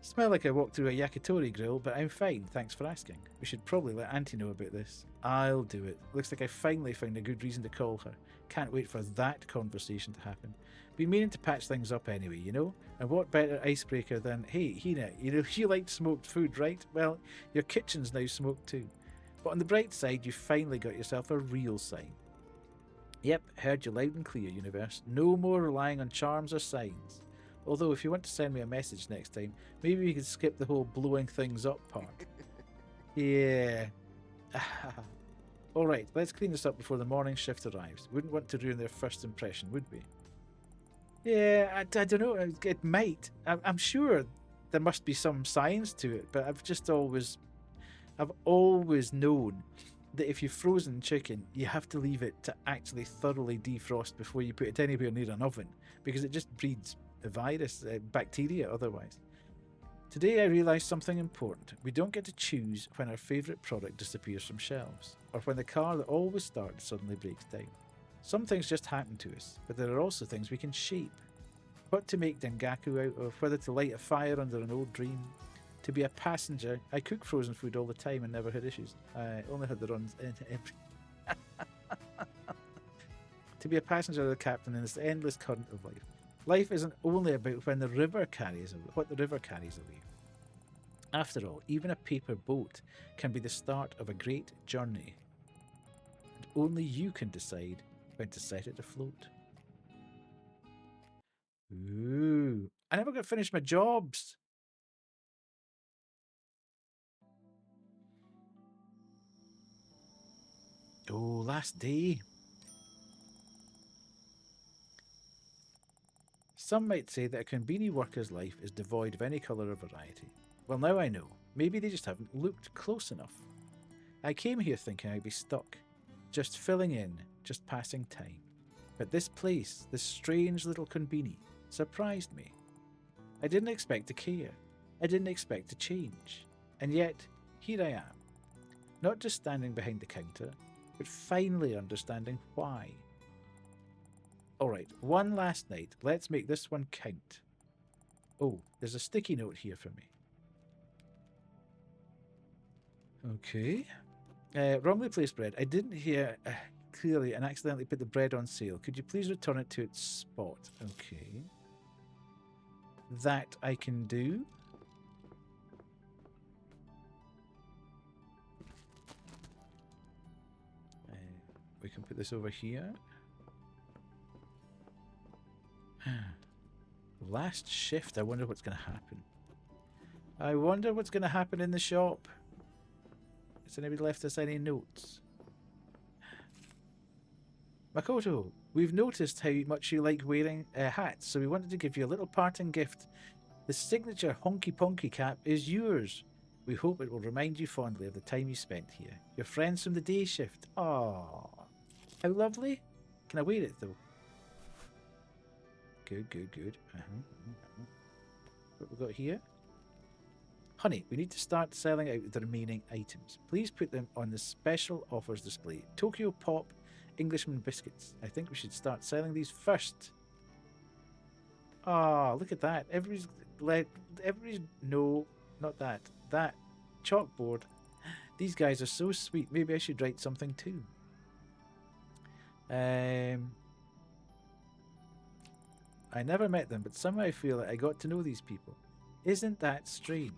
Smell like I walked through a yakitori grill, but I'm fine, thanks for asking. We should probably let Auntie know about this. I'll do it. Looks like I finally found a good reason to call her. Can't wait for that conversation to happen. Been meaning to patch things up anyway, you know? And what better icebreaker than, hey, Hina, you know, you like smoked food, right? Well, your kitchen's now smoked too. But on the bright side, you finally got yourself a real sign. Yep, heard you loud and clear, universe. No more relying on charms or signs. Although, if you want to send me a message next time, maybe we could skip the whole blowing things up part. Yeah. Alright, let's clean this up before the morning shift arrives. Wouldn't want to ruin their first impression, would we? Yeah, I don't know. It might. I'm sure there must be some science to it, but I've always known that if you've frozen chicken, you have to leave it to actually thoroughly defrost before you put it anywhere near an oven, because it just breeds a virus, bacteria otherwise. Today I realised something important. We don't get to choose when our favourite product disappears from shelves, or when the car that always starts suddenly breaks down. Some things just happen to us, but there are also things we can shape. What to make Dengaku out of, whether to light a fire under an old dream. To be a passenger, I cook frozen food all the time and never had issues. I only had the runs in every... To be a passenger or the captain in this endless current of life. Life isn't only about what the river carries away. After all, even a paper boat can be the start of a great journey. And only you can decide when to set it afloat. Ooh, I never got to finish my jobs. Oh, last day. Some might say that a konbini worker's life is devoid of any colour or variety. Well, now I know. Maybe they just haven't looked close enough. I came here thinking I'd be stuck, just filling in, just passing time. But this place, this strange little konbini, surprised me. I didn't expect to care. I didn't expect to change. And yet, here I am. Not just standing behind the counter, but finally understanding why. Alright, one last night. Let's make this one count. Oh, there's a sticky note here for me. Okay. Wrongly placed bread. I didn't hear clearly and accidentally put the bread on sale. Could you please return it to its spot? Okay. That I can do. We can put this over here. Last shift. I wonder what's going to happen. I wonder what's going to happen in the shop. Has anybody left us any notes? Makoto, we've noticed how much you like wearing hats, so we wanted to give you a little parting gift. The signature Honky Ponky cap is yours. We hope it will remind you fondly of the time you spent here. Your friends from the day shift. Aww. How lovely. Can I wear it though? Good, good, good. What we got here? Honey, we need to start selling out the remaining items. Please put them on the special offers display. Tokyo Pop Englishman biscuits. I think we should start selling these first. Ah, look at that. Everybody's no, not that. That chalkboard. These guys are so sweet. Maybe I should write something too. I never met them, but somehow I feel like I got to know these people. Isn't that strange?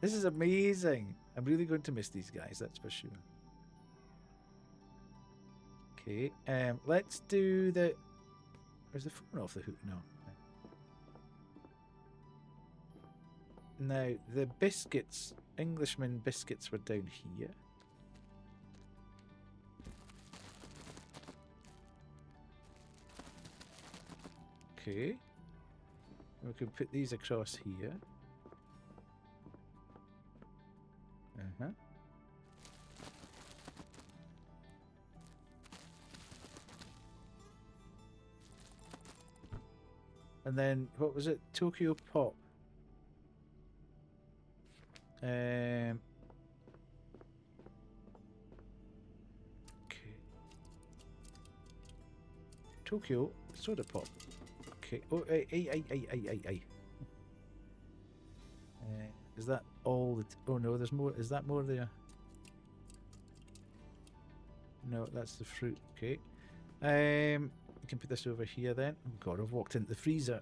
This is amazing. I'm really going to miss these guys, that's for sure. Okay, let's do the... Where's the phone off the hook? No. Now, the biscuits, Englishman biscuits were down here. Okay. We can put these across here. Uh-huh. And then, what was it? Tokyo Pop. Okay. Tokyo Soda Pop. Okay. Oh, ay. Is that all? Oh no, there's more. Is that more there? No, that's the fruit. Okay. We can put this over here then. Oh god, I've walked into the freezer.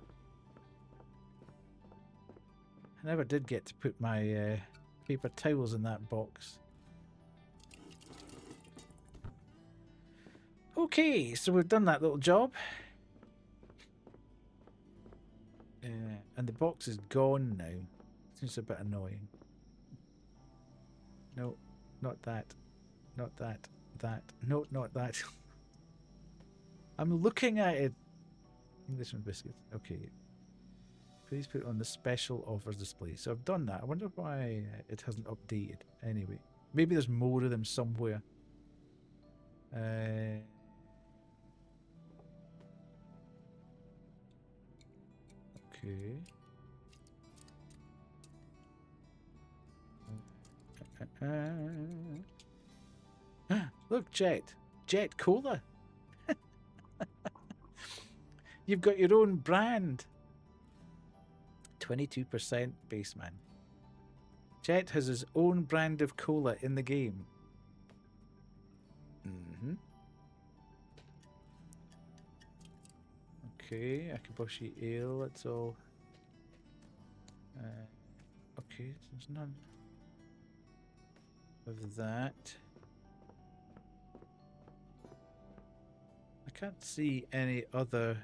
I never did get to put my paper towels in that box. Okay, so we've done that little job. And the box is gone now. Seems a bit annoying. No. not that. Not that. That. No, not that. I'm looking at it. Englishman biscuits. Okay. Please put it on the special offers display. So I've done that. I wonder why it hasn't updated. Anyway. Maybe there's more of them somewhere. Okay. Look, Jet. Jet Cola. You've got your own brand. 22% baseman. Jet has his own brand of cola in the game. Okay, Akaboshi Ale, that's all. Okay, there's none of that. I can't see any other.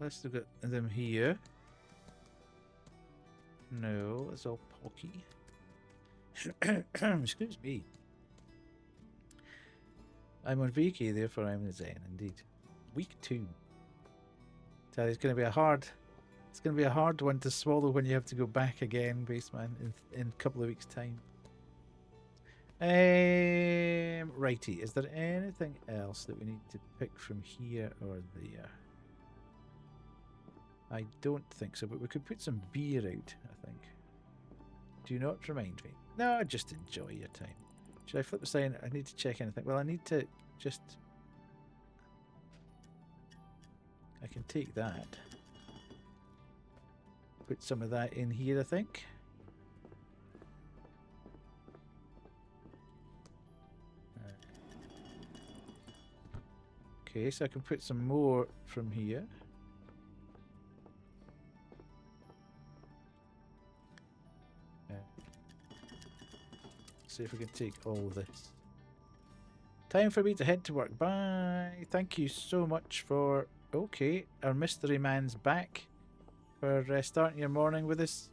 Let's look at them here. No, it's all Pocky. Excuse me. I'm on VK, therefore I'm in Zen, indeed. Week 2. So it's going to be a hard one to swallow when you have to go back again, Baseman, in a couple of weeks' time. Righty, is there anything else that we need to pick from here or there? I don't think so, but we could put some beer out, I think. Do not remind me. No, just enjoy your time. Should I flip the sign? I need to check anything. Well, I need to just... I can take that. Put some of that in here, I think. Okay, so I can put some more from here. See if we can take all this. Time for me to head to work. Bye. Thank you so much for... Okay, our mystery man's back for starting your morning with us.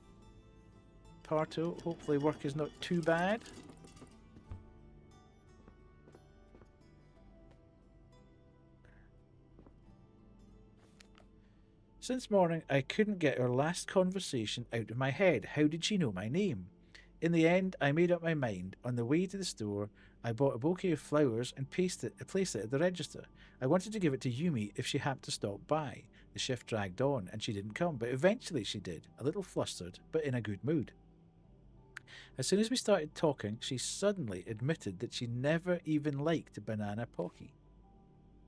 Parto. Hopefully work is not too bad. Since morning, I couldn't get our last conversation out of my head. How did she know my name? In the end, I made up my mind. On the way to the store, I bought a bouquet of flowers and placed it at the register. I wanted to give it to Yumi if she happened to stop by. The shift dragged on and she didn't come, but eventually she did, a little flustered, but in a good mood. As soon as we started talking, she suddenly admitted that she never even liked banana pocky.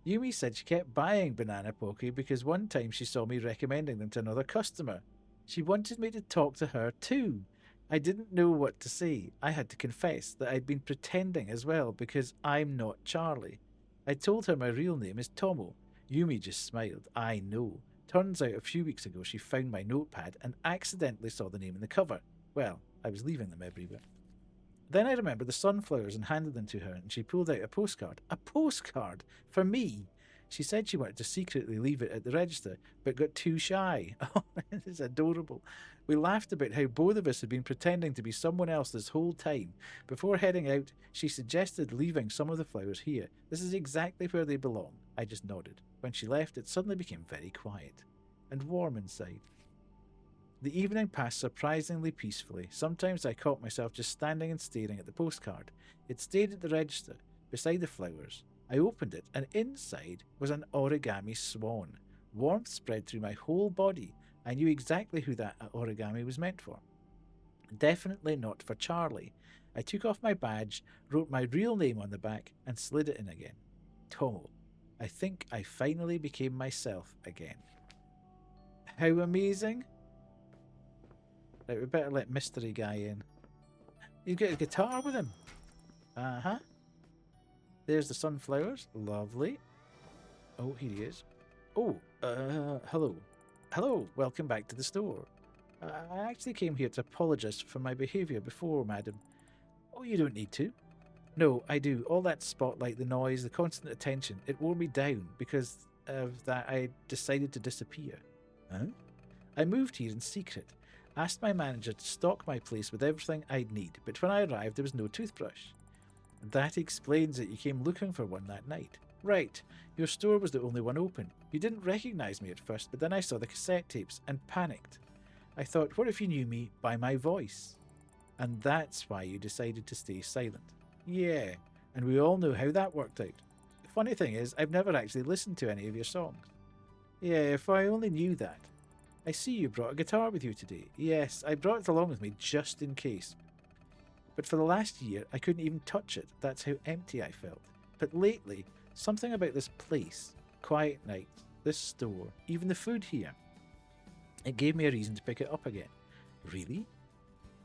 Yumi said she kept buying banana pocky because one time she saw me recommending them to another customer. She wanted me to talk to her too. I didn't know what to say. I had to confess that I'd been pretending as well because I'm not Charlie. I told her my real name is Tomo. Yumi just smiled. I know. Turns out a few weeks ago she found my notepad and accidentally saw the name in the cover. Well, I was leaving them everywhere. Then I remembered the sunflowers and handed them to her, and she pulled out a postcard. A postcard? For me? She said she wanted to secretly leave it at the register, but got too shy. Oh, this is adorable. We laughed about how both of us had been pretending to be someone else this whole time. Before heading out, she suggested leaving some of the flowers here. This is exactly where they belong. I just nodded. When she left, it suddenly became very quiet and warm inside. The evening passed surprisingly peacefully. Sometimes I caught myself just standing and staring at the postcard. It stayed at the register, beside the flowers. I opened it, and inside was an origami swan. Warmth spread through my whole body. I knew exactly who that origami was meant for. Definitely not for Charlie. I took off my badge, wrote my real name on the back, and slid it in again. Tomo. I think I finally became myself again. How amazing! Right, we better let Mystery Guy in. He's got a guitar with him. Uh-huh. There's the sunflowers. Lovely. Oh, here he is. Oh, hello. Hello, welcome back to the store. I actually came here to apologise for my behaviour before, madam. Oh, you don't need to. No, I do. All that spotlight, the noise, the constant attention, it wore me down. Because of that, I decided to disappear. Huh? I moved here in secret. Asked my manager to stock my place with everything I'd need, but when I arrived there was no toothbrush. That explains it. You came looking for one that night. Right, your store was the only one open. You didn't recognise me at first, but then I saw the cassette tapes and panicked. I thought, what if you knew me by my voice? And that's why you decided to stay silent. Yeah, and we all know how that worked out. The funny thing is, I've never actually listened to any of your songs. Yeah, if I only knew that. I see you brought a guitar with you today. Yes, I brought it along with me just in case. But for the last year, I couldn't even touch it. That's how empty I felt. But lately, something about this place, quiet nights, this store, even the food here, it gave me a reason to pick it up again. Really?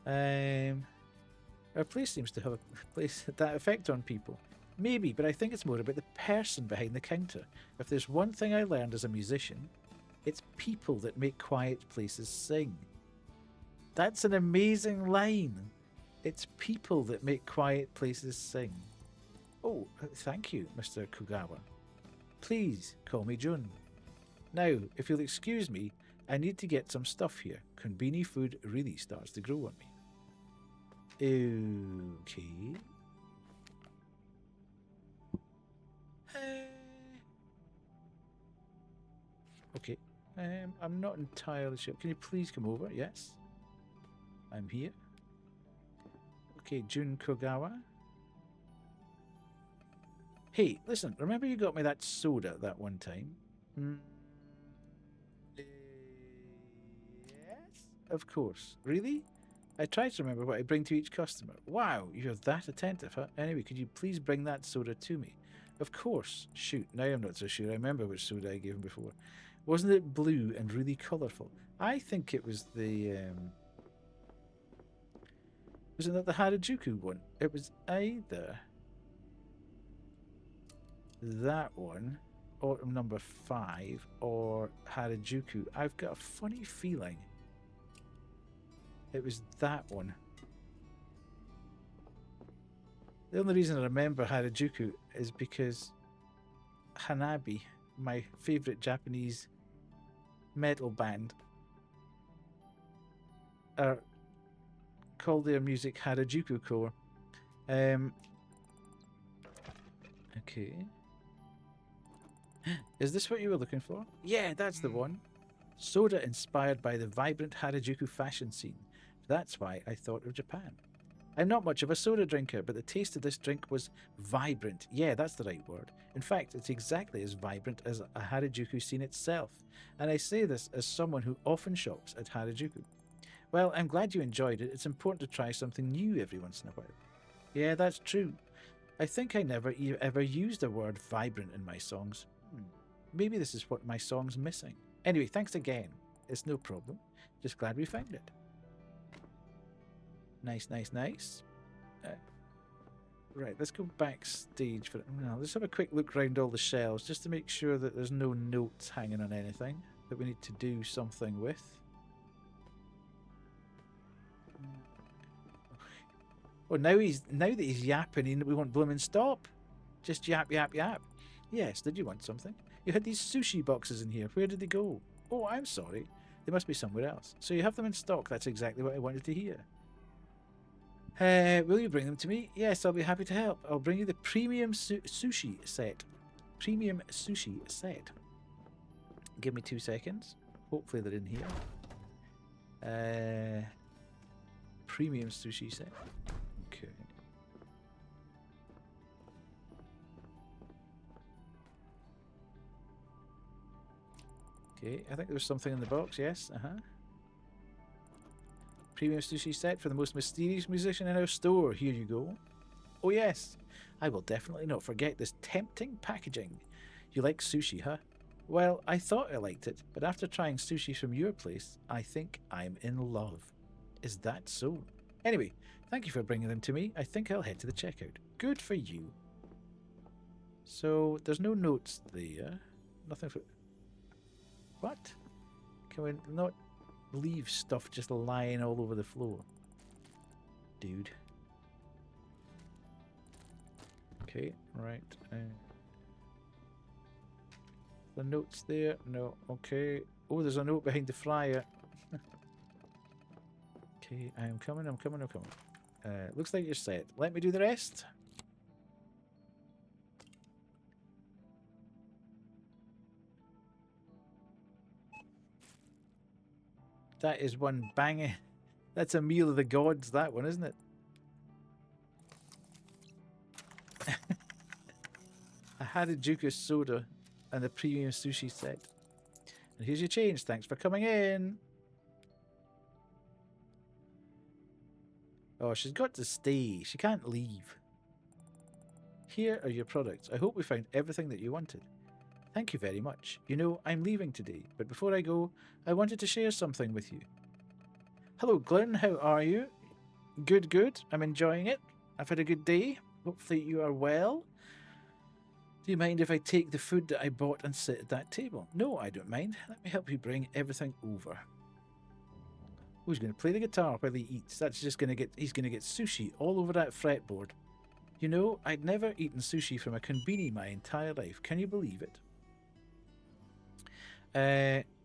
Our place seems to have a place that effect on people. Maybe, but I think it's more about the person behind the counter. If there's one thing I learned as a musician, it's people that make quiet places sing. That's an amazing line. It's people that make quiet places sing. Oh, thank you, Mr. Kugawa. Please call me Jun. Now, if you'll excuse me, I need to get some stuff here. Konbini food really starts to grow on me. Okay. Okay. I'm not entirely sure. Can you please come over? Yes. I'm here. Okay, Jun Kogawa. Hey, listen, remember you got me that soda that one time? Yes? Of course. Really? I try to remember what I bring to each customer. Wow, you're that attentive, huh? Anyway, could you please bring that soda to me? Of course. Shoot, now I'm not so sure. I remember which soda I gave him before. Wasn't it blue and really colourful? I think it was the... Wasn't that the Harajuku one? It was either that one, or number 5, or Harajuku. I've got a funny feeling it was that one. The only reason I remember Harajuku is because Hanabi, my favourite Japanese metal band, are called their music Harajuku Core. Okay. Is this what you were looking for? Yeah, that's the one. Soda inspired by the vibrant Harajuku fashion scene. That's why I thought of Japan. I'm not much of a soda drinker, but the taste of this drink was vibrant. Yeah, that's the right word. In fact, it's exactly as vibrant as a Harajuku scene itself. And I say this as someone who often shops at Harajuku. Well, I'm glad you enjoyed it. It's important to try something new every once in a while. Yeah, that's true. I think I never ever used the word vibrant in my songs. Maybe this is what my song's missing. Anyway, thanks again. It's no problem. Just glad we found it. Nice, nice, nice. Right, let's go backstage for it. No, let's have a quick look around all the shelves just to make sure that there's no notes hanging on anything that we need to do something with. Oh, now that he's yapping, we won't blooming stop. Just yap, yap, yap. Yes, did you want something? You had these sushi boxes in here. Where did they go? Oh, I'm sorry. They must be somewhere else. So you have them in stock. That's exactly what I wanted to hear. Will you bring them to me? Yes, I'll be happy to help. I'll bring you the premium sushi set. Premium sushi set. Give me 2 seconds. Hopefully they're in here. Premium sushi set. Okay. Okay, I think there was something in the box, yes. Premium sushi set for the most mysterious musician in our store. Here you go. Oh yes, I will definitely not forget this tempting packaging. You like sushi, huh? Well, I thought I liked it, but after trying sushi from your place, I think I'm in love. Is that so? Anyway, thank you for bringing them to me. I think I'll head to the checkout. Good for you. So, there's no notes there. Nothing for... What? Can we not leave stuff just lying all over the floor? Dude. Okay, right. The notes there? No, okay. Oh, there's a note behind the fryer. Okay, I'm coming, I'm coming, I'm coming. Looks like you're set. Let me do the rest. That is one banging. That's a meal of the gods, that one, isn't it? A Harajuku soda and a premium sushi set. And here's your change. Thanks for coming in. Oh, she's got to stay. She can't leave. Here are your products. I hope we found everything that you wanted. Thank you very much. You know, I'm leaving today, but before I go, I wanted to share something with you. Hello, Glenn. How are you? Good, good. I'm enjoying it. I've had a good day. Hopefully you are well. Do you mind if I take the food that I bought and sit at that table? No, I don't mind. Let me help you bring everything over. Who's going to play the guitar while he eats? That's just going to get... He's going to get sushi all over that fretboard. You know, I'd never eaten sushi from a konbini my entire life. Can you believe it?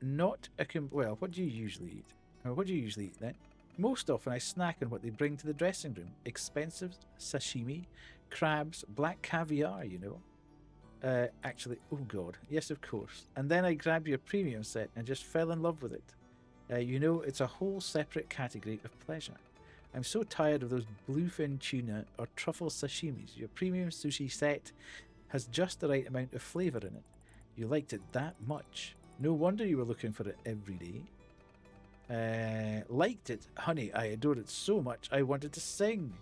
Not a... Well, what do you usually eat? Or what do you usually eat then? Most often I snack on what they bring to the dressing room. Expensive sashimi, crabs, black caviar, you know. Actually, oh god, yes of course. And then I grabbed your premium set and just fell in love with it. You know, it's a whole separate category of pleasure. I'm so tired of those bluefin tuna or truffle sashimis. Your premium sushi set has just the right amount of flavour in it. You liked it that much. No wonder you were looking for it every day. Liked it? Honey, I adored it so much I wanted to sing.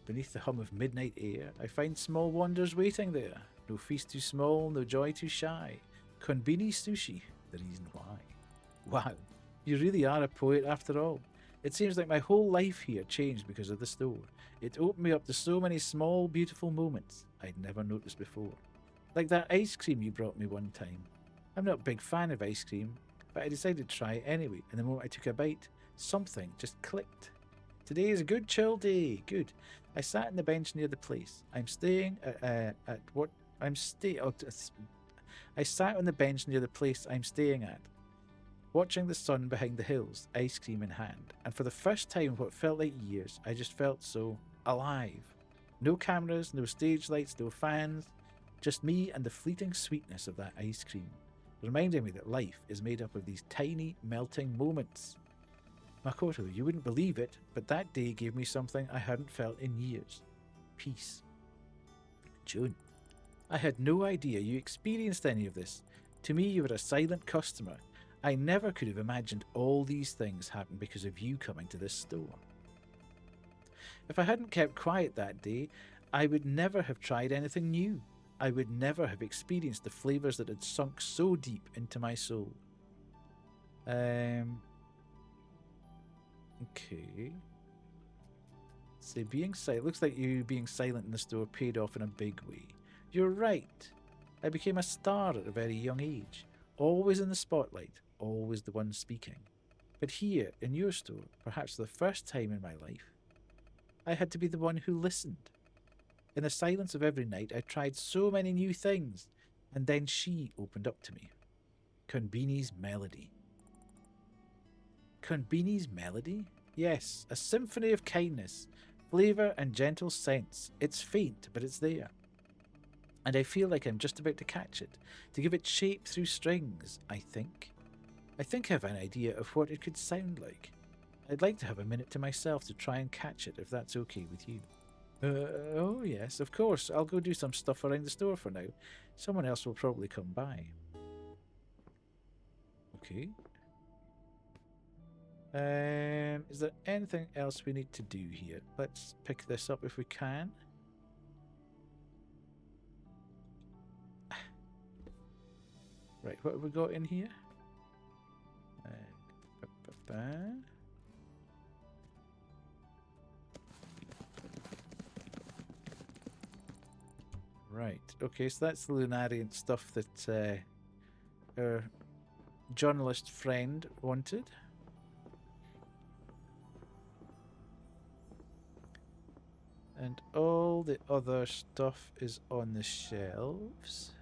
Beneath the hum of midnight air, I find small wonders waiting there. No feast too small, no joy too shy. Konbini sushi, the reason why. Wow, you really are a poet after all. It seems like my whole life here changed because of the store. It opened me up to so many small, beautiful moments I'd never noticed before. Like that ice cream you brought me one time. I'm not a big fan of ice cream, but I decided to try it anyway, and the moment I took a bite, something just clicked. Today is a good chill day. Good. I sat on the bench near the place. I'm staying at what I'm staying. Oh, I sat on the bench near the place I'm staying at, watching the sun behind the hills, ice cream in hand. And for the first time in what felt like years, I just felt so alive. No cameras, no stage lights, no fans, just me and the fleeting sweetness of that ice cream, reminding me that life is made up of these tiny, melting moments. Makoto, you wouldn't believe it, but that day gave me something I hadn't felt in years. Peace. June, I had no idea you experienced any of this. To me, you were a silent customer. I never could have imagined all these things happened because of you coming to this store. If I hadn't kept quiet that day, I would never have tried anything new. I would never have experienced the flavours that had sunk so deep into my soul. Okay. Say being silent. Looks like you being silent in the store paid off in a big way. You're right. I became a star at a very young age. Always in the spotlight. Always the one speaking. But here, in your store, perhaps for the first time in my life, I had to be the one who listened. In the silence of every night, I tried so many new things, and then she opened up to me. Konbini's melody. Konbini's melody? Yes, a symphony of kindness, flavour and gentle scents. It's faint, but it's there. And I feel like I'm just about to catch it, to give it shape through strings, I think. I think I have an idea of what it could sound like. I'd like to have a minute to myself to try and catch it, if that's okay with you. Oh yes, of course. I'll go do some stuff around the store for now. Someone else will probably come by. Okay. Is there anything else we need to do here? Let's pick this up if we can. Right, what have we got in here? Right, okay, so that's the Lunarian stuff that our journalist friend wanted. And all the other stuff is on the shelves.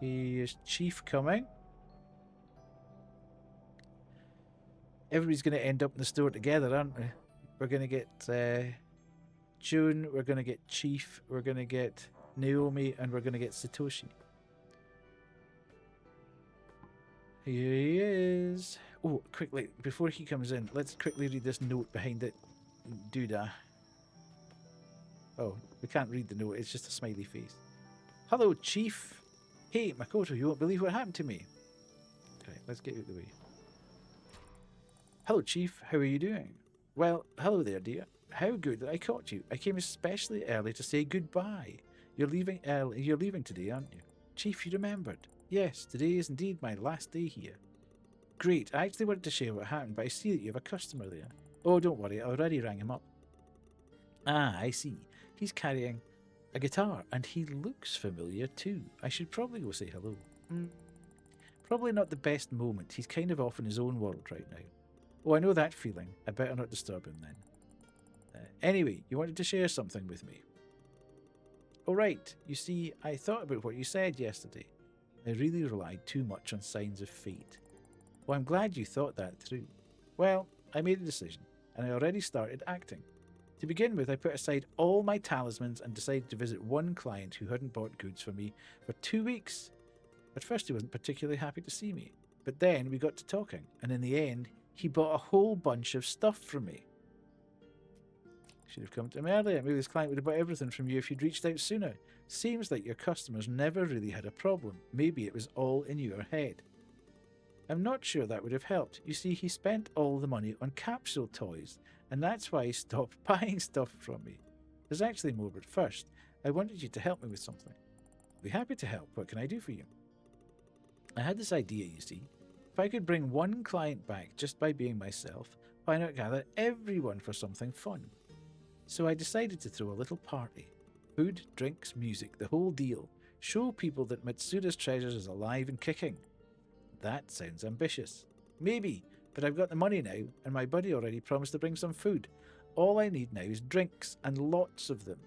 Here's Chief coming. Everybody's going to end up in the store together, aren't we? We're going to get June, we're going to get Chief, we're going to get Naomi, and we're going to get Satoshi. Here he is. Oh, quickly, before he comes in, let's quickly read this note behind it. Doodah. Oh, we can't read the note, it's just a smiley face. Hello, Chief. Hey, Makoto, you won't believe what happened to me. Okay, let's get out of the way. Hello, Chief. How are you doing? Well, hello there, dear. How good that I caught you. I came especially early to say goodbye. You're leaving early. You're leaving today, aren't you? Chief, you remembered. Yes, today is indeed my last day here. Great. I actually wanted to share what happened, but I see that you have a customer there. Oh, don't worry. I already rang him up. Ah, I see. He's carrying a guitar, and he looks familiar too. I should probably go say hello. Probably not the best moment. He's kind of off in his own world right now. Oh, I know that feeling. I better not disturb him then. Anyway, you wanted to share something with me. Oh, right. You see, I thought about what you said yesterday. I really relied too much on signs of fate. Well, I'm glad you thought that through. Well, I made a decision, and I already started acting. To begin with, I put aside all my talismans and decided to visit one client who hadn't bought goods for me for 2 weeks. At first, he wasn't particularly happy to see me, but then we got to talking, and in the end, he bought a whole bunch of stuff from me. Should have come to him earlier. Maybe this client would have bought everything from you if you'd reached out sooner. Seems like your customers never really had a problem. Maybe it was all in your head. I'm not sure that would have helped. You see, he spent all the money on capsule toys, and that's why he stopped buying stuff from me. There's actually more, but first, I wanted you to help me with something. I'll be happy to help. What can I do for you? I had this idea, you see. If I could bring one client back just by being myself, why not gather everyone for something fun? So I decided to throw a little party. Food, drinks, music, the whole deal. Show people that Matsuda's Treasures is alive and kicking. That sounds ambitious. Maybe, but I've got the money now, and my buddy already promised to bring some food. All I need now is drinks, and lots of them.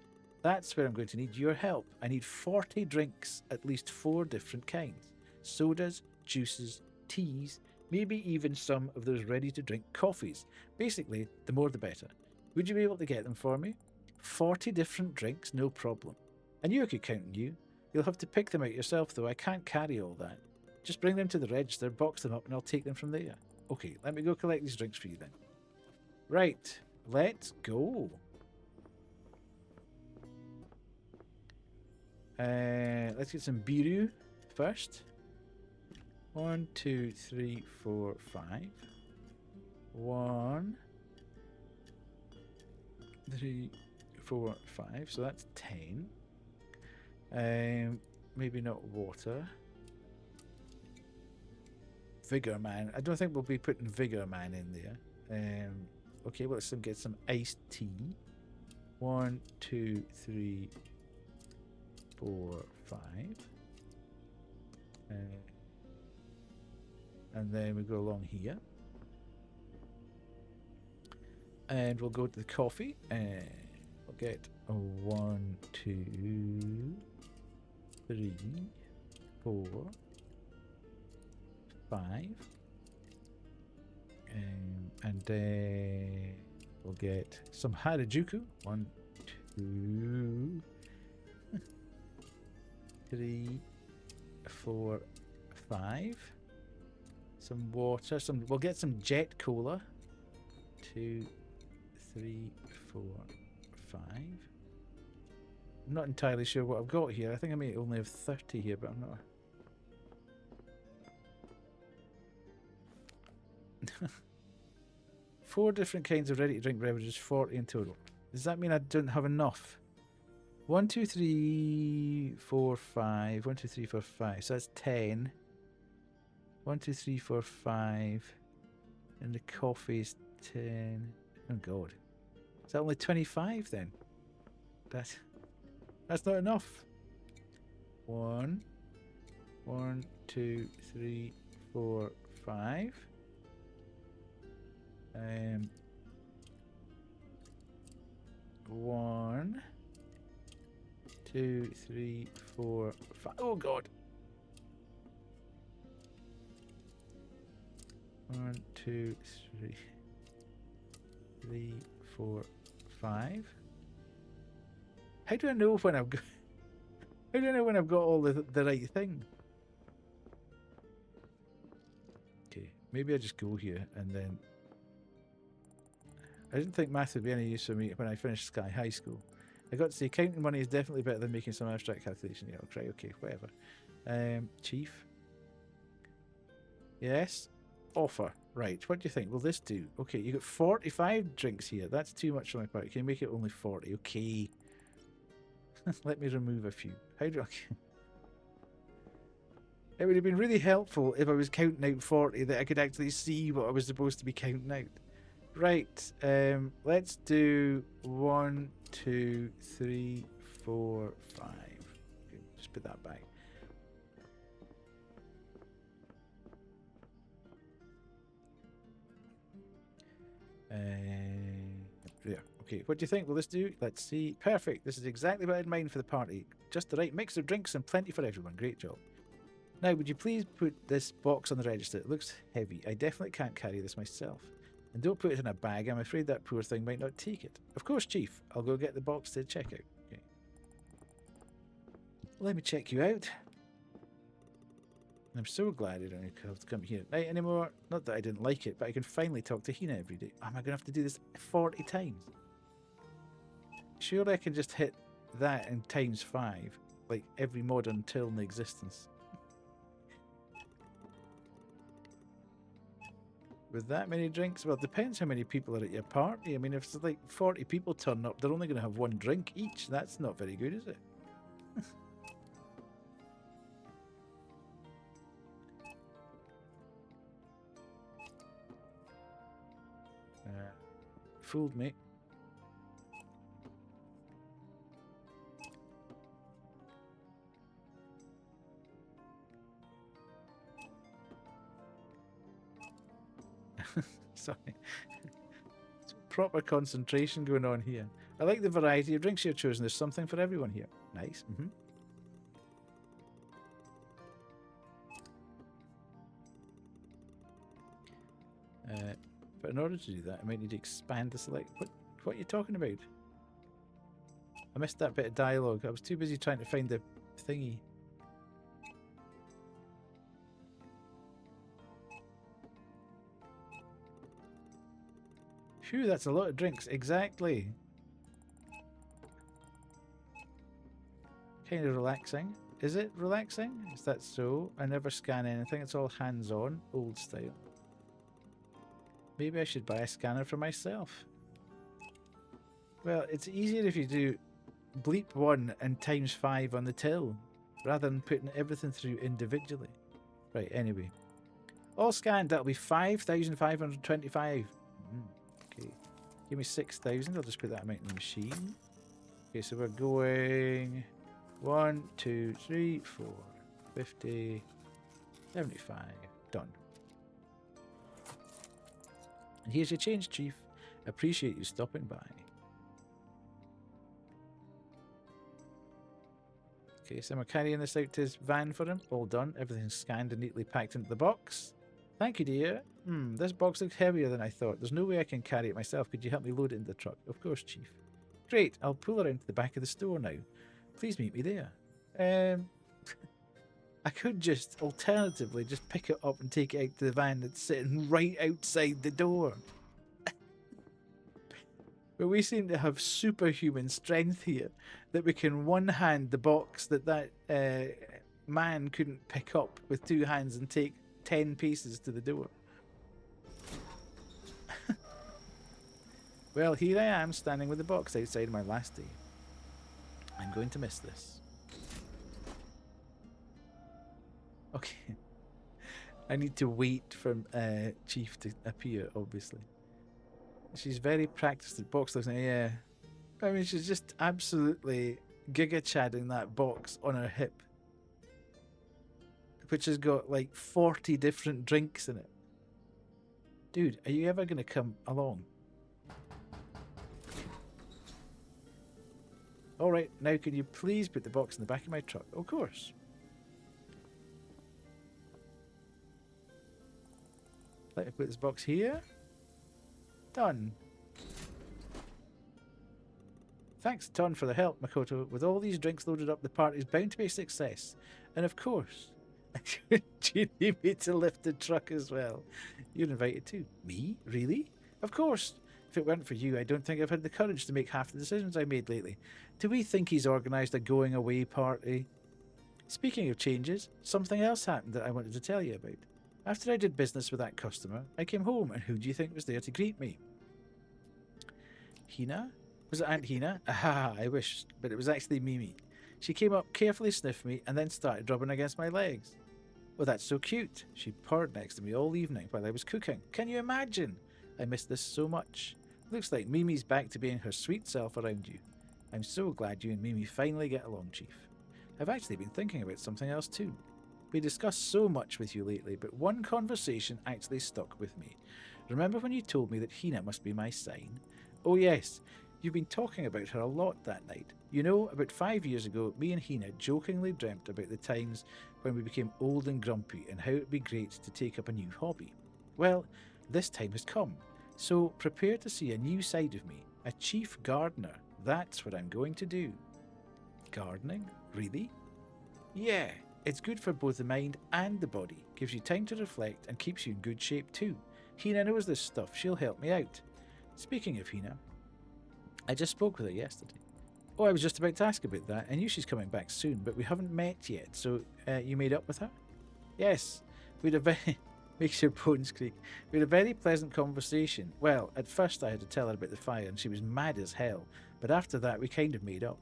That's where I'm going to need your help. I need 40 drinks, at least 4 different kinds. Sodas, juices, teas, maybe even some of those ready-to-drink coffees. Basically, the more the better. Would you be able to get them for me? 40 different drinks, no problem. I knew I could count on you. You'll have to pick them out yourself, though. I can't carry all that. Just bring them to the register, box them up, and I'll take them from there. Okay, let me go collect these drinks for you then. Right, let's go. Let's get some biru first. 1, 2, 3, 4, 5. 1, 3, 4, 5. So that's 10. Maybe not water. Vigor Man. I don't think we'll be putting Vigor Man in there. Okay, well, let's get some iced tea. 1, 2, 3, 4, 5. And then we go along here. And we'll go to the coffee. And we'll get a 1, 2, 3, 4, 5. And then we'll get some Harajuku. 1, 2, 3, 4, 5. Some water. We'll get some Jet Cola. 2, 3, 4, 5. I'm not entirely sure what I've got here. I think I may only have 30 here, but I'm not. 4 different kinds of ready-to-drink beverages, 40 in total. Does that mean I don't have enough? 1, 2, 3, 4, 5. 1, 2, 3, 4, 5. So that's 10. 1, 2, 3, 4, 5. And the coffee's 10. Oh god. Is that only 25 then? That's not enough. 1, 2, 3, 4, 5. 1, 2, 3, 4, 5. Oh god. 1, 2, 3, 4, 5. How do I know when I've got? How do I know when I've got all the right thing? Okay, maybe I just go here and then. I didn't think math would be any use for me when I finished Sky High School. I got to say counting money is definitely better than making some abstract calculation. Yeah, right, okay, whatever. Chief. Yes. Offer. Right, what do you think? Will this do? Okay, you got 45 drinks here. That's too much for my party. Can you make it only 40? Okay. Let me remove a few. How do I... It would have been really helpful if I was counting out 40 that I could actually see what I was supposed to be counting out. Right, let's do 1, 2, 3, 4, 5. Okay, just put that back. Yeah, okay, what do you think? Will this do? Let's see. Perfect, this is exactly what I had in mind for the party. Just the right mix of drinks and plenty for everyone. Great job. Now, would you please put this box on the register? It looks heavy. I definitely can't carry this myself. And don't put it in a bag. I'm afraid that poor thing might not take it. Of course, Chief. I'll go get the box to check out. Okay. Let me check you out. I'm so glad I don't have to come here at night anymore. Not that I didn't like it, but I can finally talk to Hina every day. Am I going to have to do this 40 times? Surely I can just hit that in times 5. Like every modern till in existence. With that many drinks? Well, it depends how many people are at your party. I mean, if it's like 40 people turn up, they're only going to have 1 drink each. That's not very good, is it? Fooled me. Sorry. Proper concentration going on here. I like the variety of drinks you've chosen. There's something for everyone here. Nice. But in order to do that, I might need to expand the select. What are you talking about? I missed that bit of dialogue. I was too busy trying to find the thingy. Phew, that's a lot of drinks. Exactly. Kind of relaxing. Is it relaxing? Is that so? I never scan anything. It's all hands-on. Old style. Maybe I should buy a scanner for myself. Well, it's easier if you do bleep 1 and times 5 on the till, rather than putting everything through individually. Right, anyway. All scanned, that'll be 5,525. Okay. Give me 6,000. I'll just put that amount in the machine. Okay, so we're going 1, 2, 3, 4, 50, 75. Done. And here's your change, Chief. Appreciate you stopping by. Okay, so we're carrying this out to his van for him. All done. Everything's scanned and neatly packed into the box. Thank you, dear. This box looks heavier than I thought. There's no way I can carry it myself. Could you help me load it into the truck? Of course, Chief. Great. I'll pull around to the back of the store now. Please meet me there. I could just, alternatively, just pick it up and take it out to the van that's sitting right outside the door. But we seem to have superhuman strength here, that we can one-hand the box that man couldn't pick up with 2 hands and take 10 pieces to the door. Well, here I am, standing with the box outside my last day. I'm going to miss this. Okay. I need to wait for Chief to appear, obviously. She's very practiced at box lifting. Yeah. I mean, she's just absolutely giga-chadding that box on her hip. Which has got like 40 different drinks in it. Dude, are you ever going to come along? Alright, now can you please put the box in the back of my truck? Of course. Let me put this box here. Done. Thanks a ton for the help, Makoto. With all these drinks loaded up, the party's bound to be a success. And of course, do you need me to lift the truck as well? You're invited too. Me? Really? Of course. If it weren't for you, I don't think I've had the courage to make half the decisions I made lately. Do we think he's organised a going away party? Speaking of changes, something else happened that I wanted to tell you about. After I did business with that customer, I came home, and who do you think was there to greet me? Hina? Was it Aunt Hina? Ah, I wish, but it was actually Mimi. She came up, carefully sniffed me, and then started rubbing against my legs. Oh, that's so cute. She purred next to me all evening while I was cooking. Can you imagine? I missed this so much. Looks like Mimi's back to being her sweet self around you. I'm so glad you and Mimi finally get along, Chief. I've actually been thinking about something else too. We discussed so much with you lately, but one conversation actually stuck with me. Remember when you told me that Hina must be my sign? Oh yes, you've been talking about her a lot that night. You know, about 5 years ago, me and Hina jokingly dreamt about the times when we became old and grumpy and how it'd be great to take up a new hobby. Well, this time has come, so prepare to see a new side of me, a chief gardener. That's what I'm going to do. Gardening? Really? Yeah, it's good for both the mind and the body, gives you time to reflect and keeps you in good shape too. Hina knows this stuff, she'll help me out. Speaking of Hina, I just spoke with her yesterday. Oh, I was just about to ask about that. I knew she's coming back soon, but we haven't met yet, so you made up with her? Yes, we had a very... makes your bones creak. We had a very pleasant conversation. Well, at first I had to tell her about the fire and she was mad as hell, but after that we kind of made up.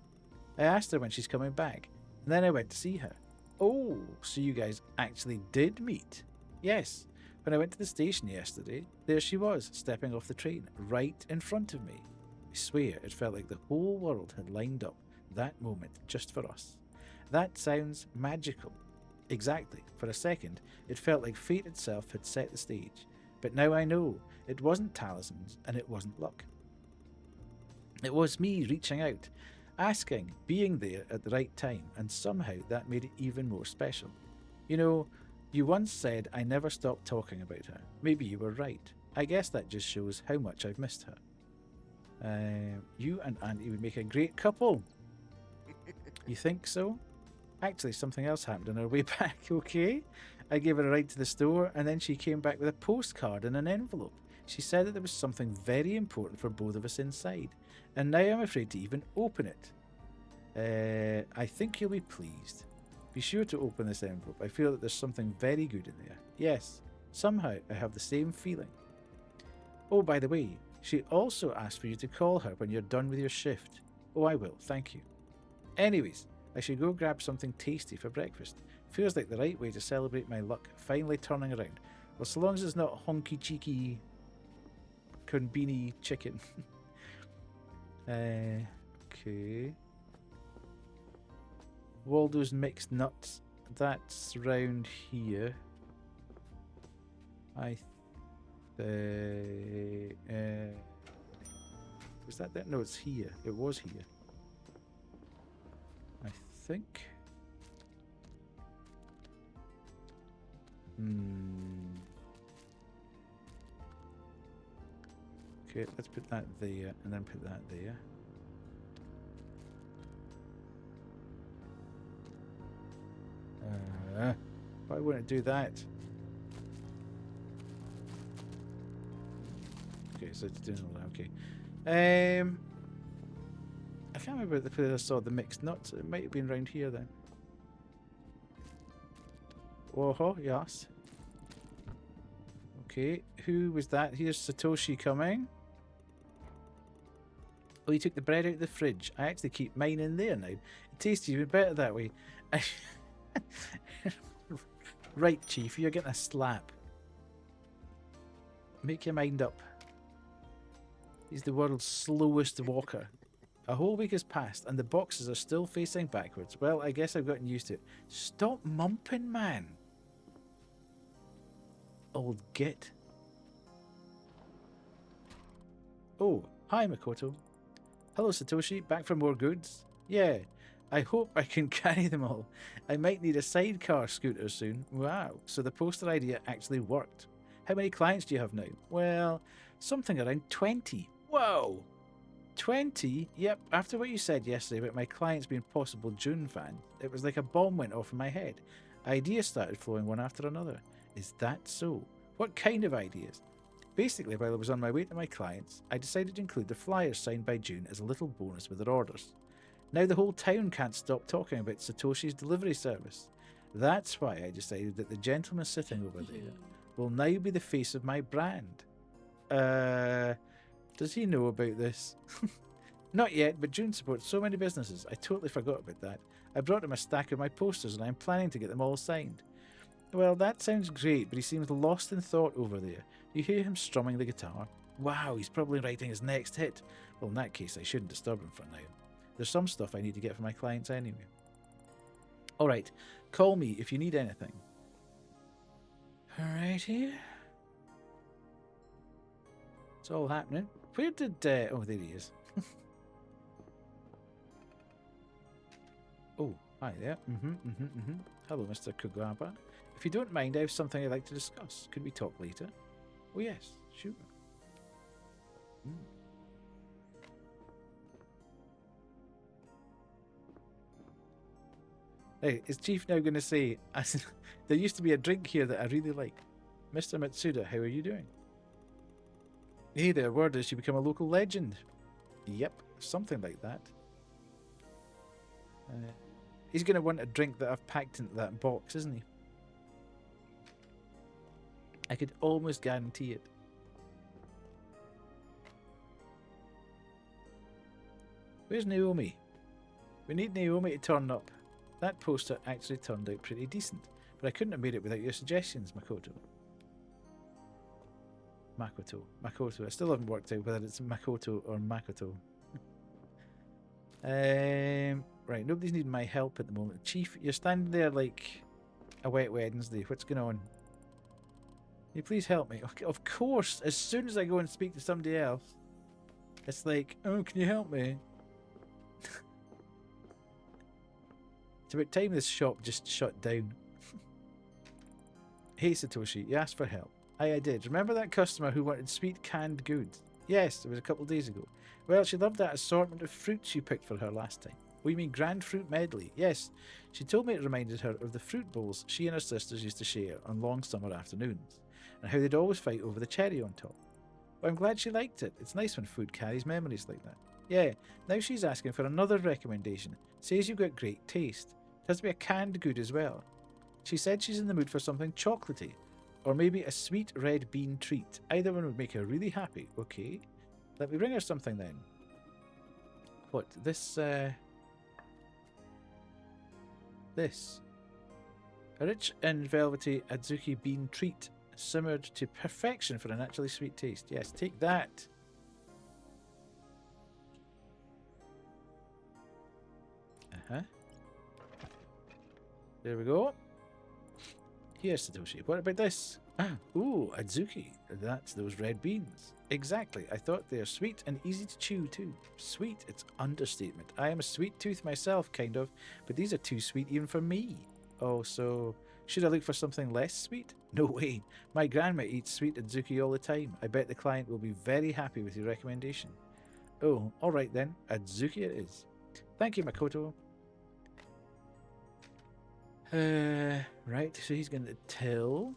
I asked her when she's coming back, and then I went to see her. Oh, so you guys actually did meet? Yes, when I went to the station yesterday, there she was, stepping off the train, right in front of me. I swear it felt like the whole world had lined up that moment just for us. That sounds magical. Exactly. For a second, it felt like fate itself had set the stage. But now I know it wasn't talismans and it wasn't luck. It was me reaching out, asking, being there at the right time, and somehow that made it even more special. You know, you once said I never stopped talking about her. Maybe you were right. I guess that just shows how much I've missed her. You and Auntie would make a great couple. You think so? Actually, something else happened on our way back, okay? I gave her a ride to the store, and then she came back with a postcard and an envelope. She said that there was something very important for both of us inside, and now I'm afraid to even open it. I think you'll be pleased. Be sure to open this envelope. I feel that there's something very good in there. Yes, somehow I have the same feeling. Oh, by the way, she also asked for you to call her when you're done with your shift. Oh, I will, thank you. Anyways, I should go grab something tasty for breakfast. Feels like the right way to celebrate my luck finally turning around. Well, so long as it's not honky cheeky inKONBINI chicken. Okay. Waldo's mixed nuts. That's round here. Was that there? No, it's here. It was here. I think. Okay, let's put that there and then put that there. Why wouldn't it do that? Okay, so it's doing all that. Okay. I can't remember the place I saw the mixed nuts. It might have been around here then. Oh, yes. Okay, who was that? Here's Satoshi coming. Oh, you took the bread out of the fridge. I actually keep mine in there now. It tastes even better that way. Right, Chief, you're getting a slap. Make your mind up. He's the world's slowest walker. A whole week has passed and the boxes are still facing backwards. Well, I guess I've gotten used to it. Stop mumping, man. Old git. Oh, hi Makoto. Hello Satoshi, back for more goods? Yeah, I hope I can carry them all. I might need a sidecar scooter soon. Wow, so the poster idea actually worked. How many clients do you have now? Well, something around 20. Whoa! 20? Yep, after what you said yesterday about my clients being possible June fans, it was like a bomb went off in my head. Ideas started flowing one after another. Is that so? What kind of ideas? Basically, while I was on my way to my clients, I decided to include the flyers signed by June as a little bonus with their orders. Now the whole town can't stop talking about Satoshi's delivery service. That's why I decided that the gentleman sitting over there will now be the face of my brand. Does he know about this? Not yet, but June supports so many businesses. I totally forgot about that. I brought him a stack of my posters and I'm planning to get them all signed. Well, that sounds great, but he seems lost in thought over there. You hear him strumming the guitar. Wow, he's probably writing his next hit. Well, in that case, I shouldn't disturb him for now. There's some stuff I need to get for my clients anyway. Alright, call me if you need anything. Alrighty. It's all happening. Where did... oh, there he is. Oh, hi there. Hello, Mr. Kugaba. If you don't mind, I have something I'd like to discuss. Could we talk later? Oh, yes, sure. Hey, is Chief now going to say, there used to be a drink here that I really like. Mr. Matsuda, how are you doing? Hey there, word is you become a local legend. Yep, something like that. He's going to want a drink that I've packed into that box, isn't he? I could almost guarantee it. Where's Naomi? We need Naomi to turn up. That poster actually turned out pretty decent, but I couldn't have made it without your suggestions, Makoto. Makoto. I still haven't worked out whether it's Makoto or Makoto. Right, nobody's needing my help at the moment. Chief, you're standing there like a wet Wednesday. What's going on? Can you please help me? Okay, of course, as soon as I go and speak to somebody else, it's like, oh, can you help me? It's about time this shop just shut down. Hey Satoshi, you asked for help. I did. Remember that customer who wanted sweet canned goods? Yes, it was a couple of days ago. Well, she loved that assortment of fruits you picked for her last time. Oh, you mean Grand Fruit Medley? Yes. She told me it reminded her of the fruit bowls she and her sisters used to share on long summer afternoons, and how they'd always fight over the cherry on top. Well, I'm glad she liked it. It's nice when food carries memories like that. Yeah, now she's asking for another recommendation. Says you've got great taste. It has to be a canned good as well. She said she's in the mood for something chocolatey, or maybe a sweet red bean treat. Either one would make her really happy. Okay, let me bring her something then. What, this, this. A rich and velvety Adzuki bean treat, simmered to perfection for a naturally sweet taste. Yes, take that. There we go. Here, Satoshi. What about this? Ooh, Adzuki. That's those red beans. Exactly. I thought they are sweet and easy to chew too. Sweet? It's understatement. I am a sweet tooth myself, kind of, but these are too sweet even for me. Oh, so should I look for something less sweet? No way. My grandma eats sweet Adzuki all the time. I bet the client will be very happy with your recommendation. Oh, alright then. Adzuki it is. Thank you, Makoto. Right, so he's going to tell.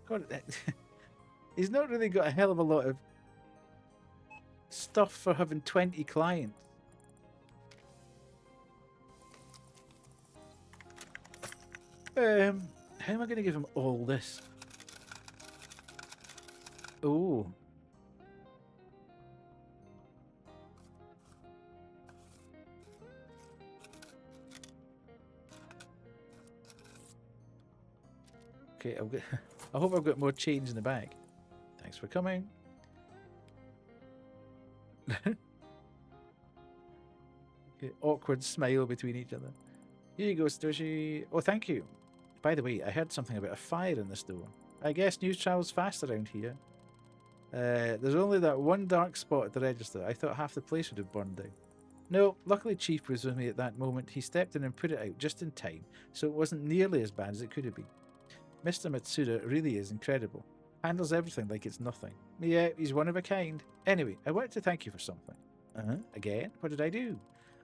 God, he's not really got a hell of a lot of stuff for having 20 clients. How am I going to give him all this? Oh. Okay, I hope I've got more change in the bag. Thanks for coming. Okay, awkward smile between each other. Here you go, Satoshi. Oh, thank you. By the way, I heard something about a fire in the store. I guess news travels fast around here. There's only that one dark spot at the register. I thought half the place would have burned down. No, luckily Chief was with me at that moment. He stepped in and put it out just in time, so it wasn't nearly as bad as it could have been. Mr. Matsuda really is incredible. Handles everything like it's nothing. Yeah, he's one of a kind. Anyway, I wanted to thank you for something. Again? What did I do?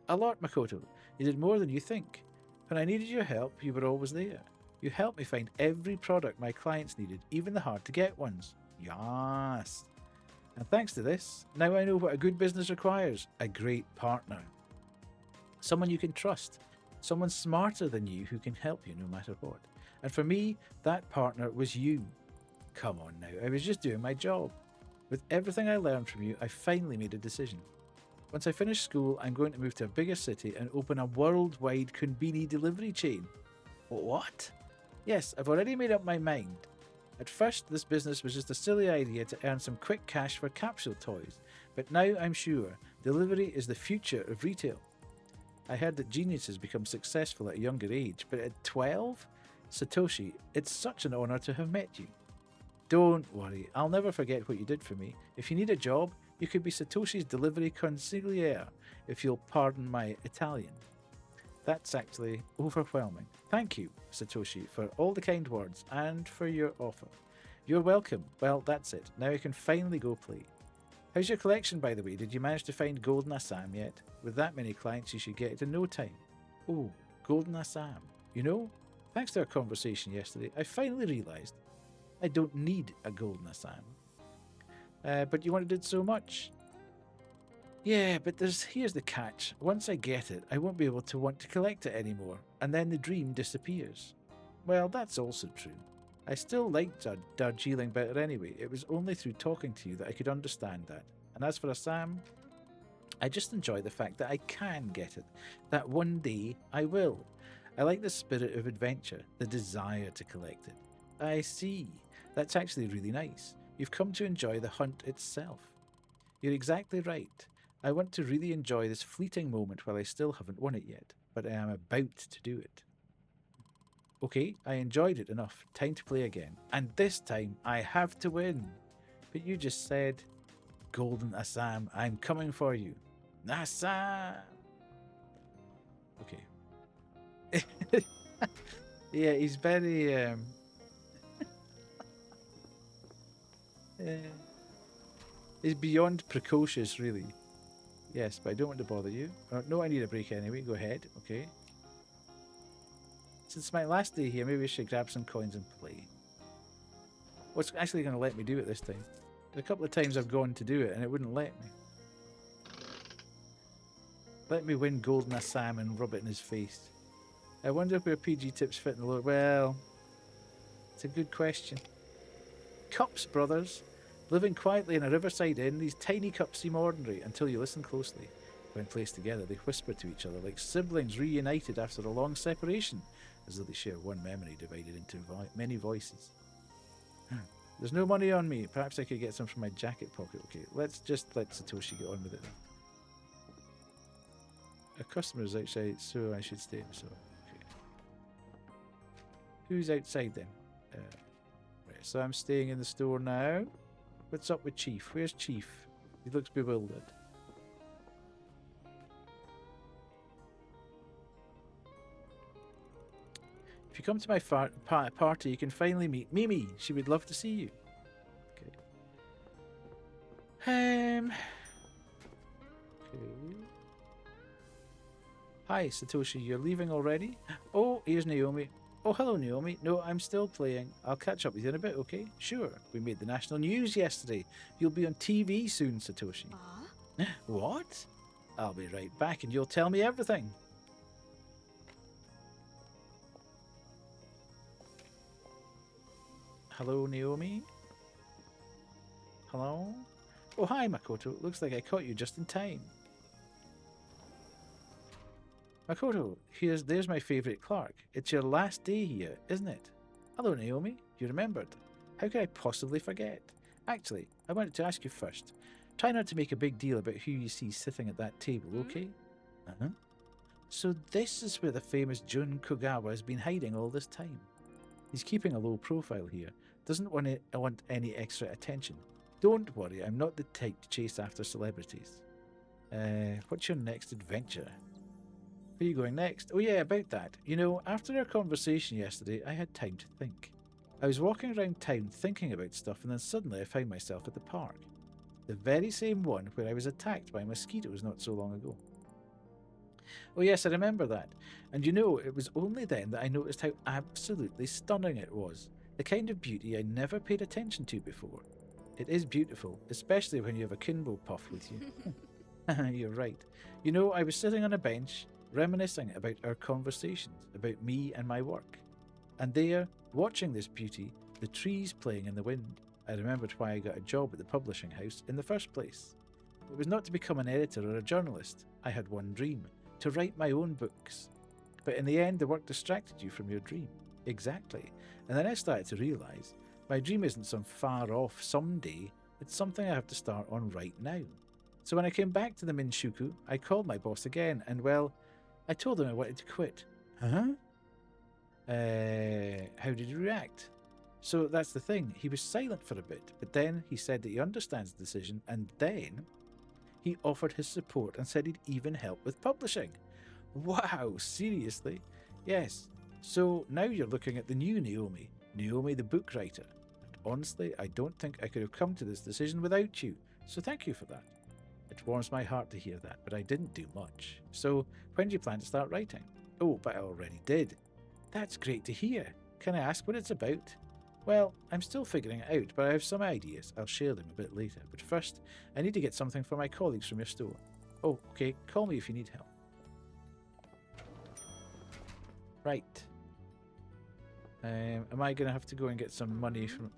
A lot, Makoto. You did more than you think. When I needed your help, you were always there. You helped me find every product my clients needed, even the hard-to-get ones. Yes. And thanks to this, now I know what a good business requires. A great partner. Someone you can trust. Someone smarter than you who can help you no matter what. And for me, that partner was you. Come on now, I was just doing my job. With everything I learned from you, I finally made a decision. Once I finish school, I'm going to move to a bigger city and open a worldwide inKONBINI delivery chain. What? Yes, I've already made up my mind. At first, this business was just a silly idea to earn some quick cash for capsule toys, but now I'm sure delivery is the future of retail. I heard that geniuses become successful at a younger age, but at 12? Satoshi, it's such an honour to have met you. Don't worry, I'll never forget what you did for me. If you need a job, you could be Satoshi's delivery consigliere, if you'll pardon my Italian. That's actually overwhelming. Thank you, Satoshi, for all the kind words and for your offer. You're welcome. Well, that's it. Now I can finally go play. How's your collection, by the way? Did you manage to find Golden Assam yet? With that many clients, you should get it in no time. Oh, Golden Assam. You know, thanks to our conversation yesterday, I finally realised I don't need a Golden Assam. But you wanted it so much. Yeah, but here's the catch. Once I get it, I won't be able to want to collect it anymore, and then the dream disappears. Well, that's also true. I still liked Darjeeling better anyway. It was only through talking to you that I could understand that. And as for Assam, I just enjoy the fact that I can get it, that one day I will. I like the spirit of adventure, the desire to collect it. I see. That's actually really nice. You've come to enjoy the hunt itself. You're exactly right. I want to really enjoy this fleeting moment while I still haven't won it yet, but I am about to do it. Okay, I enjoyed it enough. Time to play again. And this time, I have to win. But you just said, Golden Assam, I'm coming for you. Assam! Okay. Yeah, he's very... he's beyond precocious, really. Yes, but I don't want to bother you. No, I need a break anyway. Go ahead. Okay. Since my last day here, maybe I should grab some coins and play. What's actually going to let me do it this time? There's a couple of times I've gone to do it and it wouldn't let me. Let me win Golden Assam and rub it in his face. I wonder where PG tips fit in the lower... Well, it's a good question. Cups, brothers. Living quietly in a riverside inn, these tiny cups seem ordinary until you listen closely. When placed together, they whisper to each other like siblings reunited after a long separation, as though they share one memory divided into many voices. There's no money on me. Perhaps I could get some from my jacket pocket. Okay, let's just let Satoshi get on with it then. A customer is outside, so I should stay. So, okay. Who's outside then? Right, so I'm staying in the store now. What's up with Chief? Where's Chief? He looks bewildered. If you come to my party, you can finally meet Mimi. She would love to see you. Okay. Okay. Hi, Satoshi. You're leaving already? Oh, here's Naomi. Oh, hello, Naomi. No, I'm still playing. I'll catch up with you in a bit, okay? Sure. We made the national news yesterday. You'll be on TV soon, Satoshi. What? I'll be right back and you'll tell me everything. Hello, Naomi? Hello? Oh, hi, Makoto. Looks like I caught you just in time. Makoto, there's my favourite clerk. It's your last day here, isn't it? Hello, Naomi. You remembered. How could I possibly forget? Actually, I wanted to ask you first. Try not to make a big deal about who you see sitting at that table, okay? So this is where the famous Jun Kogawa has been hiding all this time. He's keeping a low profile here. Doesn't want any extra attention. Don't worry, I'm not the type to chase after celebrities. What's your next adventure? Where are you going next? Oh yeah, about that. You know, after our conversation yesterday, I had time to think. I was walking around town thinking about stuff, and then suddenly I found myself at the park. The very same one where I was attacked by mosquitoes not so long ago. Oh yes, I remember that. And you know, it was only then that I noticed how absolutely stunning it was. The kind of beauty I never paid attention to before. It is beautiful, especially when you have a Kimbo puff with you. You're right. You know, I was sitting on a bench, reminiscing about our conversations, about me and my work. And there, watching this beauty, the trees playing in the wind, I remembered why I got a job at the publishing house in the first place. It was not to become an editor or a journalist. I had one dream, to write my own books. But in the end, the work distracted you from your dream. Exactly. And then I started to realise, my dream isn't some far off someday, it's something I have to start on right now. So when I came back to the Minshuku, I called my boss again, and well, I told him I wanted to quit. Huh? How did he react? So that's the thing, he was silent for a bit, but then he said that he understands the decision, and then he offered his support and said he'd even help with publishing. Wow, seriously? Yes. So now you're looking at the new Naomi, Naomi the book writer. And honestly, I don't think I could have come to this decision without you, so thank you for that. It warms my heart to hear that, but I didn't do much. So, when do you plan to start writing? Oh, but I already did. That's great to hear. Can I ask what it's about? Well, I'm still figuring it out, but I have some ideas. I'll share them a bit later. But first, I need to get something for my colleagues from your store. Oh, okay, call me if you need help. Right. Am I going to have to go and get some money from...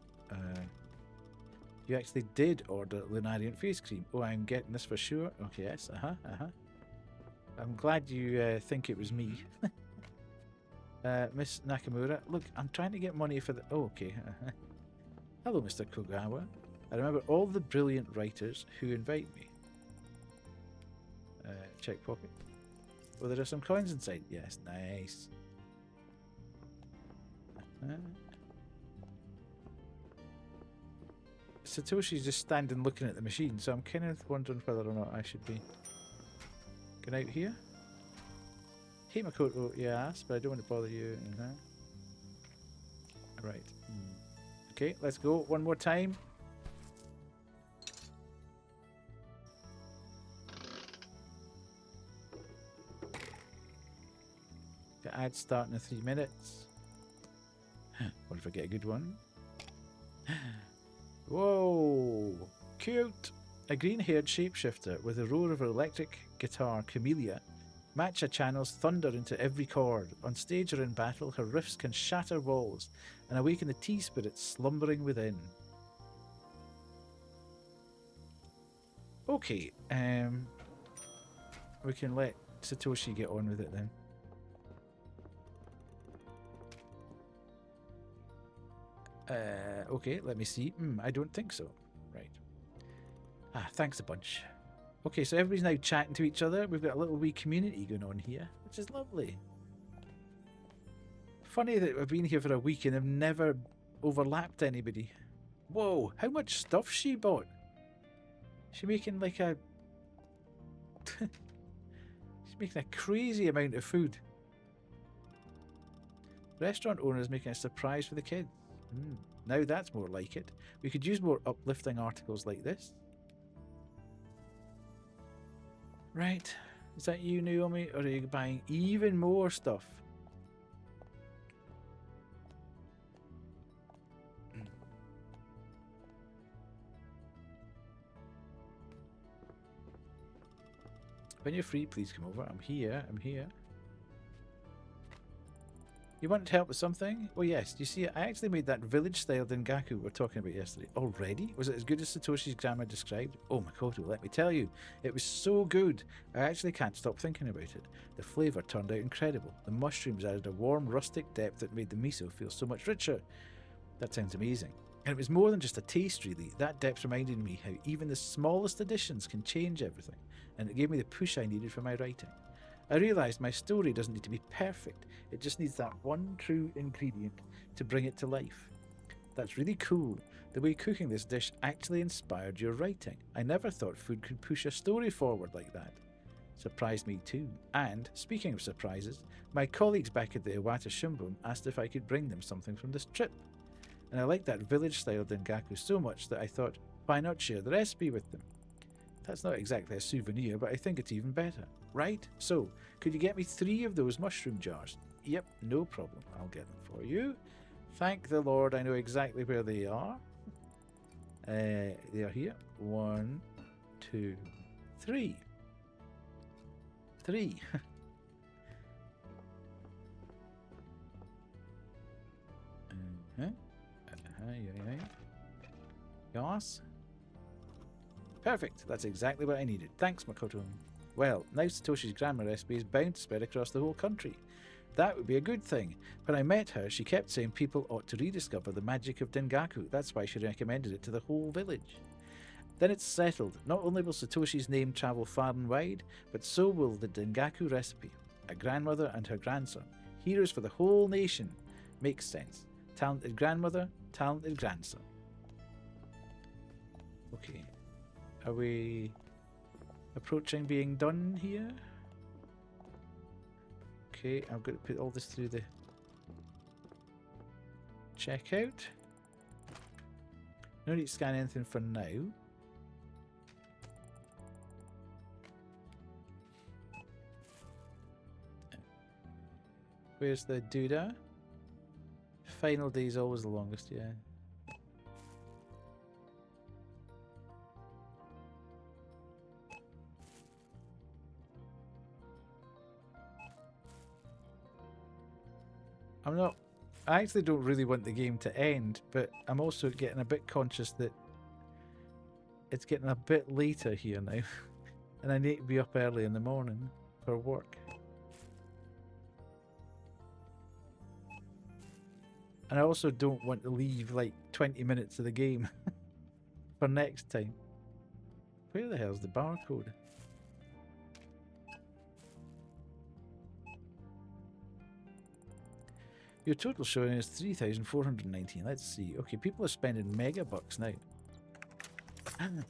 You actually did order Lunarian face cream. Oh, I'm getting this for sure. Okay, yes, I'm glad you think it was me. Miss Nakamura, look, I'm trying to get money for the... Oh, okay. Hello, Mr. Kogawa. I remember all the brilliant writers who invite me. Check pocket. Oh, there are some coins inside. Yes, nice. Satoshi's just standing looking at the machine, so I'm kind of wondering whether or not I should be going out here. Hate my coat, oh, yes, but I don't want to bother you. Right. Okay, let's go one more time. The ad starting in 3 minutes. What if I get a good one? Whoa! Cute! A green-haired shapeshifter with a roar of her electric guitar, Camellia, matcha channels thunder into every chord. On stage or in battle, her riffs can shatter walls and awaken the tea spirits slumbering within. Okay, we can let Satoshi get on with it then. Okay, let me see. I don't think so. Right. Thanks a bunch. Okay, so everybody's now chatting to each other. We've got a little wee community going on here, which is lovely. Funny that we've been here for a week and have never overlapped anybody. Whoa, how much stuff she bought? She's making like a... She's making a crazy amount of food. Restaurant owner is making a surprise for the kids. Now that's more like it. We could use more uplifting articles like this. Right. Is that you, Naomi? Or are you buying even more stuff? When you're free, please come over. I'm here. I'm here. You wanted help with something? Oh yes, you see, I actually made that village-style Dengaku we were talking about yesterday. Already? Was it as good as Satoshi's grandma described? Oh Makoto, let me tell you, it was so good. I actually can't stop thinking about it. The flavour turned out incredible. The mushrooms added a warm, rustic depth that made the miso feel so much richer. That sounds amazing. And it was more than just a taste, really. That depth reminded me how even the smallest additions can change everything, and it gave me the push I needed for my writing. I realised my story doesn't need to be perfect, it just needs that one true ingredient to bring it to life. That's really cool. The way cooking this dish actually inspired your writing. I never thought food could push a story forward like that. Surprised me too. And, speaking of surprises, my colleagues back at the Iwata Shimbun asked if I could bring them something from this trip. And I liked that village-style dengaku so much that I thought, why not share the recipe with them? That's not exactly a souvenir, but I think it's even better. Right? So, could you get me 3 of those mushroom jars? Yep, no problem. I'll get them for you. Thank the Lord, I know exactly where they are. They are here. 1, 2, 3. 3. Yes. Perfect. That's exactly what I needed. Thanks, Makoto. Well, now Satoshi's grandma recipe is bound to spread across the whole country. That would be a good thing. When I met her, she kept saying people ought to rediscover the magic of dengaku. That's why she recommended it to the whole village. Then it's settled. Not only will Satoshi's name travel far and wide, but so will the dengaku recipe. A grandmother and her grandson. Heroes for the whole nation. Makes sense. Talented grandmother, talented grandson. Okay. Are we approaching being done here? Okay, I'm going to put all this through the checkout. No need to scan anything for now. Where's the doodah? Final day is always the longest, yeah. I actually don't really want the game to end, but I'm also getting a bit conscious that it's getting a bit later here now. And I need to be up early in the morning for work. And I also don't want to leave like 20 minutes of the game for next time. Where the hell's the barcode? Your total showing is 3,419. Let's see. Okay, people are spending mega bucks now.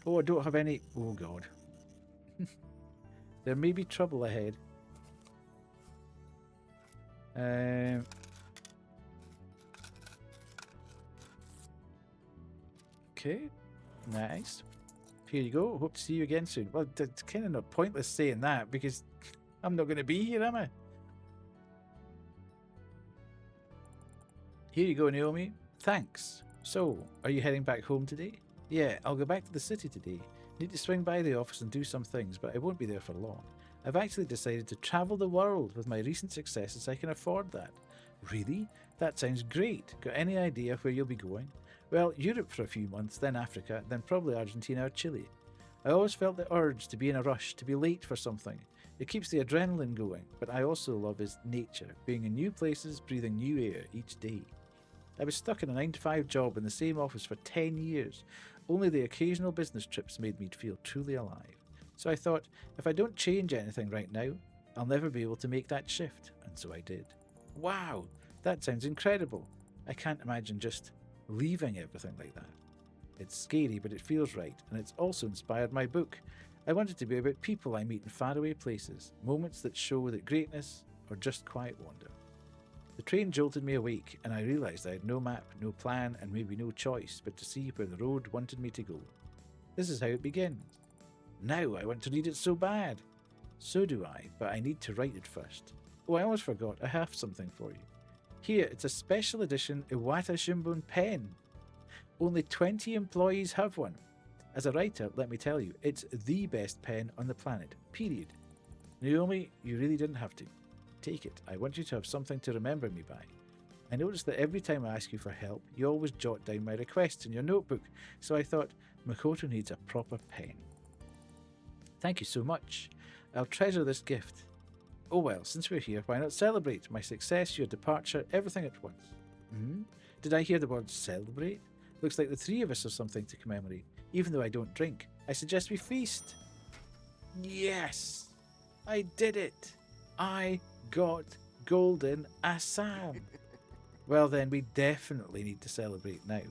Oh, I don't have any. Oh, God. There may be trouble ahead. Okay. Nice. Here you go. Hope to see you again soon. Well, it's kind of not pointless saying that because I'm not going to be here, am I? Here you go, Naomi. Thanks. So, are you heading back home today? Yeah, I'll go back to the city today. Need to swing by the office and do some things, but I won't be there for long. I've actually decided to travel the world. With my recent successes, I can afford that. Really? That sounds great. Got any idea where you'll be going? Well, Europe for a few months, then Africa, then probably Argentina or Chile. I always felt the urge to be in a rush, to be late for something. It keeps the adrenaline going, but I also love is nature, being in new places, breathing new air each day. I was stuck in a 9-to-5 job in the same office for 10 years. Only the occasional business trips made me feel truly alive. So I thought, if I don't change anything right now, I'll never be able to make that shift. And so I did. Wow, that sounds incredible. I can't imagine just leaving everything like that. It's scary, but it feels right, and it's also inspired my book. I want it to be about people I meet in faraway places, moments that show that greatness or just quiet wonder. The train jolted me awake, and I realised I had no map, no plan, and maybe no choice but to see where the road wanted me to go. This is how it begins. Now I want to read it so bad. So do I, but I need to write it first. Oh, I almost forgot, I have something for you. Here, it's a special edition Iwata Shimbun pen. Only 20 employees have one. As a writer, let me tell you, it's the best pen on the planet, period. Naomi, you really didn't have to. Take it. I want you to have something to remember me by. I noticed that every time I ask you for help, you always jot down my requests in your notebook, so I thought, Makoto needs a proper pen. Thank you so much. I'll treasure this gift. Oh well, since we're here, why not celebrate my success, your departure, everything at once? Did I hear the word celebrate? Looks like the 3 of us have something to commemorate. Even though I don't drink, I suggest we feast. Yes! I did it! I got Golden Assam! Well then, we definitely need to celebrate now.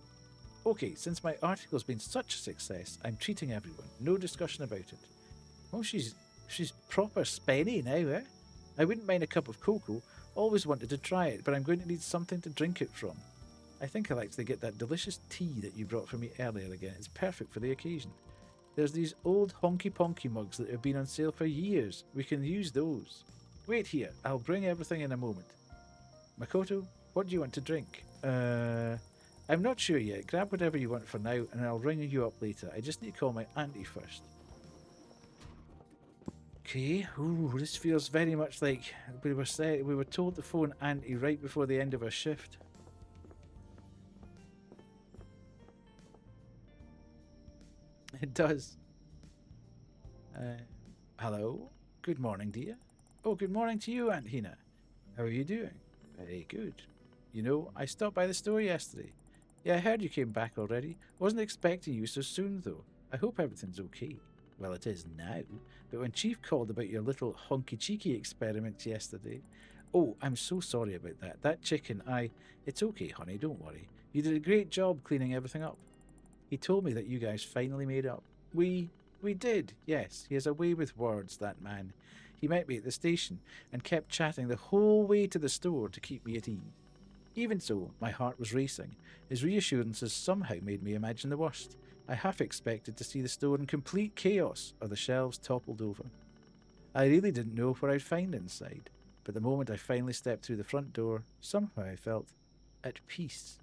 Okay, since my article's been such a success, I'm treating everyone. No discussion about it. Oh, she's proper spenny now, eh? I wouldn't mind a cup of cocoa. Always wanted to try it, but I'm going to need something to drink it from. I think I'll actually get that delicious tea that you brought for me earlier again. It's perfect for the occasion. There's these old honky-ponky mugs that have been on sale for years. We can use those. Wait here. I'll bring everything in a moment. Makoto, what do you want to drink? I'm not sure yet. Grab whatever you want for now, and I'll ring you up later. I just need to call my auntie first. Okay. Ooh, this feels very much like we were told to phone auntie right before the end of our shift. It does. Hello. Good morning, dear. Oh, good morning to you, Aunt Hina. How are you doing? Very good. You know, I stopped by the store yesterday. Yeah, I heard you came back already. Wasn't expecting you so soon, though. I hope everything's okay. Well, it is now. But when Chief called about your little honky-cheeky experiments yesterday... Oh, I'm so sorry about that. That chicken, It's okay, honey, don't worry. You did a great job cleaning everything up. He told me that you guys finally made up. We did, yes. He has a way with words, that man. He met me at the station and kept chatting the whole way to the store to keep me at ease. Even so, my heart was racing. His reassurances somehow made me imagine the worst. I half expected to see the store in complete chaos or the shelves toppled over. I really didn't know what I'd find inside, but the moment I finally stepped through the front door, somehow I felt at peace.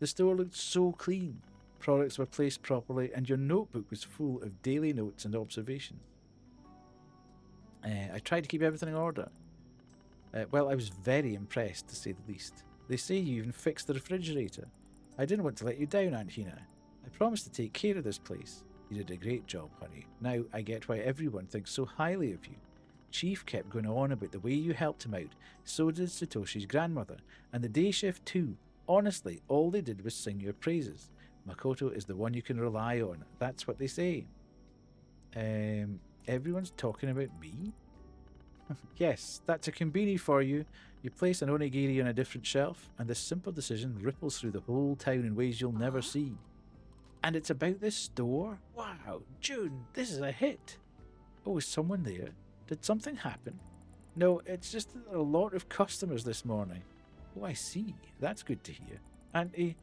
The store looked so clean. Products were placed properly, and your notebook was full of daily notes and observations. I tried to keep everything in order. Well, I was very impressed, to say the least. They say you even fixed the refrigerator. I didn't want to let you down, Aunt Hina. I promised to take care of this place. You did a great job, honey. Now I get why everyone thinks so highly of you. Chief kept going on about the way you helped him out. So did Satoshi's grandmother. And the day shift too. Honestly, all they did was sing your praises. Makoto is the one you can rely on. That's what they say. Everyone's talking about me? Yes, that's a konbini for you. You place an onigiri on a different shelf, and this simple decision ripples through the whole town in ways you'll never see. And it's about this store? Wow, June, this is a hit. Oh, is someone there? Did something happen? No, it's just a lot of customers this morning. Oh, I see. That's good to hear. Auntie,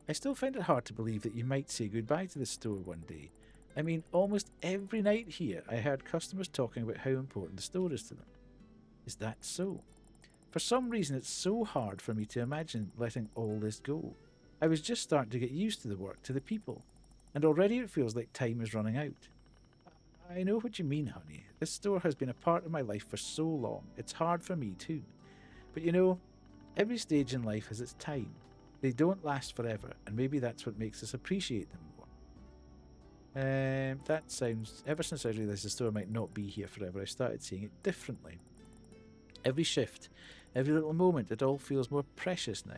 I still find it hard to believe that you might say goodbye to the store one day. I mean, almost every night here I heard customers talking about how important the store is to them. Is that so? For some reason it's so hard for me to imagine letting all this go. I was just starting to get used to the work, to the people, and already it feels like time is running out. I know what you mean, honey. This store has been a part of my life for so long. It's hard for me too. But you know, every stage in life has its time. They don't last forever, and maybe that's what makes us appreciate them more. That sounds... Ever since I realised the store might not be here forever, I started seeing it differently. Every shift, every little moment, it all feels more precious now.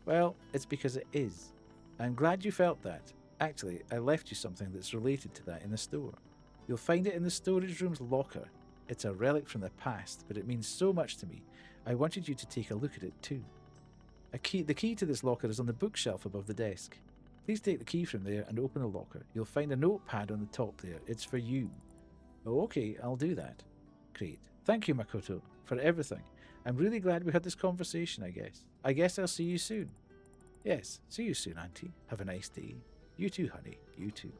Well, it's because it is. I'm glad you felt that. Actually, I left you something that's related to that in the store. You'll find it in the storage room's locker. It's a relic from the past, but it means so much to me. I wanted you to take a look at it too. The key to this locker is on the bookshelf above the desk. Please take the key from there and open the locker. You'll find a notepad on the top there. It's for you. Oh, okay, I'll do that. Great. Thank you, Makoto, for everything. I'm really glad we had this conversation, I guess. I guess I'll see you soon. Yes, see you soon, Auntie. Have a nice day. You too, honey. You too.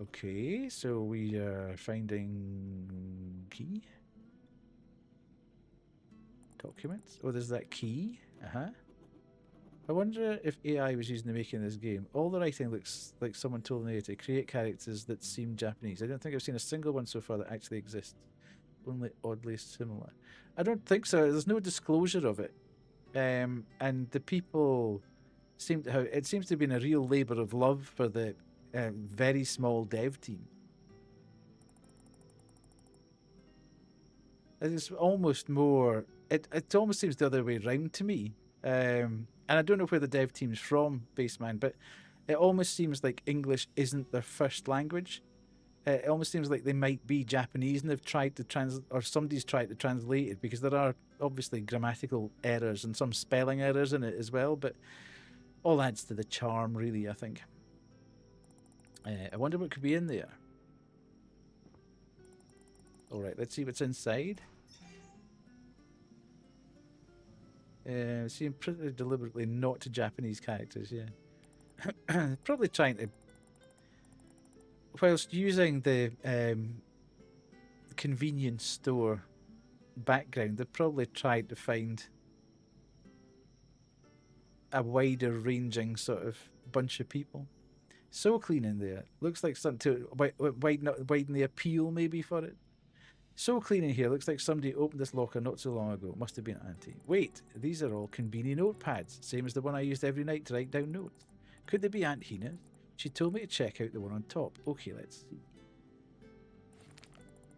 Okay, so we are finding key. Documents. Oh, there's that key. I wonder if AI was used in the making of this game. All the writing looks like someone told me to create characters that seem Japanese. I don't think I've seen a single one so far that actually exists. Only oddly similar. I don't think so. There's no disclosure of it. And the people seem to have... It seems to have been a real labour of love for the very small dev team. It's almost more... It almost seems the other way round to me. And I don't know where the dev team's from, Baseman, but it almost seems like English isn't their first language. It almost seems like they might be Japanese and they've tried to or somebody's tried to translate it, because there are obviously grammatical errors and some spelling errors in it as well, but all adds to the charm, really, I think. I wonder what could be in there. Alright, let's see what's inside. Seem pretty deliberately not to Japanese characters, yeah. Probably trying to, whilst using the convenience store background, they've probably tried to find a wider ranging sort of bunch of people. So clean in there. Looks like something to widen the appeal maybe for it. So clean in here. Looks like somebody opened this locker not so long ago. Must have been Auntie. Wait, these are all Konbini notepads. Same as the one I used every night to write down notes. Could they be Aunt Hina's? She told me to check out the one on top. Okay, let's see.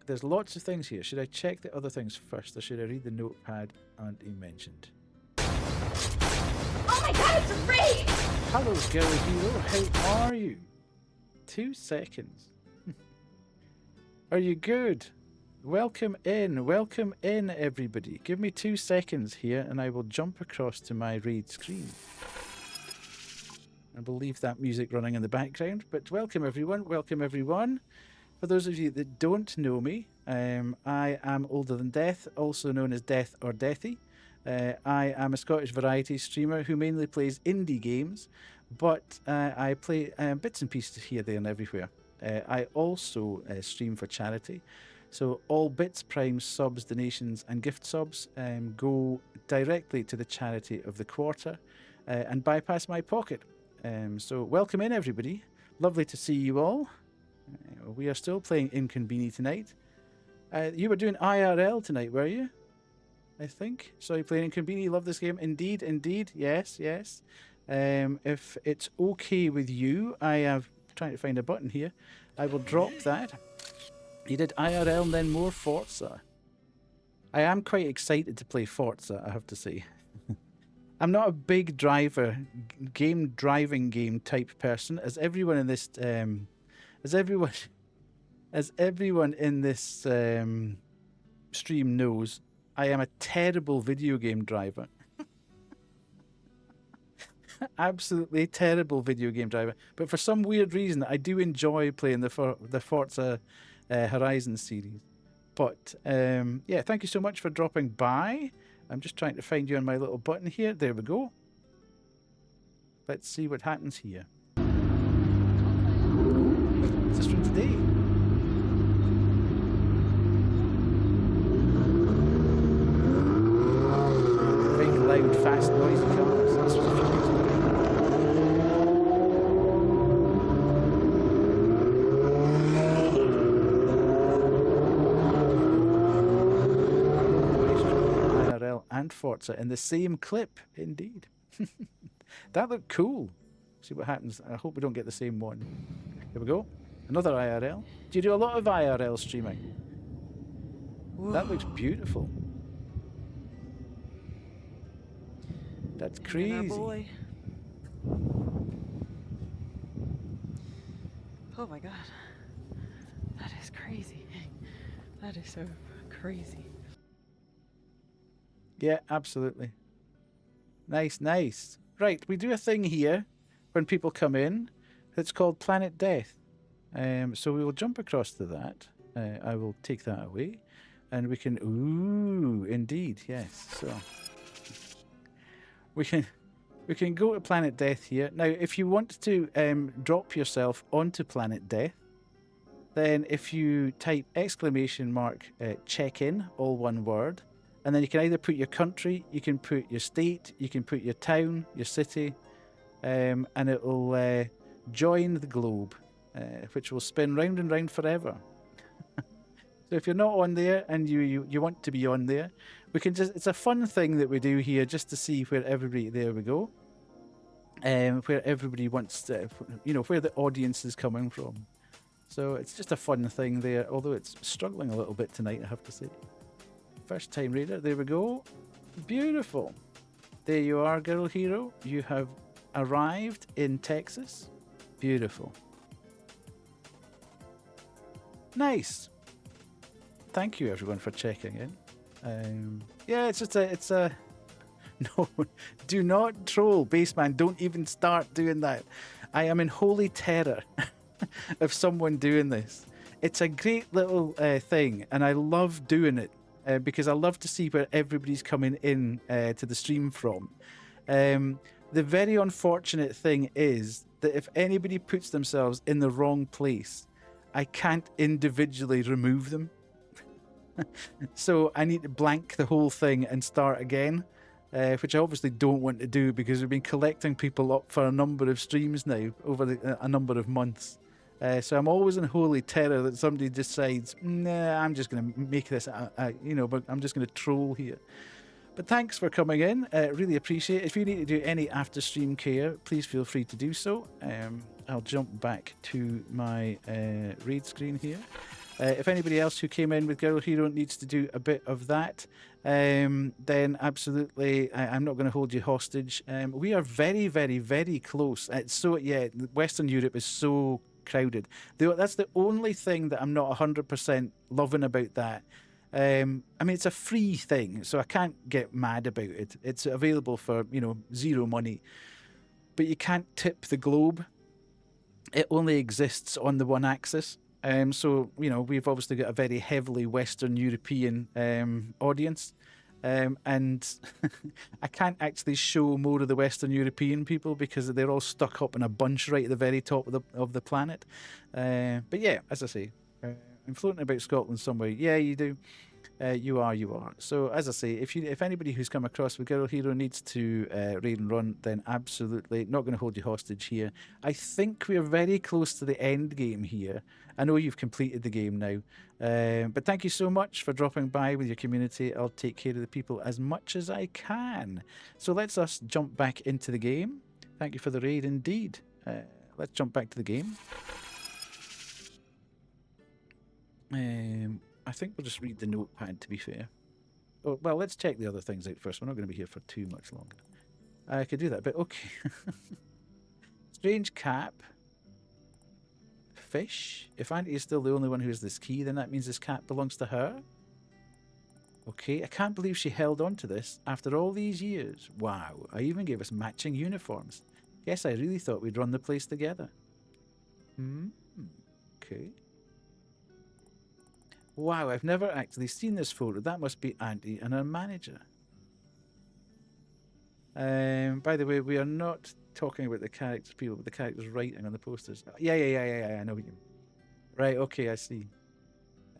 There's lots of things here. Should I check the other things first, or should I read the notepad Auntie mentioned? Oh my god, it's a raid! Hello, girly hero. How are you? 2 seconds. Are you good? Welcome in everybody. Give me 2 seconds here and I will jump across to my raid screen. I will leave that music running in the background, but welcome everyone. For those of you that don't know me, I am Older Than Death, also known as Death or Deathy. I am a Scottish variety streamer who mainly plays indie games, but I play bits and pieces here, there and everywhere. I also stream for charity. So all bits, primes, subs, donations and gift subs go directly to the charity of the quarter and bypass my pocket. So welcome in everybody. Lovely to see you all. We are still playing inKONBINI tonight. You were doing IRL tonight, were you? I think. So you're playing inKONBINI. Love this game. Indeed, indeed. Yes, yes. If it's okay with you, I am trying to find a button here. I will drop that. You did IRL and then more Forza. I am quite excited to play Forza, I have to say. I'm not a big driving game type person, as everyone in this stream knows. I am a terrible video game driver. Absolutely terrible video game driver. But for some weird reason, I do enjoy playing the Forza Horizon series. But yeah, thank you so much for dropping by. I'm just trying to find you on my little button here. There we go. Let's see what happens here. Is this from today? Big, loud, fast, noisy cars. This was a few weeks ago. IRL and Forza in the same clip, indeed. That looked cool. See what happens. I hope we don't get the same one. Here we go. Another IRL. Do you do a lot of IRL streaming? Whoa. That looks beautiful. That's crazy. Boy. Oh my god. That is crazy. That is so crazy. Yeah, absolutely. Nice, nice. Right, we do a thing here when people come in. It's called Planet Death. So we will jump across to that. I will take that away. And we can... Ooh, indeed, yes. So we can go to Planet Death here. Now, if you want to drop yourself onto Planet Death, then if you type !check in, all one word, and then you can either put your country, you can put your state, you can put your town, your city, and it will join the globe, which will spin round and round forever. So if you're not on there and you want to be on there, we can just, it's a fun thing that we do here just to see where everybody, there we go, where everybody wants to, you know, where the audience is coming from. So it's just a fun thing there, although it's struggling a little bit tonight, I have to say. First time raider, there we go. Beautiful. There you are, girl hero. You have arrived in Texas. Beautiful. Nice. Thank you everyone for checking in. Yeah, it's a no, do not troll, Baseman. Don't even start doing that. I am in holy terror of someone doing this. It's a great little thing, and I love doing it because I love to see where everybody's coming in to the stream from. The very unfortunate thing is that if anybody puts themselves in the wrong place, I can't individually remove them. So I need to blank the whole thing and start again. Which I obviously don't want to do because we've been collecting people up for a number of streams now over a number of months. So I'm always in holy terror that somebody decides, nah, I'm just going to make this, but I'm just going to troll here. But thanks for coming in. Really appreciate it. If you need to do any after stream care, please feel free to do so. I'll jump back to my raid screen here. If anybody else who came in with Girl Hero needs to do a bit of that, then absolutely, I'm not going to hold you hostage. We are very, very, very close. Western Europe is so crowded. That's the only thing that I'm not 100% loving about that. I mean, it's a free thing, so I can't get mad about it. It's available for, zero money. But you can't tip the globe. It only exists on the one axis. So, we've obviously got a very heavily Western European audience. And I can't actually show more of the Western European people because they're all stuck up in a bunch right at the very top of the planet. But yeah, as I say, I'm floating about Scotland somewhere. Yeah, you do. You are. So as I say, if anybody who's come across with Girl Hero needs to raid and run, then absolutely not going to hold you hostage here. I think we're very close to the end game here. I know you've completed the game now, but thank you so much for dropping by with your community. I'll take care of the people as much as I can. So let's us jump back into the game. Thank you for the raid indeed. Let's jump back to the game. I think we'll just read the notepad, to be fair. Oh, well, let's check the other things out first. We're not going to be here for too much longer. I could do that, but okay. Strange cap. Fish. If Auntie is still the only one who has this key, then that means this cap belongs to her. Okay, I can't believe she held on to this after all these years. Wow, I even gave us matching uniforms. Guess I really thought we'd run the place together. Okay. Wow, I've never actually seen this photo. That must be Auntie and her manager. By the way, we are not talking about the characters, people, but the characters writing on the posters. Yeah, I know what you mean. Right, okay, I see.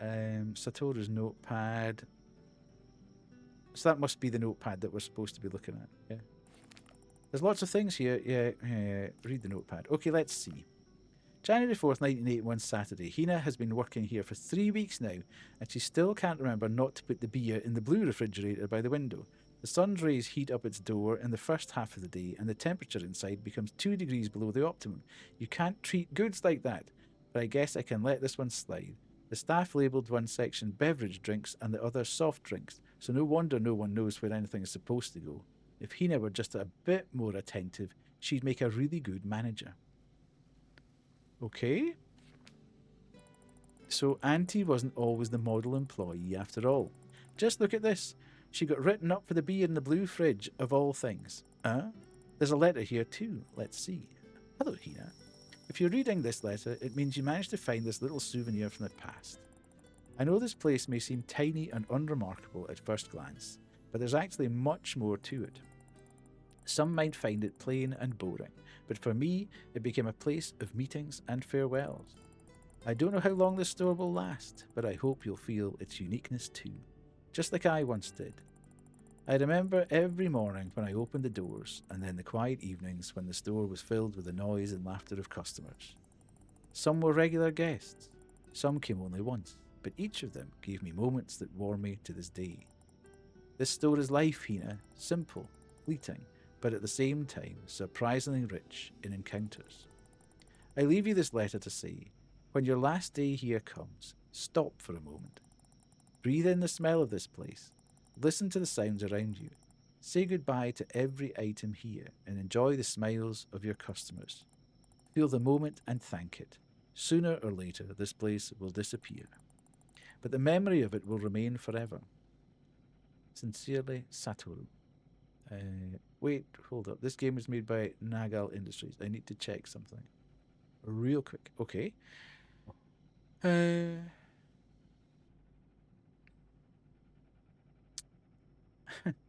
Satoru's notepad. So that must be the notepad that we're supposed to be looking at. Yeah. There's lots of things here. Yeah. Read the notepad. Okay, let's see. January 4th, 1981, Saturday. Hina has been working here for 3 weeks now, and she still can't remember not to put the beer in the blue refrigerator by the window. The sun's rays heat up its door in the first half of the day, and the temperature inside becomes 2 degrees below the optimum. You can't treat goods like that, but I guess I can let this one slide. The staff labelled one section beverage drinks and the other soft drinks, so no wonder no one knows where anything is supposed to go. If Hina were just a bit more attentive, she'd make a really good manager. Okay. So Auntie wasn't always the model employee after all. Just look at this. She got written up for the beer in the blue fridge, of all things. There's a letter here too. Let's see. Hello, Hina. If you're reading this letter, it means you managed to find this little souvenir from the past. I know this place may seem tiny and unremarkable at first glance, but there's actually much more to it. Some might find it plain and boring, but for me, it became a place of meetings and farewells. I don't know how long this store will last, but I hope you'll feel its uniqueness too, just like I once did. I remember every morning when I opened the doors, and then the quiet evenings when the store was filled with the noise and laughter of customers. Some were regular guests, some came only once, but each of them gave me moments that warm me to this day. This store is life, Hina, simple, fleeting, but at the same time surprisingly rich in encounters. I leave you this letter to say, when your last day here comes, stop for a moment. Breathe in the smell of this place. Listen to the sounds around you. Say goodbye to every item here and enjoy the smiles of your customers. Feel the moment and thank it. Sooner or later, this place will disappear, but the memory of it will remain forever. Sincerely, Satoru. Wait, hold up. This game is made by Nagal Industries. I need to check something real quick. Okay.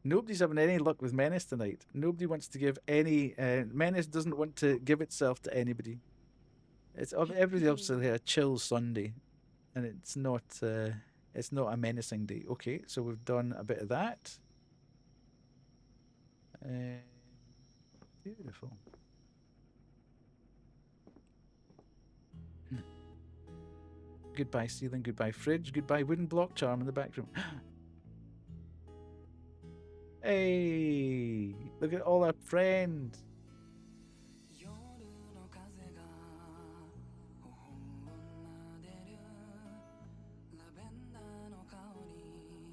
Nobody's having any luck with Menace tonight. Nobody wants to give any. Menace doesn't want to give itself to anybody. It's everybody else is a chill Sunday, and it's not. It's not a menacing day. Okay, so we've done a bit of that. Beautiful. Goodbye ceiling, goodbye fridge, goodbye wooden block charm in the back room. Hey, look at all our friends.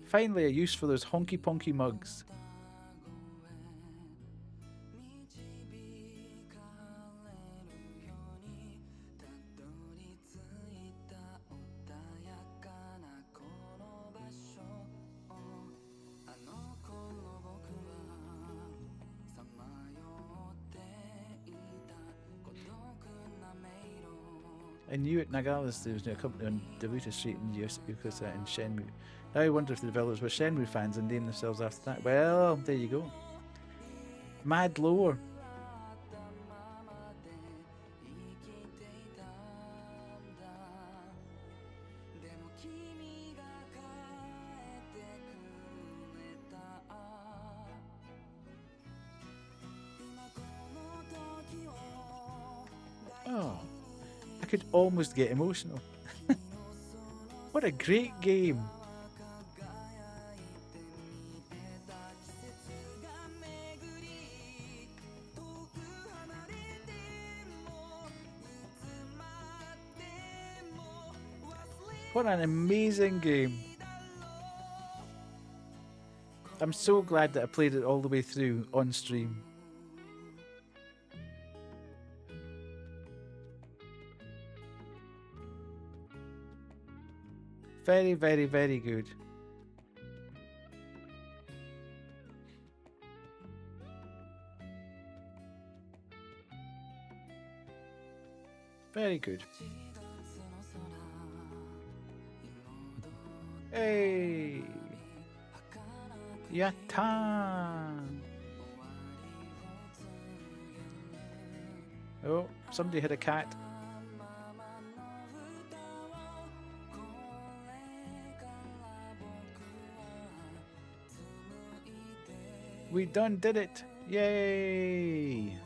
Finally, a use for those honky ponky mugs. I knew at Nagalis there was a company on Davuta Street in Yokosuka and Shenmue. Now I wonder if the developers were Shenmue fans and named themselves after that. Well, there you go. Mad lore. Oh, I could almost get emotional. What a great game. What an amazing game. I'm so glad that I played it all the way through on stream. Very, very, very good. Very good. Hey! Yatta! Oh, somebody hit a cat. We done did it! Yay!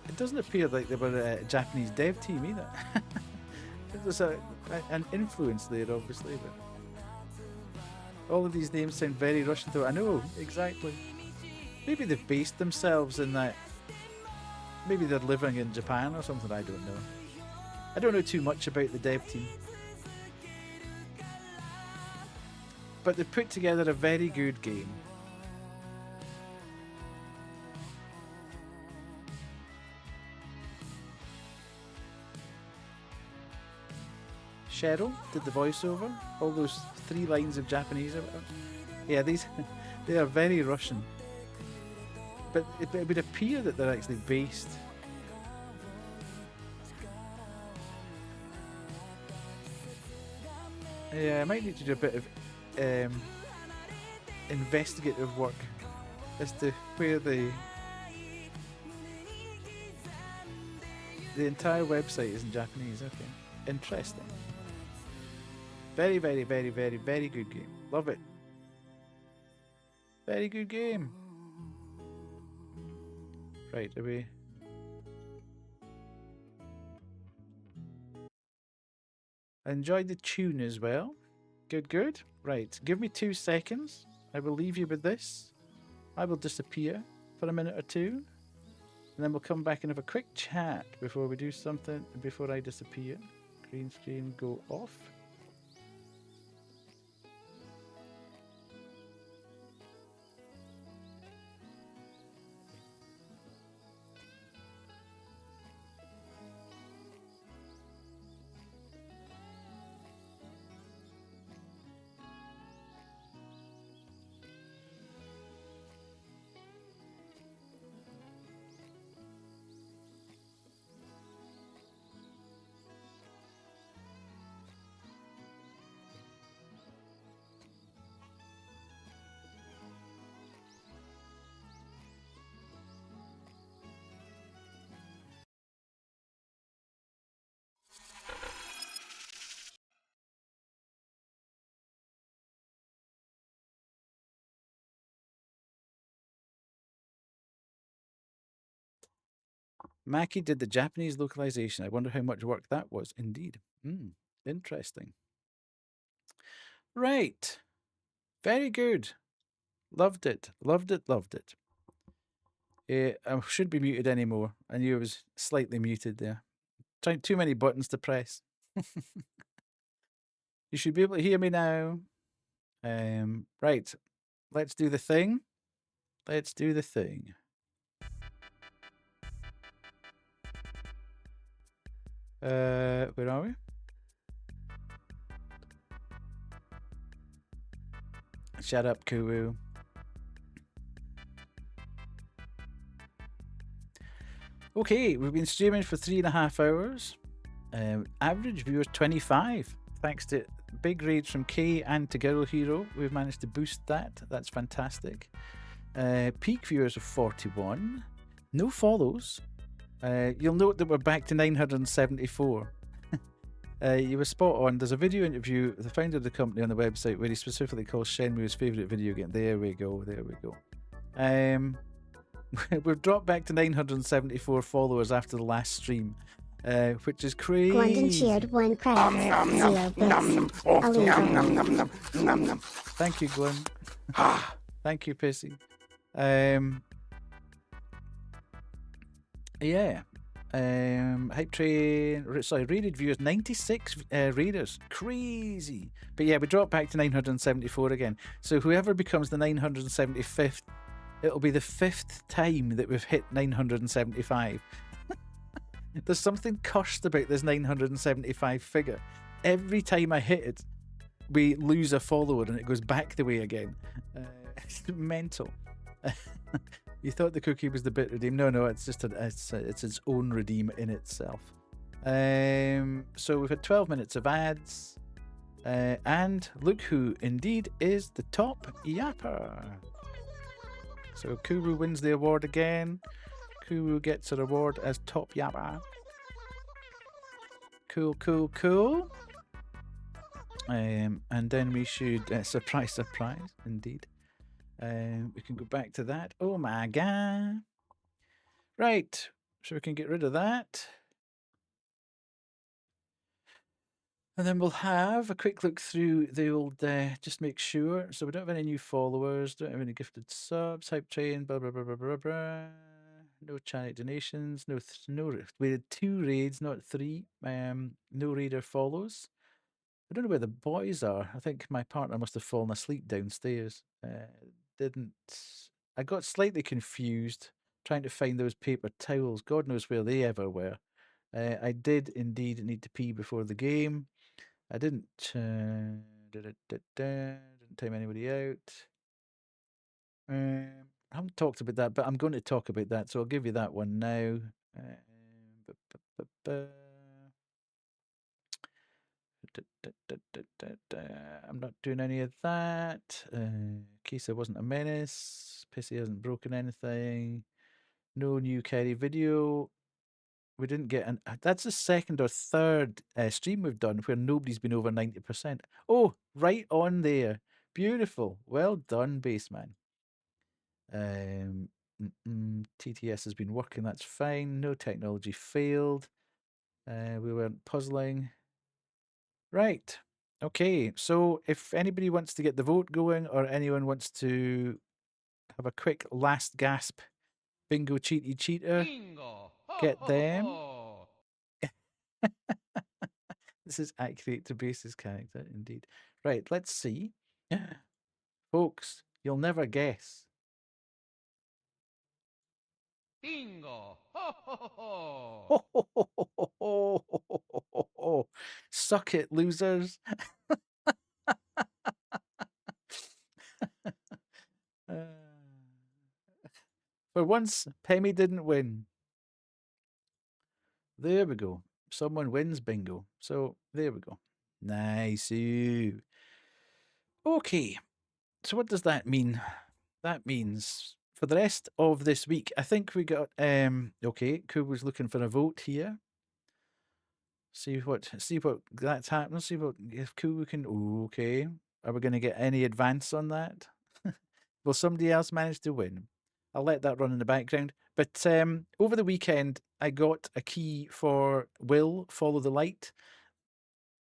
It doesn't appear like they were a Japanese dev team either. There's an influence there, obviously, but all of these names sound very Russian though. I know, exactly. Maybe they've based themselves in that. Maybe they're living in Japan or something, I don't know. I don't know too much about the dev team. But they put together a very good game. Cheryl did the voiceover, all those 3 lines of Japanese. Yeah, they are very Russian. But it would appear that they're actually based. Yeah, I might need to do a bit of investigative work as to where the entire website is in Japanese. Okay, interesting. Very, very, very, very, very good game. Love it. Very good game. Right, are we? I enjoyed the tune as well. Good, good. Right, give me 2 seconds. I will leave you with this. I will disappear for a minute or two. And then we'll come back and have a quick chat before we do something, before I disappear. Green screen, go off. Mackie did the Japanese localization. I wonder how much work that was. Indeed. Interesting. Right. Very good. Loved it. Loved it. Loved it. I shouldn't be muted anymore. I knew I was slightly muted there. Trying too many buttons to press. You should be able to hear me now. Right. Let's do the thing. Let's do the thing. Where are we? Shut up, Kuru. Okay, we've been streaming for 3.5 hours. Average viewers 25. Thanks to big raids from Kay and to Girl Hero, we've managed to boost that. That's fantastic. Peak viewers of 41. No follows. You'll note that we're back to 974. You were spot on. There's a video interview with the founder of the company on the website where he specifically calls Shenmue his favourite video game. There we go. There we go. We've dropped back to 974 followers after the last stream, which is crazy. Glendon cheered 1 credit, 0 bits. Thank you, Glenn. Thank you, Pissy. Yeah. Hype Train, sorry, rated viewers, 96 readers. Crazy. But yeah, we dropped back to 974 again. So whoever becomes the 975th, it'll be the 5th time that we've hit 975. There's something cursed about this 975 figure. Every time I hit it, we lose a follower and it goes back the way again. It's mental. You thought the cookie was the bit redeem. No, it's just it's its own redeem in itself. So we've had 12 minutes of ads. And look who indeed is the top yapper. So Kuru wins the award again. Kuru gets a reward as top yapper. Cool, cool, cool. And then we should surprise, indeed. We can go back to that. Oh my god! Right, so we can get rid of that, and then we'll have a quick look through the old. Just make sure. So we don't have any new followers. Don't have any gifted subs. Hype train. Blah blah blah blah blah blah. No charity donations. No. We had 2 raids, not 3. No raider follows. I don't know where the boys are. I think my partner must have fallen asleep downstairs. I got slightly confused trying to find those paper towels. God knows where they ever were. I did indeed need to pee before the game. I didn't time anybody out. I haven't talked about that, but I'm going to talk about that, so I'll give you that one now. I'm not doing any of that. Kisa wasn't a menace. Pissy hasn't broken anything. No new Kerry video. We didn't get an. That's the second or third stream we've done where nobody's been over 90%. Oh, right on there. Beautiful. Well done, Baseman. TTS has been working. That's fine. No technology failed. We weren't puzzling. Right. Okay. So if anybody wants to get the vote going or anyone wants to have a quick last gasp bingo cheaty cheater, Bingo. get them. This is accurate to Base's character, indeed. Right. Let's see. Folks, you'll never guess. Bingo. Ho, ho, ho. Suck it, losers. For once, Pemmy didn't win. There we go. Someone wins bingo. So there we go. Nice. Okay. So what does that mean? That means for the rest of this week, I think we got okay, Koo was looking for a vote here. See what that's happening. See what if Koo can okay. Are we gonna get any advance on that? Will somebody else manage to win? I'll let that run in the background. But over the weekend, I got a key for Will Follow the Light.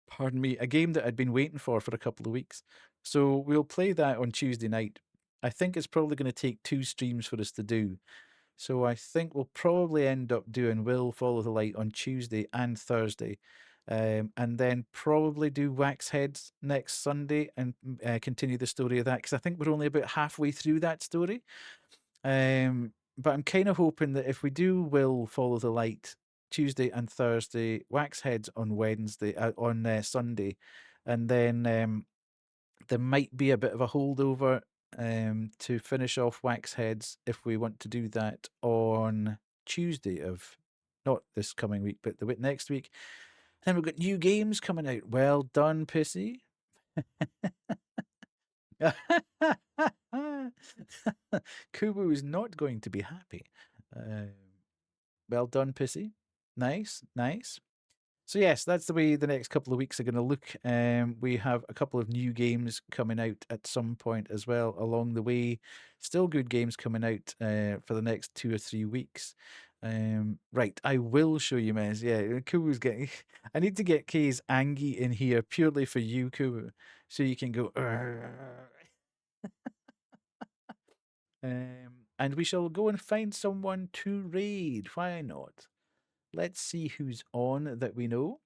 Pardon me, a game that I'd been waiting for a couple of weeks. So we'll play that on Tuesday night. I think it's probably going to take 2 streams for us to do. So I think we'll probably end up doing Will Follow the Light on Tuesday and Thursday. And then probably do Wax Heads next Sunday and continue the story of that, because I think we're only about halfway through that story. But I'm kind of hoping that if we do Will Follow the Light Tuesday and Thursday, Wax Heads on Wednesday, on Sunday, and then there might be a bit of a holdover to finish off Wax Heads if we want to do that on Tuesday of not this coming week, but the week next week. Then we've got new games coming out. Well done, Pissy. Kubu is not going to be happy. Well done, Pissy. Nice, nice. So yes, that's the way the next couple of weeks are going to look. We have a couple of new games coming out at some point as well along the way. Still good games coming out for the next 2 or 3 weeks. Right, I will show you, Mez. Yeah, Kubu's getting... I need to get Kay's Angie in here purely for you, Kubu, so you can go... and we shall go and find someone to raid. Why not? Let's see who's on that we know.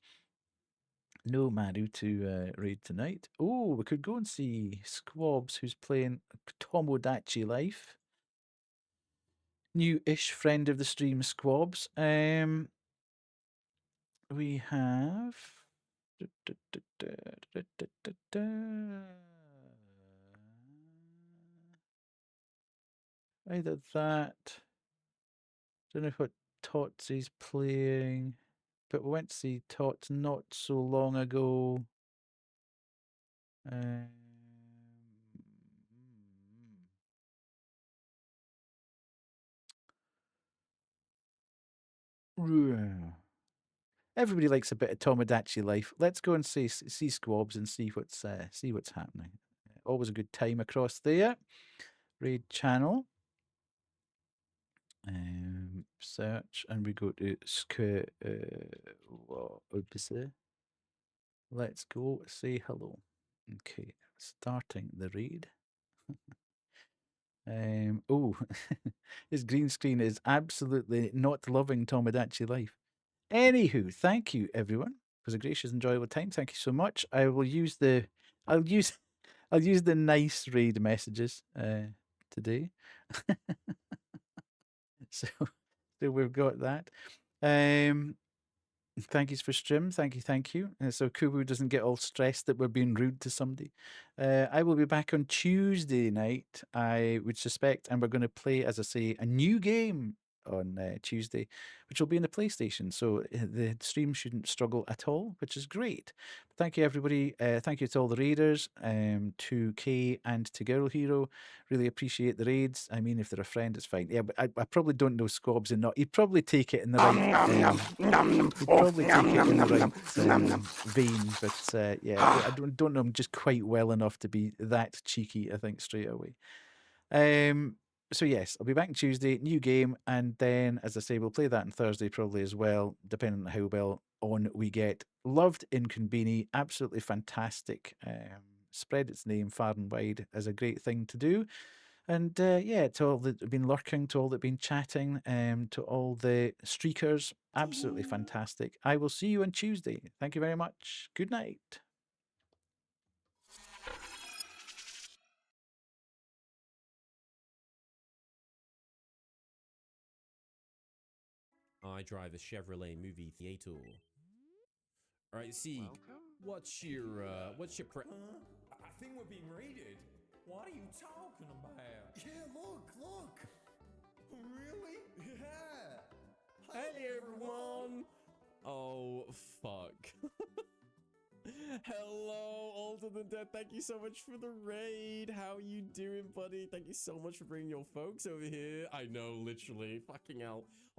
No Maru to raid tonight. Oh, we could go and see Squabs, who's playing Tomodachi Life. New-ish friend of the stream, Squabs. We have... Either that... Don't know what Totsy's playing, but we went to see Tots not so long ago. Everybody likes a bit of Tomodachi Life. Let's go and see Squabs and see what's happening. Always a good time across there. Raid channel. Search, and we go to let's go say hello. Okay, starting the raid. Oh, his green screen is absolutely not loving Tomodachi Life. Anywho, thank you everyone. It was a gracious, enjoyable time. Thank you so much. I'll use the nice raid messages today. So we've got that. Thank you for stream. Thank you. So Kubu doesn't get all stressed that we're being rude to somebody. I will be back on Tuesday night, I would suspect, and we're going to play, as I say, a new game on Tuesday, which will be in the PlayStation. So the stream shouldn't struggle at all, which is great. Thank you, everybody. Thank you to all the raiders, to Kay and to Girl Hero. Really appreciate the raids. I mean, if they're a friend, it's fine. Yeah, but I probably don't know Squabs and not. He'd probably take it in the right. He'd probably take it in the right vein. But yeah, I don't know him just quite well enough to be that cheeky. I think straight away. So yes, I'll be back on Tuesday, new game, and then, as I say, we'll play that on Thursday probably as well, depending on how well on we get. Loved inKONBINI, absolutely fantastic. Spread its name far and wide as a great thing to do. And yeah, to all that have been lurking, to all that have been chatting, to all the streakers, absolutely fantastic. I will see you on Tuesday. Thank you very much. Good night. I drive a Chevrolet movie theater. All right, Sieg, what's your I think we're being raided. What are you talking about? Yeah, look. Really? Yeah. Hey, everyone. Oh, fuck. Hello, Alter the Dead. Thank you so much for the raid. How you doing, buddy? Thank you so much for bringing your folks over here. I know, literally. Fucking hell.